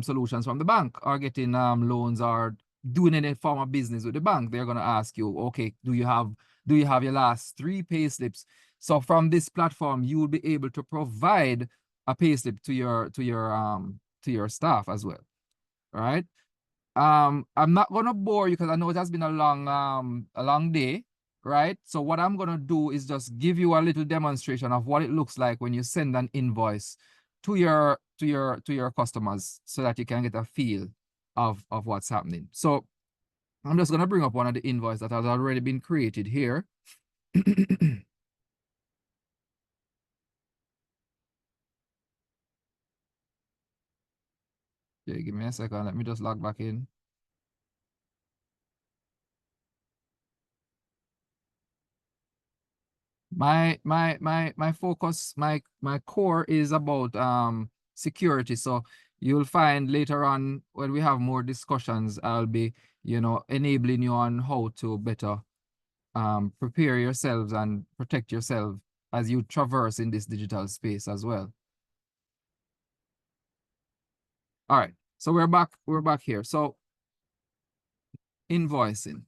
solutions from the bank, or getting loans, or doing any form of business with the bank. They're going to ask you, okay, do you have your last 3 pay slips? So from this platform, you will be able to provide a pay slip to your staff as well. All right. I'm not gonna bore you because I know it has been a long day, right? So what I'm gonna do is just give you a little demonstration of what it looks like when you send an invoice to your customers, so that you can get a feel of what's happening. So I'm just gonna bring up one of the invoices that has already been created here. Okay, give me a second. Let me just log back in. My focus, my core is about security. So you'll find later on when we have more discussions, I'll be, enabling you on how to better prepare yourselves and protect yourself as you traverse in this digital space as well. All right, so we're back here. So invoicing.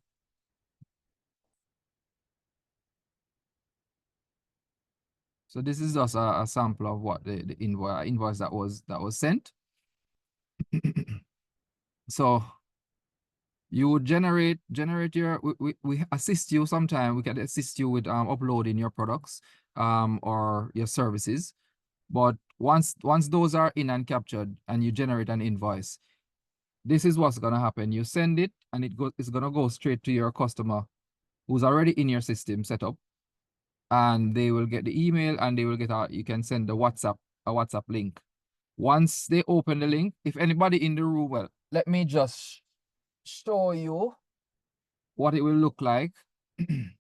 So this is just a sample of what the invoice that was sent. So you would generate your, we assist you sometime. We can assist you with uploading your products or your services. But once those are in and captured and you generate an invoice, this is what's gonna happen. You send it and it's gonna go straight to your customer who's already in your system set up. And they will get the email and they will get you can send a WhatsApp link. Once they open the link, if anybody in the room, well, let me just show you what it will look like. Can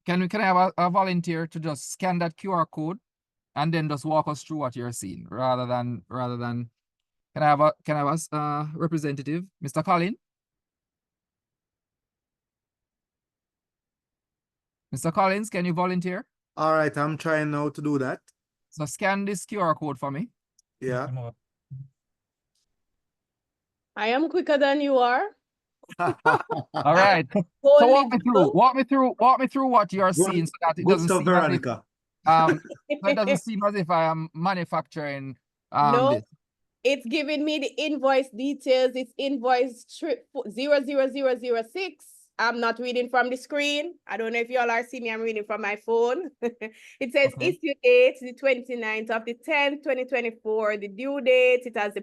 I have a volunteer to just scan that QR code and then just walk us through what you're seeing rather than can I have a representative, Mr. Colin? Mr. Collins, can you volunteer? All right, I'm trying now to do that. So scan this QR code for me. Yeah. I am quicker than you are. All right. So walk me through what you're seeing so that it doesn't seem Veronica. so it doesn't seem as if I am manufacturing no, this. It's giving me the invoice details. It's invoice 00006. I'm not reading from the screen. I don't know if you all are seeing me. I'm reading from my phone. It says issue date, the 29th of the 10th, 2024. The due date, it has the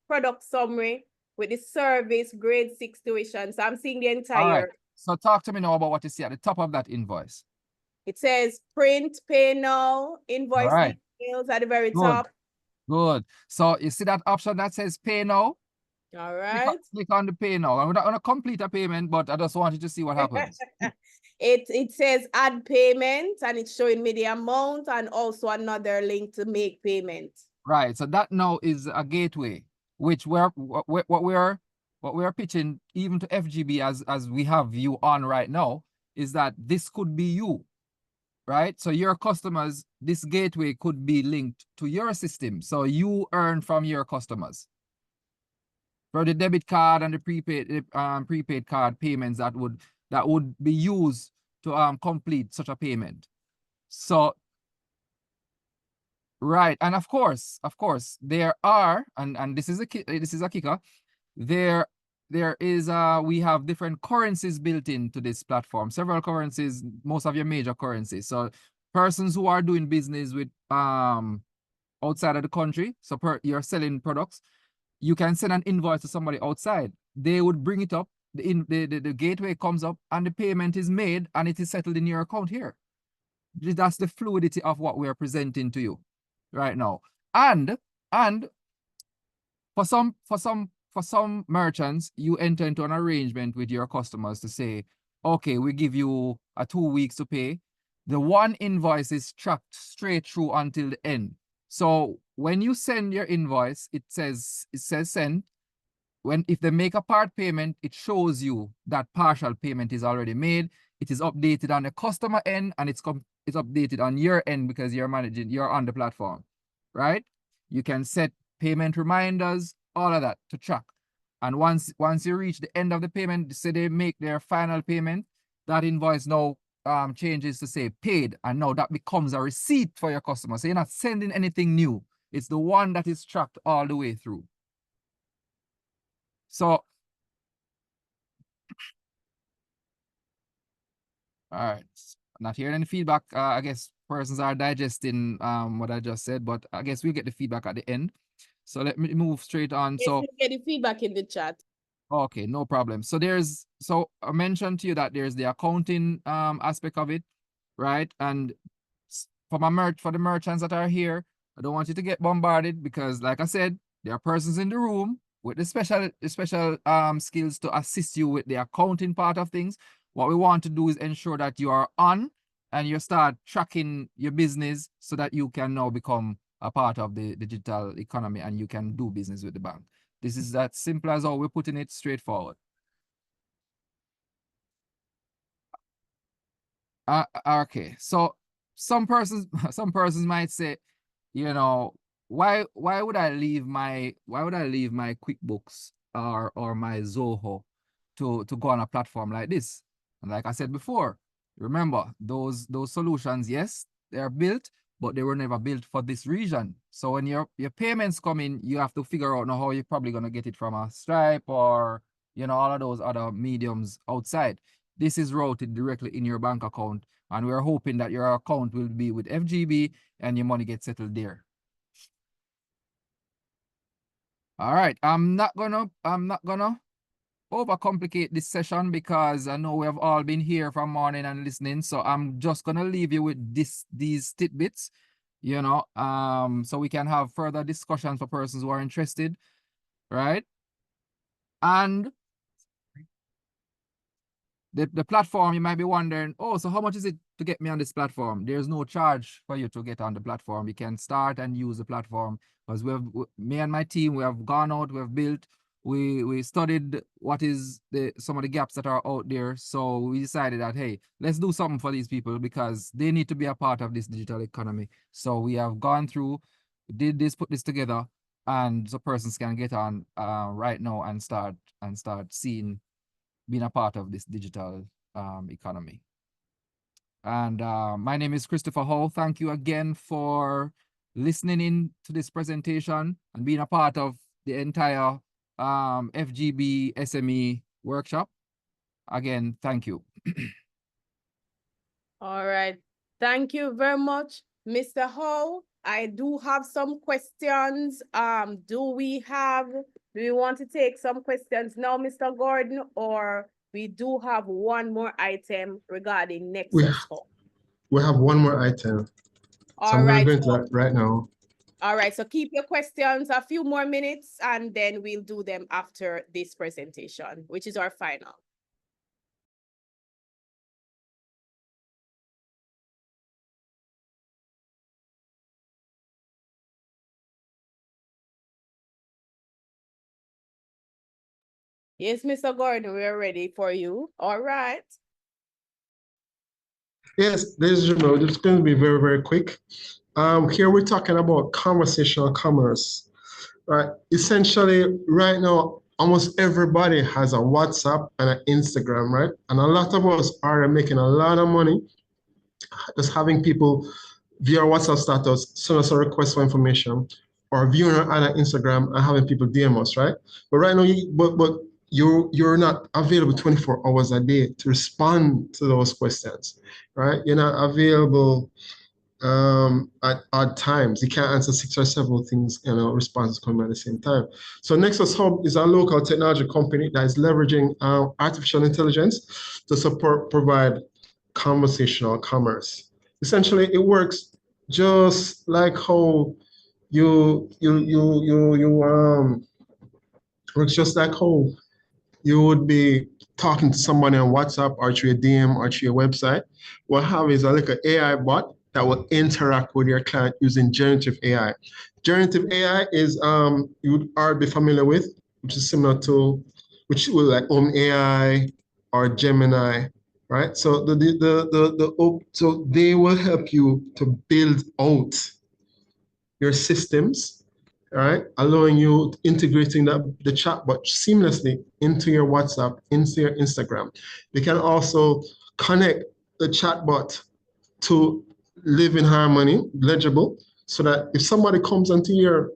product summary with the service grade 6 tuition. So I'm seeing the entire. All right. So talk to me now about what you see at the top of that invoice. It says print, pay now, invoice details at the very top. Good. So you see that option that says pay now? All right. Click on the pay now. I'm not going to complete a payment, but I just wanted to see what happens. It says add payment and it's showing me the amount and also another link to make payment. Right. So that now is a gateway, which what we're pitching even to FGB as we have you on right now is that this could be you. Right? So your customers, this gateway could be linked to your system. So you earn from your customers. For the debit card and the prepaid card payments that would be used to complete such a payment. So right, and of course there are, and this is a kicker, there is we have different currencies built into this platform, several currencies, most of your major currencies. So persons who are doing business with outside of the country, so you're selling products, you can send an invoice to somebody outside. They would bring it up, the gateway comes up and the payment is made and it is settled in your account here. That's the fluidity of what we are presenting to you right now. And for some merchants, you enter into an arrangement with your customers to say, okay, we give you 2 weeks to pay. The one invoice is tracked straight through until the end. So when you send your invoice, it says send. If they make a part payment, it shows you that partial payment is already made. It is updated on the customer end and it's updated on your end because you're on the platform, right? You can set payment reminders, all of that to track. And once you reach the end of the payment, say they make their final payment, that invoice now changes to say paid, and now that becomes a receipt for your customer. So you're not sending anything new. It's the one that is tracked all the way through. So, all right, not hearing any feedback. I guess persons are digesting what I just said, but I guess we'll get the feedback at the end. So let me move straight on. Yes, so we'll get the feedback in the chat. Okay, no problem. So I mentioned to you that there's the accounting aspect of it, right? And for the merchants that are here, I don't want you to get bombarded because, like I said, there are persons in the room with the special skills to assist you with the accounting part of things. What we want to do is ensure that you are on and you start tracking your business so that you can now become a part of the digital economy and you can do business with the bank. This is that simple as how we're putting it straightforward. Okay, so some persons might say, you know, why would I leave my QuickBooks or my Zoho to go on a platform like this? And like I said before, remember those solutions, yes, they are built, but they were never built for this region. So when your payments come in, you have to figure out now how you're probably gonna get it from a Stripe or all of those other mediums outside. This is routed directly in your bank account, and we're hoping that your account will be with FGB and your money gets settled there. All right, I'm not gonna overcomplicate this session because I know we have all been here from morning and listening. So I'm just gonna leave you with these tidbits, so we can have further discussions for persons who are interested, right? And the platform, you might be wondering, oh, so how much is it to get me on this platform? There's no charge for you to get on the platform. You can start and use the platform because me and my team, we have gone out, we have built, we studied what is some of the gaps that are out there. So we decided that, hey, let's do something for these people because they need to be a part of this digital economy. So we have gone through, put this together, and so persons can get on right now and start seeing, being a part of this digital economy. And my name is Christopher Hall. Thank you again for listening in to this presentation and being a part of the entire FGB SME workshop. Again, thank you. All right. Thank you very much, Mr. Hall. I do have some questions. Do we want to take some questions now, Mr. Gordon, or we do have one more item regarding Nexus Hub? We have one more item. All right. I'm going to that right now. All right, so keep your questions a few more minutes and then we'll do them after this presentation, which is our final. Yes, Mr. Gordon, we are ready for you. All right. Yes, this is going to be very, very quick. Here we're talking about conversational commerce, right? Essentially, right now, almost everybody has a WhatsApp and an Instagram, right? And a lot of us are making a lot of money just having people via WhatsApp status send us a request for information, or viewing our ad on Instagram and having people DM us, right? But right now, you're not available 24 hours a day to respond to those questions, right? You're not available at odd times. You can't answer 6 or 7 things, responses coming at the same time. So Nexus Hub is a local technology company that is leveraging artificial intelligence to provide conversational commerce. Essentially, it works just like how works just like how you would be talking to somebody on WhatsApp or through a DM or through your website. What I have is like an AI bot that will interact with your client using generative AI. Generative AI is you would already be familiar with, which is similar to, which will like OpenAI or Gemini, right? So so they will help you to build out your systems, right? Allowing you integrating the chatbot seamlessly into your WhatsApp, into your Instagram. You can also connect the chatbot to live in harmony, legible, so that if somebody comes onto your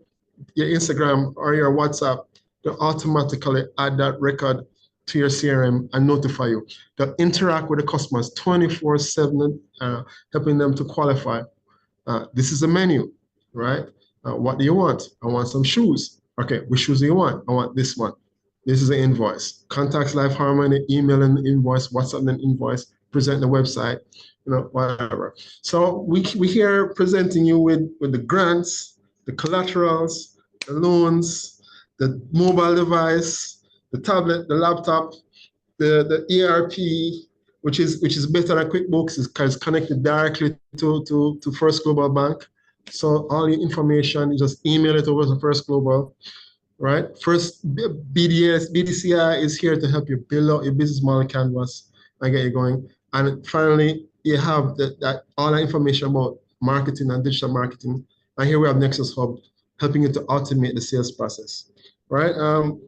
Instagram or your WhatsApp, they'll automatically add that record to your CRM and notify you. They'll interact with the customers 24/7, helping them to qualify. This is a menu, right? What do you want? I want some shoes. Okay, which shoes do you want? I want this one. This is an invoice. Contacts Life Harmony, email an invoice, WhatsApp an invoice, present the website, whatever. So we here presenting you with the grants, the collaterals, the loans, the mobile device, the tablet, the laptop, the ERP, which is better than QuickBooks, is connected directly to First Global Bank. So all the information, you just email it over to First Global, right? First, BDCI is here to help you build out your business model canvas and get you going. And finally, you have all that information about marketing and digital marketing. And here we have Nexus Hub helping you to automate the sales process, right?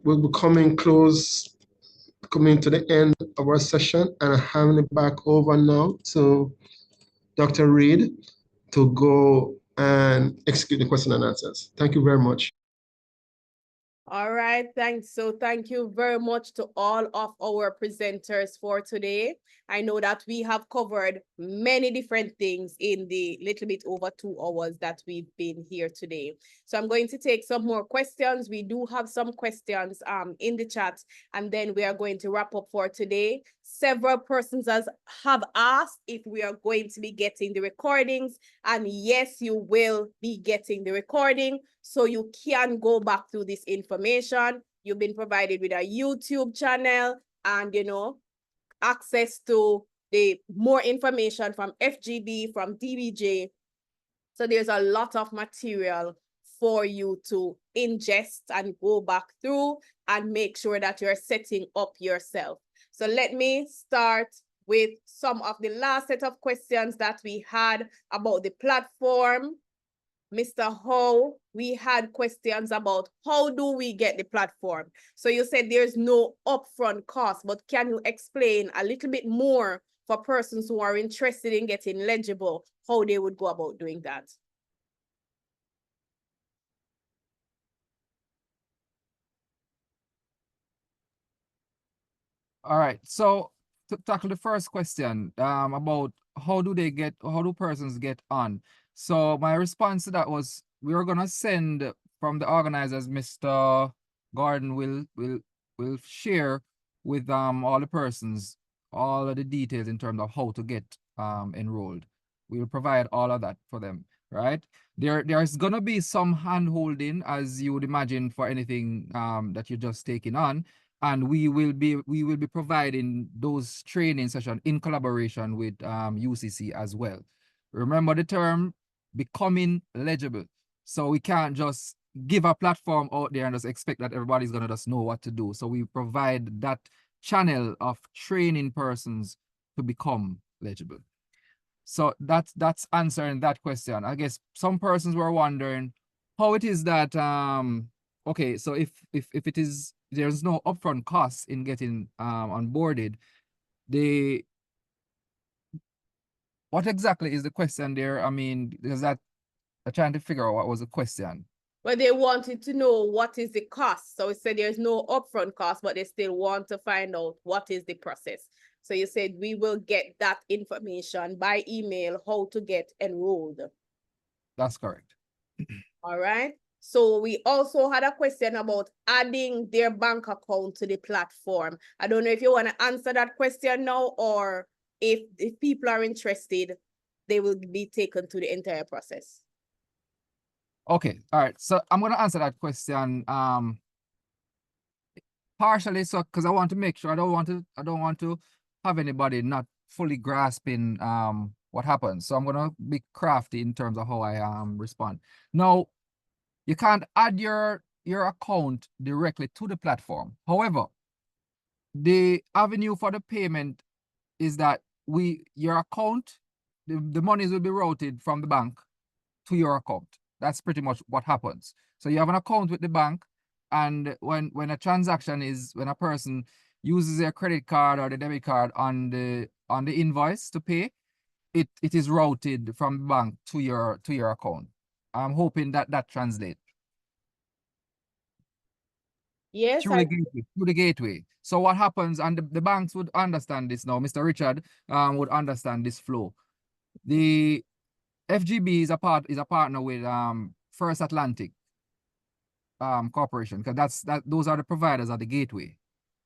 We'll be coming to the end of our session, and I'm handing it back over now to Dr. Reed to go and execute the question and answers. Thank you very much. All right, thanks. So thank you very much to all of our presenters for today. I know that we have covered many different things in the little bit over 2 hours that we've been here today. So I'm going to take some more questions. We do have some questions in the chat, and then we are going to wrap up for today. Several persons have asked if we are going to be getting the recordings, and yes, you will be getting the recording. So you can go back through this information. You've been provided with a YouTube channel and, access to the more information from FGB, from DBJ. So there's a lot of material for you to ingest and go back through and make sure that you're setting up yourself. So let me start with some of the last set of questions that we had about the platform. Mr. Ho, we had questions about how do we get the platform? So you said there's no upfront cost, but can you explain a little bit more for persons who are interested in getting legible, how they would go about doing that? All right, so to tackle the first question about how do persons get on? So my response to that was we are gonna send from the organizers, Mr. Gordon will share with all the persons all of the details in terms of how to get enrolled. We will provide all of that for them, right? There's gonna be some hand holding, as you would imagine, for anything that you're just taking on. And we will be providing those training sessions in collaboration with UCC as well. Remember the term becoming legible. So we can't just give a platform out there and just expect that everybody's gonna just know what to do. So we provide that channel of training persons to become legible. So that's answering that question. I guess some persons were wondering how it is that okay, so if it is there's no upfront costs in getting onboarded, what exactly is the question there? I mean, is that I'm trying to figure out what was the question. Well, they wanted to know what is the cost. So it said there's no upfront cost, but they still want to find out what is the process. So you said we will get that information by email, how to get enrolled. That's correct. All right. So we also had a question about adding their bank account to the platform. I don't know if you want to answer that question now, or if people are interested, they will be taken to the entire process. Okay, all right. So I'm gonna answer that question partially, so because I want to make sure I don't want to have anybody not fully grasping what happens. So I'm gonna be crafty in terms of how I respond. Now, you can't add your account directly to the platform. However, the avenue for the payment is that your account, the monies will be routed from the bank to your account. That's pretty much what happens. So you have an account with the bank, and when a transaction is, when a person uses their credit card or the debit card on the invoice to pay, it is routed from the bank to your account. I'm hoping that translates. Yes, through the gateway. So what happens, and the banks would understand this now, Mr. Richard would understand this flow. The FGB is a partner with First Atlantic Corporation, because those are the providers of the gateway.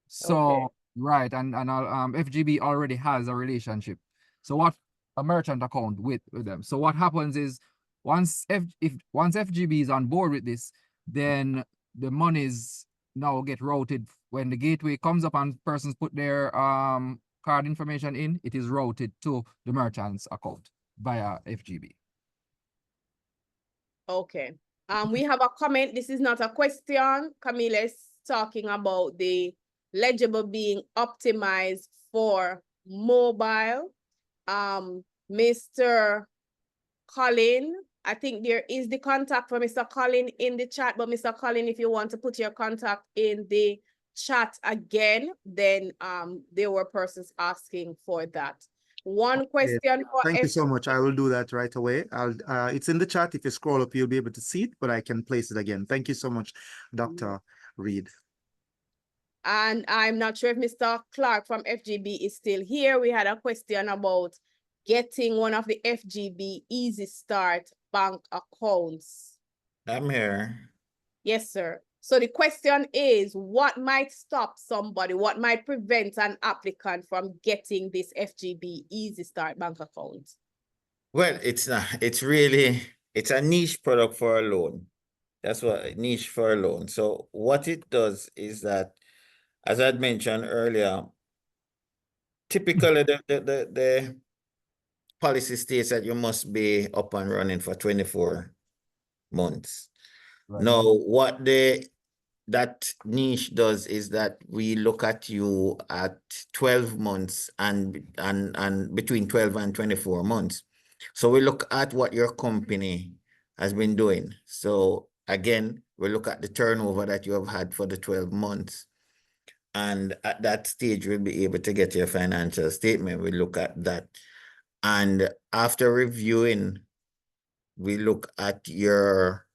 So okay. Right, and FGB already has a relationship. So what a merchant account with them. So what happens is once FGB is on board with this, then the monies now get routed when the gateway comes up and persons put their card information in, it is routed to the merchant's account via FGB. Okay. We have a comment. This is not a question. Camille is talking about the legible being optimized for mobile. Mr. Colin, I think there is the contact for Mr. Colin in the chat, but Mr. Colin, if you want to put your contact in the chat again, then there were persons asking for that. One question for Thank you so much. I will do that right away. It's in the chat. If you scroll up, you'll be able to see it, but I can place it again. Thank you so much, Dr. Reed. And I'm not sure if Mr. Clark from FGB is still here. We had a question about getting one of the FGB Easy Start bank accounts. I'm here. Yes, sir. So the question is, what might stop somebody, what might prevent an applicant from getting this FGB Easy Start bank account? Well, it's not, it's a niche product for a loan. That's what niche for a loan. So what it does is that, as I'd mentioned earlier, typically the policy states that you must be up and running for 24 months. Right. Now, what that niche does is that we look at you at 12 months and between 12 and 24 months. So we look at what your company has been doing. So again, we look at the turnover that you have had for the 12 months. And at that stage, we'll be able to get your financial statement. We look at that. And after reviewing, we look at your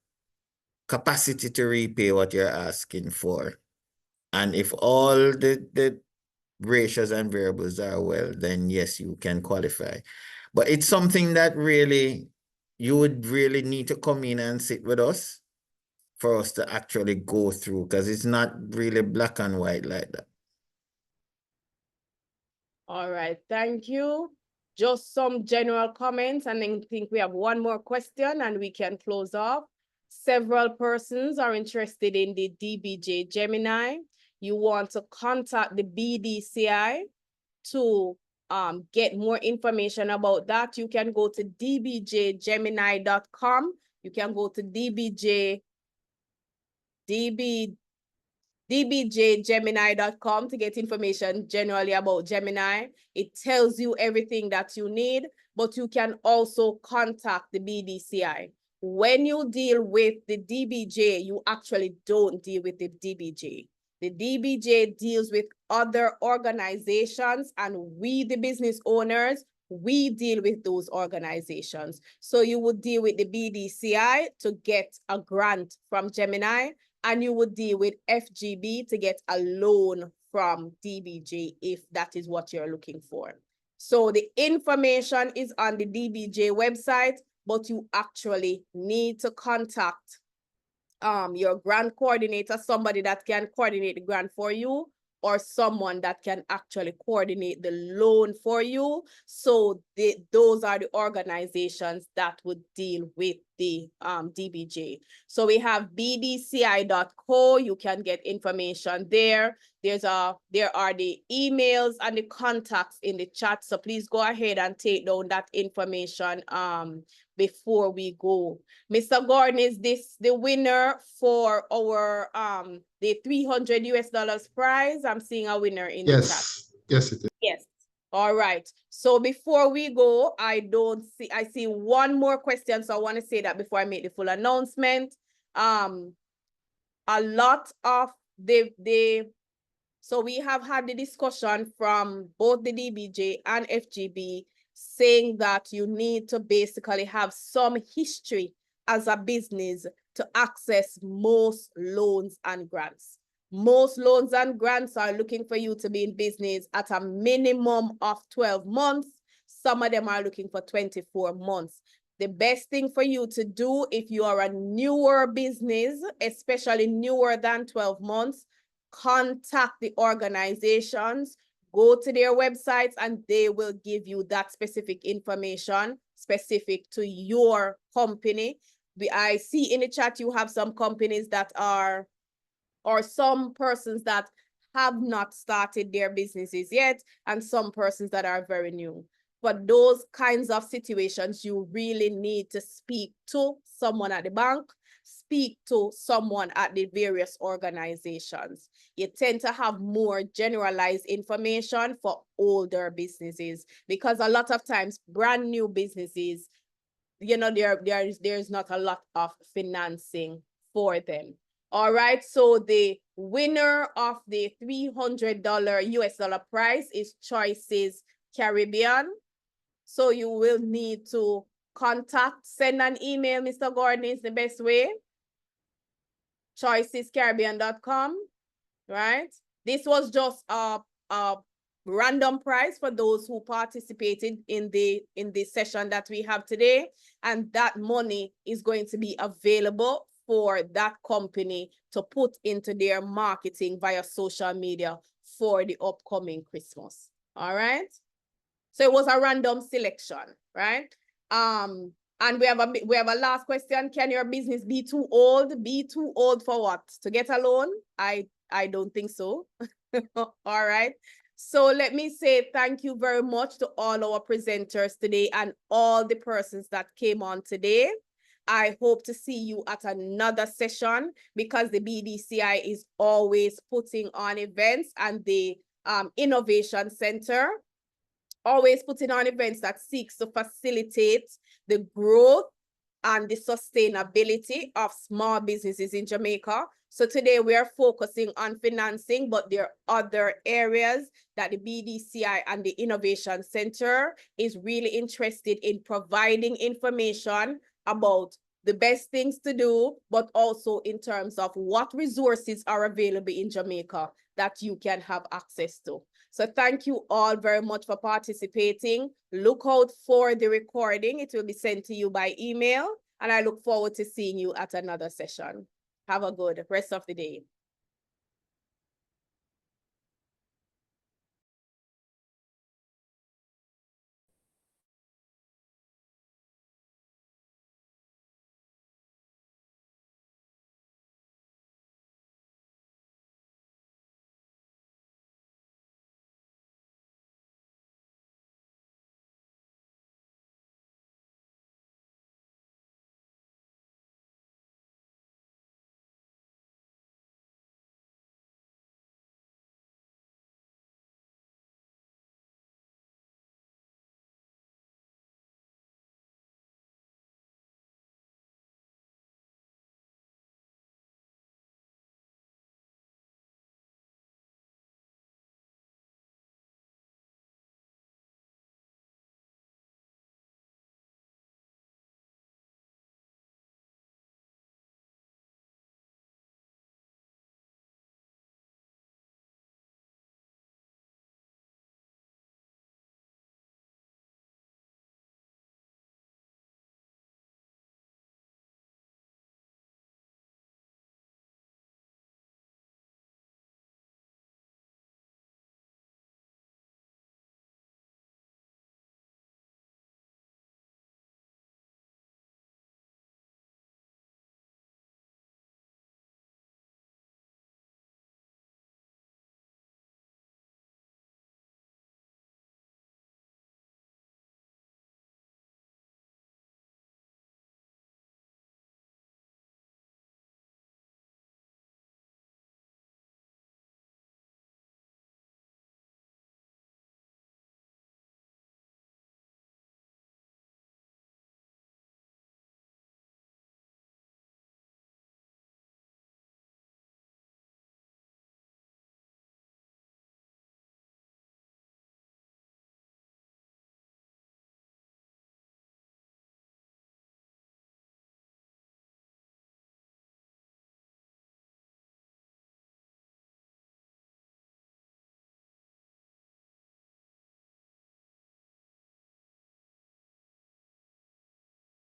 capacity to repay what you're asking for. And if all the ratios and variables are well, then yes, you can qualify. But it's something that really, you would really need to come in and sit with us for us to actually go through, because it's not really black and white like that. All right, thank you. Just some general comments, and then I think we have one more question and we can close off. Several persons are interested in the DBJ Gemini. You want to contact the BDCI to get more information about that. You can go to dbjgemini.com. You can go to dbjgemini.com to get information generally about Gemini. It tells you everything that you need, but you can also contact the BDCI. When you deal with the DBJ, you actually don't deal with the DBJ. The DBJ deals with other organizations, and we, the business owners, we deal with those organizations. So you would deal with the BDCI to get a grant from Gemini, and you would deal with FGB to get a loan from DBJ if that is what you're looking for. So the information is on the DBJ website, but you actually need to contact your grant coordinator, somebody that can coordinate the grant for you, or someone that can actually coordinate the loan for you. So those are the organizations that would deal with the DBJ. So we have bdci.co. You can get information there. There are the emails and the contacts in the chat. So please go ahead and take down that information before we go. Mr. Gordon, is this the winner for our the $300 prize? I'm seeing a winner in the chat. Yes, it is. Yes. All right. So before we go, I see one more question. So I want to say that before I make the full announcement. A lot of so we have had the discussion from both the DBJ and FGB saying that you need to basically have some history as a business to access most loans and grants. Most loans and grants are looking for you to be in business at a minimum of 12 months. Some of them are looking for 24 months. The best thing for you to do if you are a newer business, especially newer than 12 months, contact the organizations, go to their websites, and they will give you that specific information specific to your company. I see in the chat you have some companies that are, or some persons that have not started their businesses yet, and some persons that are very new. For those kinds of situations, you really need to speak to someone at the bank, speak to someone at the various organizations. You tend to have more generalized information for older businesses, because a lot of times brand new businesses, you know, there's not a lot of financing for them. All right, so the winner of the $300 US dollar prize is Choices Caribbean. So you will need to send an email, Mr. Gordon is the best way. choicescaribbean.com, right? This was just a random prize for those who participated in the session that we have today, and that money is going to be available for that company to put into their marketing via social media for the upcoming Christmas. All right, so it was a random selection, right? And we have a last question. Can your business be too old? Be too old for what? To get a loan? I don't think so. All right. So let me say thank you very much to all our presenters today and all the persons that came on today. I hope to see you at another session, because the BDCI is always putting on events, and the Innovation Center always putting on events that seeks to facilitate the growth and the sustainability of small businesses in Jamaica. So today we are focusing on financing, but there are other areas that the BDCI and the Innovation Center is really interested in providing information about the best things to do, but also in terms of what resources are available in Jamaica that you can have access to. So thank you all very much for participating. Look out for the recording. It will be sent to you by email, and I look forward to seeing you at another session. Have a good rest of the day.